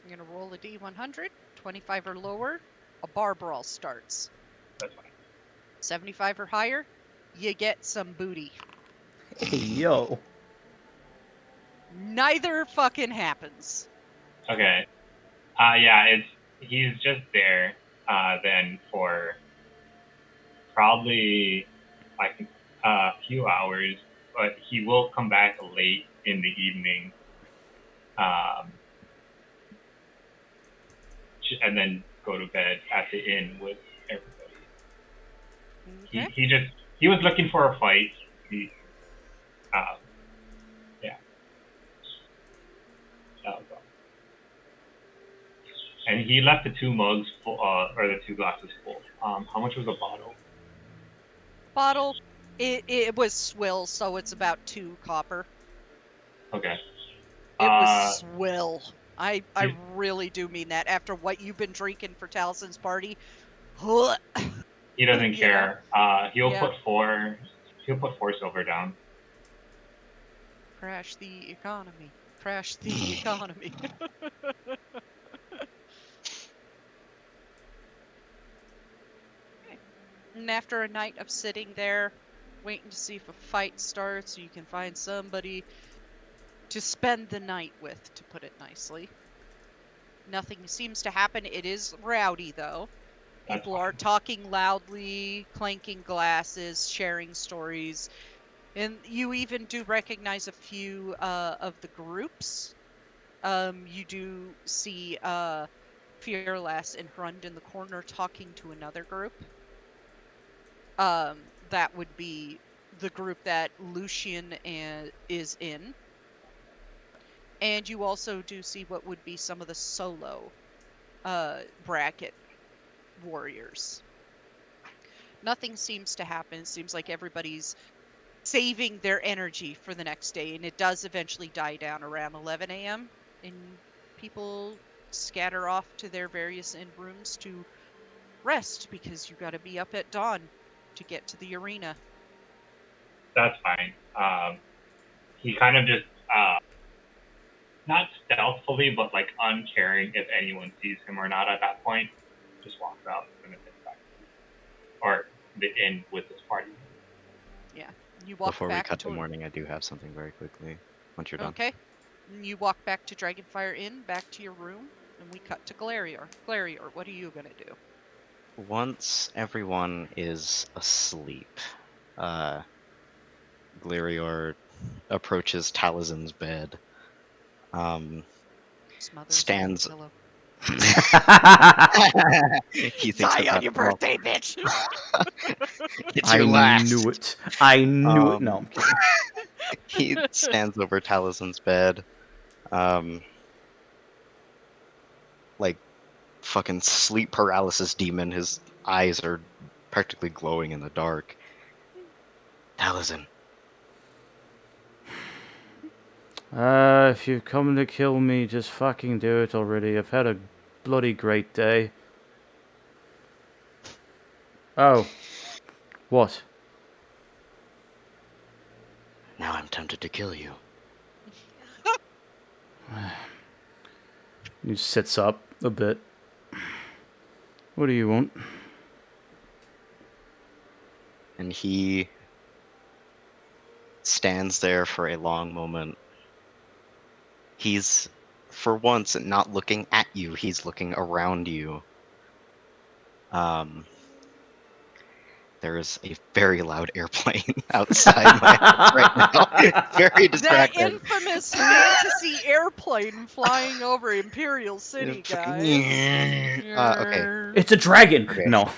I'm going to roll a D100, 25 or lower, a bar brawl starts. That's fine. 75 or higher, you get some booty. Hey, yo. Neither fucking happens. Okay. He's just there then for probably like a few hours, but he will come back late in the evening, and then go to bed at the inn with everybody. Okay. He was looking for a fight. Yeah. That was all. And he left the 2 mugs full, or the 2 glasses full. How much was a bottle? Bottle, it was swill, so it's about 2 copper. Okay. It was swill. I He's- really do mean that. After what you've been drinking for Taliesin's party, He doesn't You know? care. He'll Yeah. put 4 silver down. Crash the economy. Crash the economy. Okay. And after a night of sitting there, waiting to see if a fight starts, you can find somebody to spend the night with, to put it nicely. Nothing seems to happen. It is rowdy, though. That's People are fine. talking loudly, clanking glasses, sharing stories. And you even do recognize a few of the groups. You do see Fearless and Hrund in the corner talking to another group. That would be the group that Lucian is in. And you also do see what would be some of the solo bracket warriors. Nothing seems to happen. It seems like everybody's saving their energy for the next day, and it does eventually die down around 11 a.m. and people scatter off to their various inn rooms to rest because you got to be up at dawn to get to the arena. That's fine. He kind of just not stealthily, but like uncaring if anyone sees him or not at that point, just walks out and then heads back, or the inn with his party. Yeah, you walk Before we back cut to to morning, I do have something very quickly. Once you're done. Okay. And you walk back to Dragonfire Inn, back to your room, and we cut to Galarior. Galarior, what are you gonna do? Once everyone is asleep, Glarior approaches Taliesin's bed. Smothers Stands. it on the pillow. He thinks Die that on your well, birthday, bitch! it's I your last. knew it. I knew it. No, I'm kidding. He stands over Taliesin's bed, like fucking sleep paralysis demon. His eyes are practically glowing in the dark. Taliesin, If you've come to kill me, just fucking do it already. I've had a bloody great day. Oh. What? now I'm tempted to kill you. He sits up a bit. What do you want? And he stands there for a long moment. He's, for once, not looking at you, he's looking around you. There is a very loud airplane outside my house right now. Very That distracting. infamous fantasy airplane flying over Imperial City, guys. Okay. It's a dragon! Okay. No.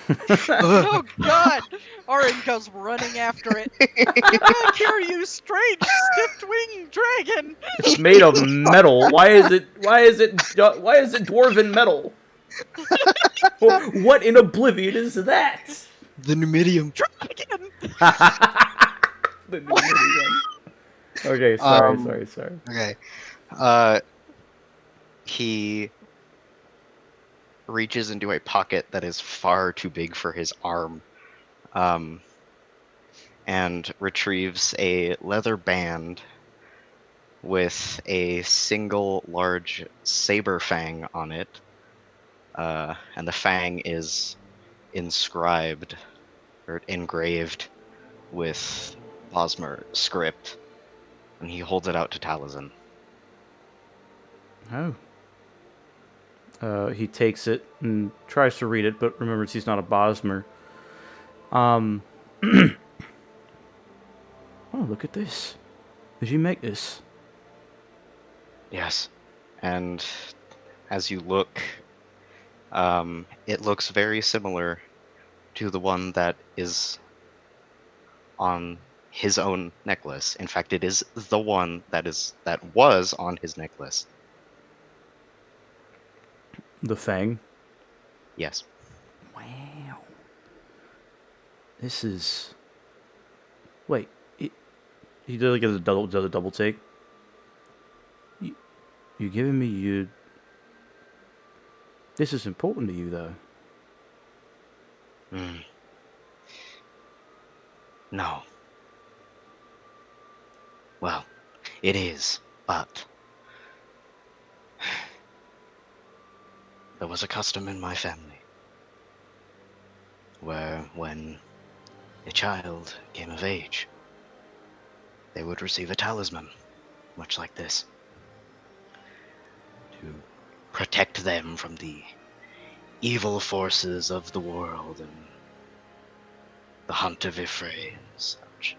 Oh god! Orin goes running after it. Get back here, you strange stiff-winged dragon! It's made of metal. Why is it dwarven metal? What in oblivion is that? The Numidium. Dragon! The Numidium. Okay, sorry. Okay. He reaches into a pocket that is far too big for his arm, and retrieves a leather band with a single large saber fang on it, and the fang is inscribed or engraved with Bosmer script, and he holds it out to Taliesin. Oh. He takes it and tries to read it, but remembers he's not a Bosmer. Oh, look at this. Did you make this? Yes, and as you look, it looks very similar to the one that is on his own necklace. In fact, it is the one that was on his necklace. The Fang? Yes. Wow. This is... Wait, he did like a double take? You're giving me your... This is important to you, though. No. Well, it is, but there was a custom in my family where when a child came of age, they would receive a talisman, much like this, to protect them from the evil forces of the world and the hunt of Ifray and such.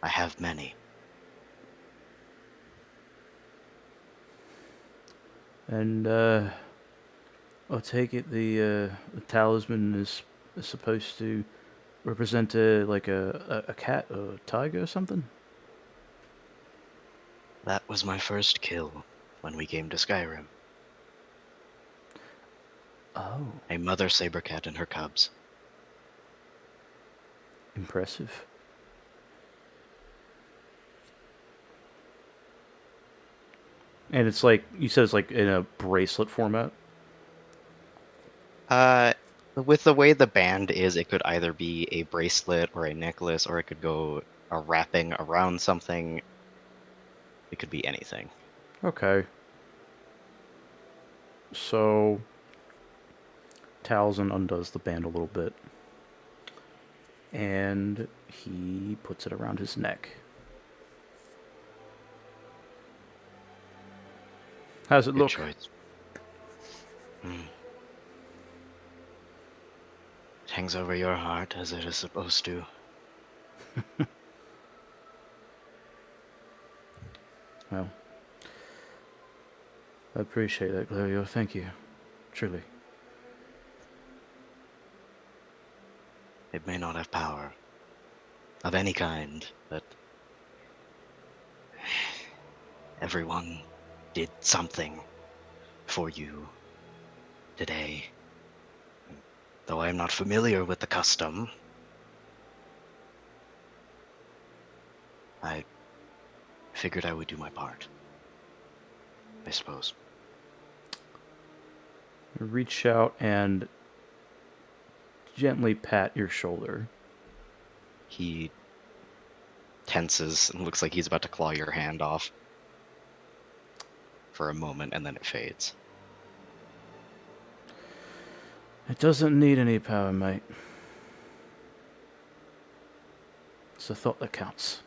I have many. And, I'll take it the talisman is supposed to represent a cat or a tiger or something? That was my first kill when we came to Skyrim. Oh, A mother saber cat and her cubs. impressive. And it's like, you said it's like in a bracelet format? With the way the band is, it could either be a bracelet or a necklace, or it could go a wrapping around something. It could be anything. Okay. So, Taliesin undoes the band a little bit. And he puts it around his neck. How's it Good look? choice. It hangs over your heart as it is supposed to. Well, I appreciate that, Glorio. Thank you. Truly. It may not have power of any kind, but everyone did something for you today. Though I am not familiar with the custom, I figured I would do my part, I suppose. Reach out and gently pat your shoulder. He tenses and looks like he's about to claw your hand off for a moment, and then it fades. It doesn't need any power, mate. It's the thought that counts.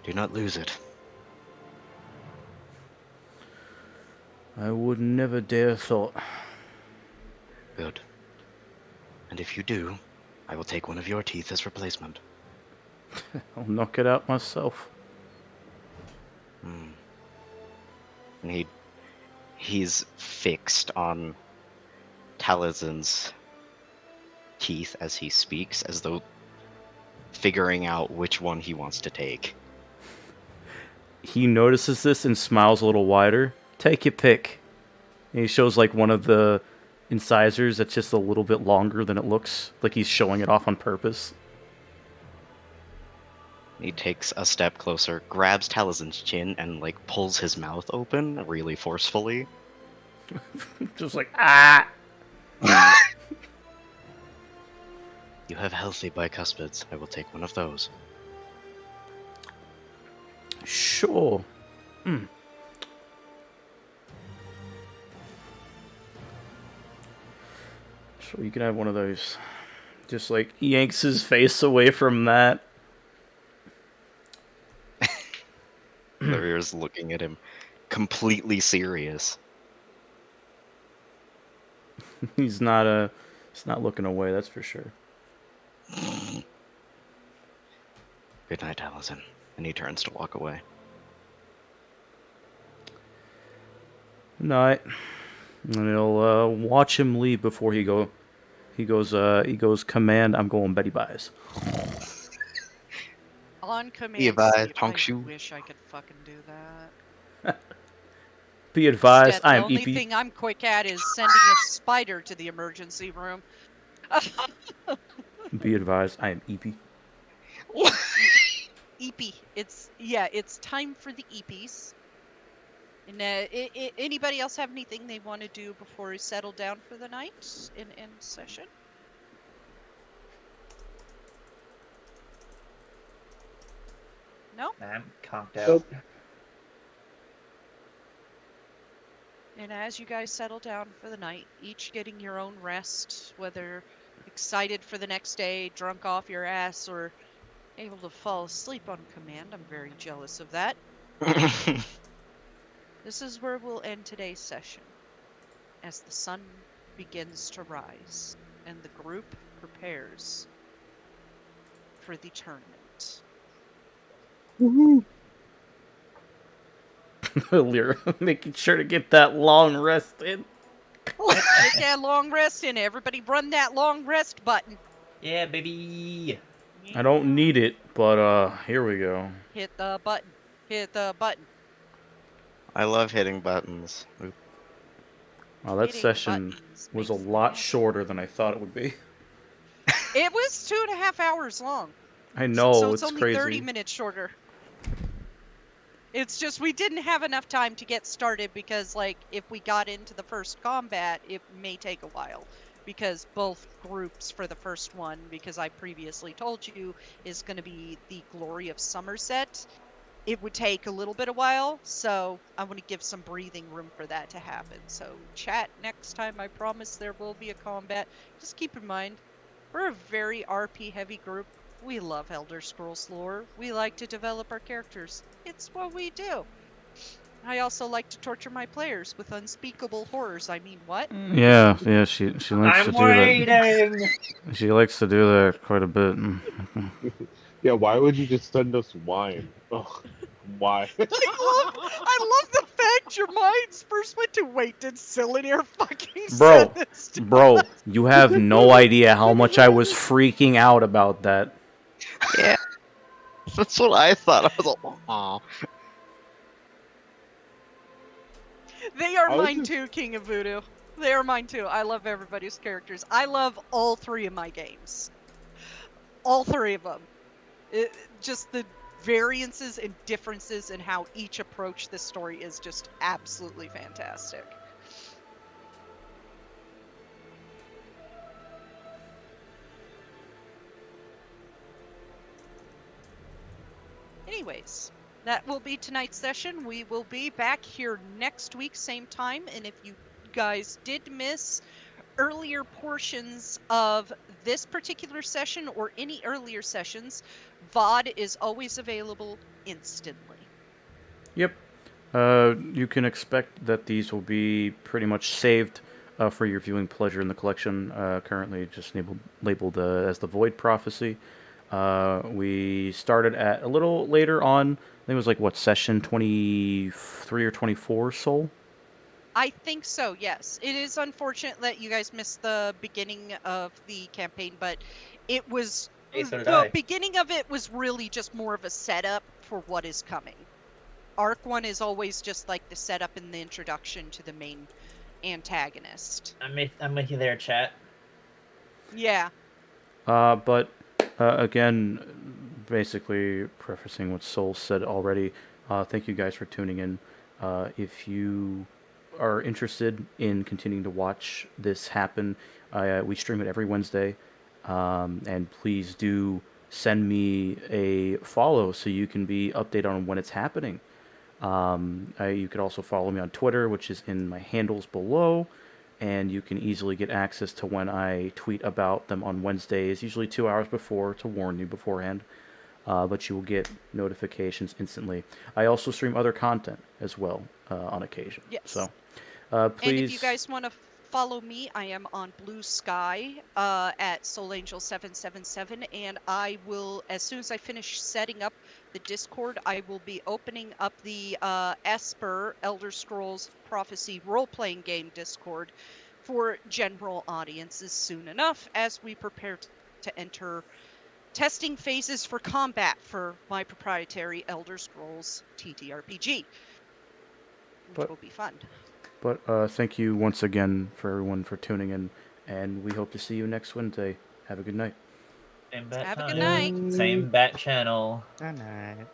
Do not lose it. I would never dare thought. Good. And if you do, I will take one of your teeth as replacement. I'll knock it out myself. And he's fixed on Taliesin's teeth as he speaks, as though figuring out which one he wants to take. He notices this and smiles a little wider. Take your pick. And he shows like one of the incisors that's just a little bit longer than it looks. Like he's showing it off on purpose. He takes a step closer, grabs Taliesin's chin, and like pulls his mouth open really forcefully. Just like, ah! You have healthy bicuspids. I will take one of those. Sure. Mm. So you can have one of those. Just like yanks his face away from that. Larry's looking at him, completely serious. He's not looking away, that's for sure. Good night, Taliesin. And he turns to walk away. Night. And he'll watch him leave before he goes. Command. I'm going Betty Buys. On command. Be advised, sleep. I Honkshoe. wish I could fucking do that. Be advised, Instead, I the am only EP. thing I'm quick at is sending a spider to the emergency room. Be advised, I am EP. EP. It's time for the EPs. And anybody else have anything they want to do before we settle down for the night in session? No? I'm conked out. Nope. And as you guys settle down for the night, each getting your own rest, whether excited for the next day, drunk off your ass, or able to fall asleep on command, I'm very jealous of that. This is where we'll end today's session, as the sun begins to rise and the group prepares for the tournament. Woohoo! Lyra making sure to get that long rest in. Get that long rest in. Everybody run that long rest button. Yeah, baby. I don't need it, but here we go. Hit the button. Hit the button. I love hitting buttons. Oop. Wow, that Hitting session buttons was a makes me lot happy. shorter than I thought it would be. It was 2.5 hours long. I know, So it's it's only crazy. 30 minutes shorter. It's just we didn't have enough time to get started because, like, if we got into the first combat, it may take a while. Because both groups for the first one, because I previously told you, is going to be the Glory of Somerset. It would take a little bit of while, so I want to give some breathing room for that to happen. So, chat, next time I promise there will be a combat. Just keep in mind, we're a very RP-heavy group. We love Elder Scrolls lore. We like to develop our characters. It's what we do. I also like to torture my players with unspeakable horrors. I mean, what? Yeah, she likes to I'm do that. waiting. She likes to do that quite a bit. Yeah, why would you just send us wine? Ugh, why? I love the fact your minds first went to, wait, did Cylinder fucking Bro, send this to Bro, us? you have no idea how much I was freaking out about that. Yeah. That's what I thought. I was like, aw. They are I was mine just- too, King of Voodoo. They are mine too. I love everybody's characters. I love all 3 of my games. All 3 of them. Just the variances and differences in how each approach this story is just absolutely fantastic. Anyways, that will be tonight's session. We will be back here next week, same time. And if you guys did miss earlier portions of this particular session or any earlier sessions, VOD is always available instantly. Yep. You can expect that these will be pretty much saved for your viewing pleasure in the collection. Currently just labeled as the Void Prophecy. We started at a little later on. I think it was like, what, session 23 or 24, Soul? I think so, yes. It is unfortunate that you guys missed the beginning of the campaign, but it was... Hey, so did the I. beginning of it was really just more of a setup for what is coming. Arc 1 is always just like the setup and the introduction to the main antagonist. I'm with you there, chat. Yeah. But again, basically prefacing what Soul said already, thank you guys for tuning in. If you are interested in continuing to watch this happen, we stream it every Wednesday. And please do send me a follow so you can be updated on when it's happening. You could also follow me on Twitter, which is in my handles below, and you can easily get access to when I tweet about them on Wednesdays, usually 2 hours before to warn you beforehand. But you will get notifications instantly. I also stream other content as well on occasion. Yes. So And please. if you guys want to follow me, I am on Blue Sky at SoulAngel777, and I will, as soon as I finish setting up the Discord, I will be opening up the Esper Elder Scrolls Prophecy role-playing game Discord for general audiences soon enough as we prepare to enter testing phases for combat for my proprietary Elder Scrolls TTRPG, which will be fun. But thank you once again for everyone for tuning in, and we hope to see you next Wednesday. Have a good night. Same bat Have a time. good night. Same bat channel. Good night.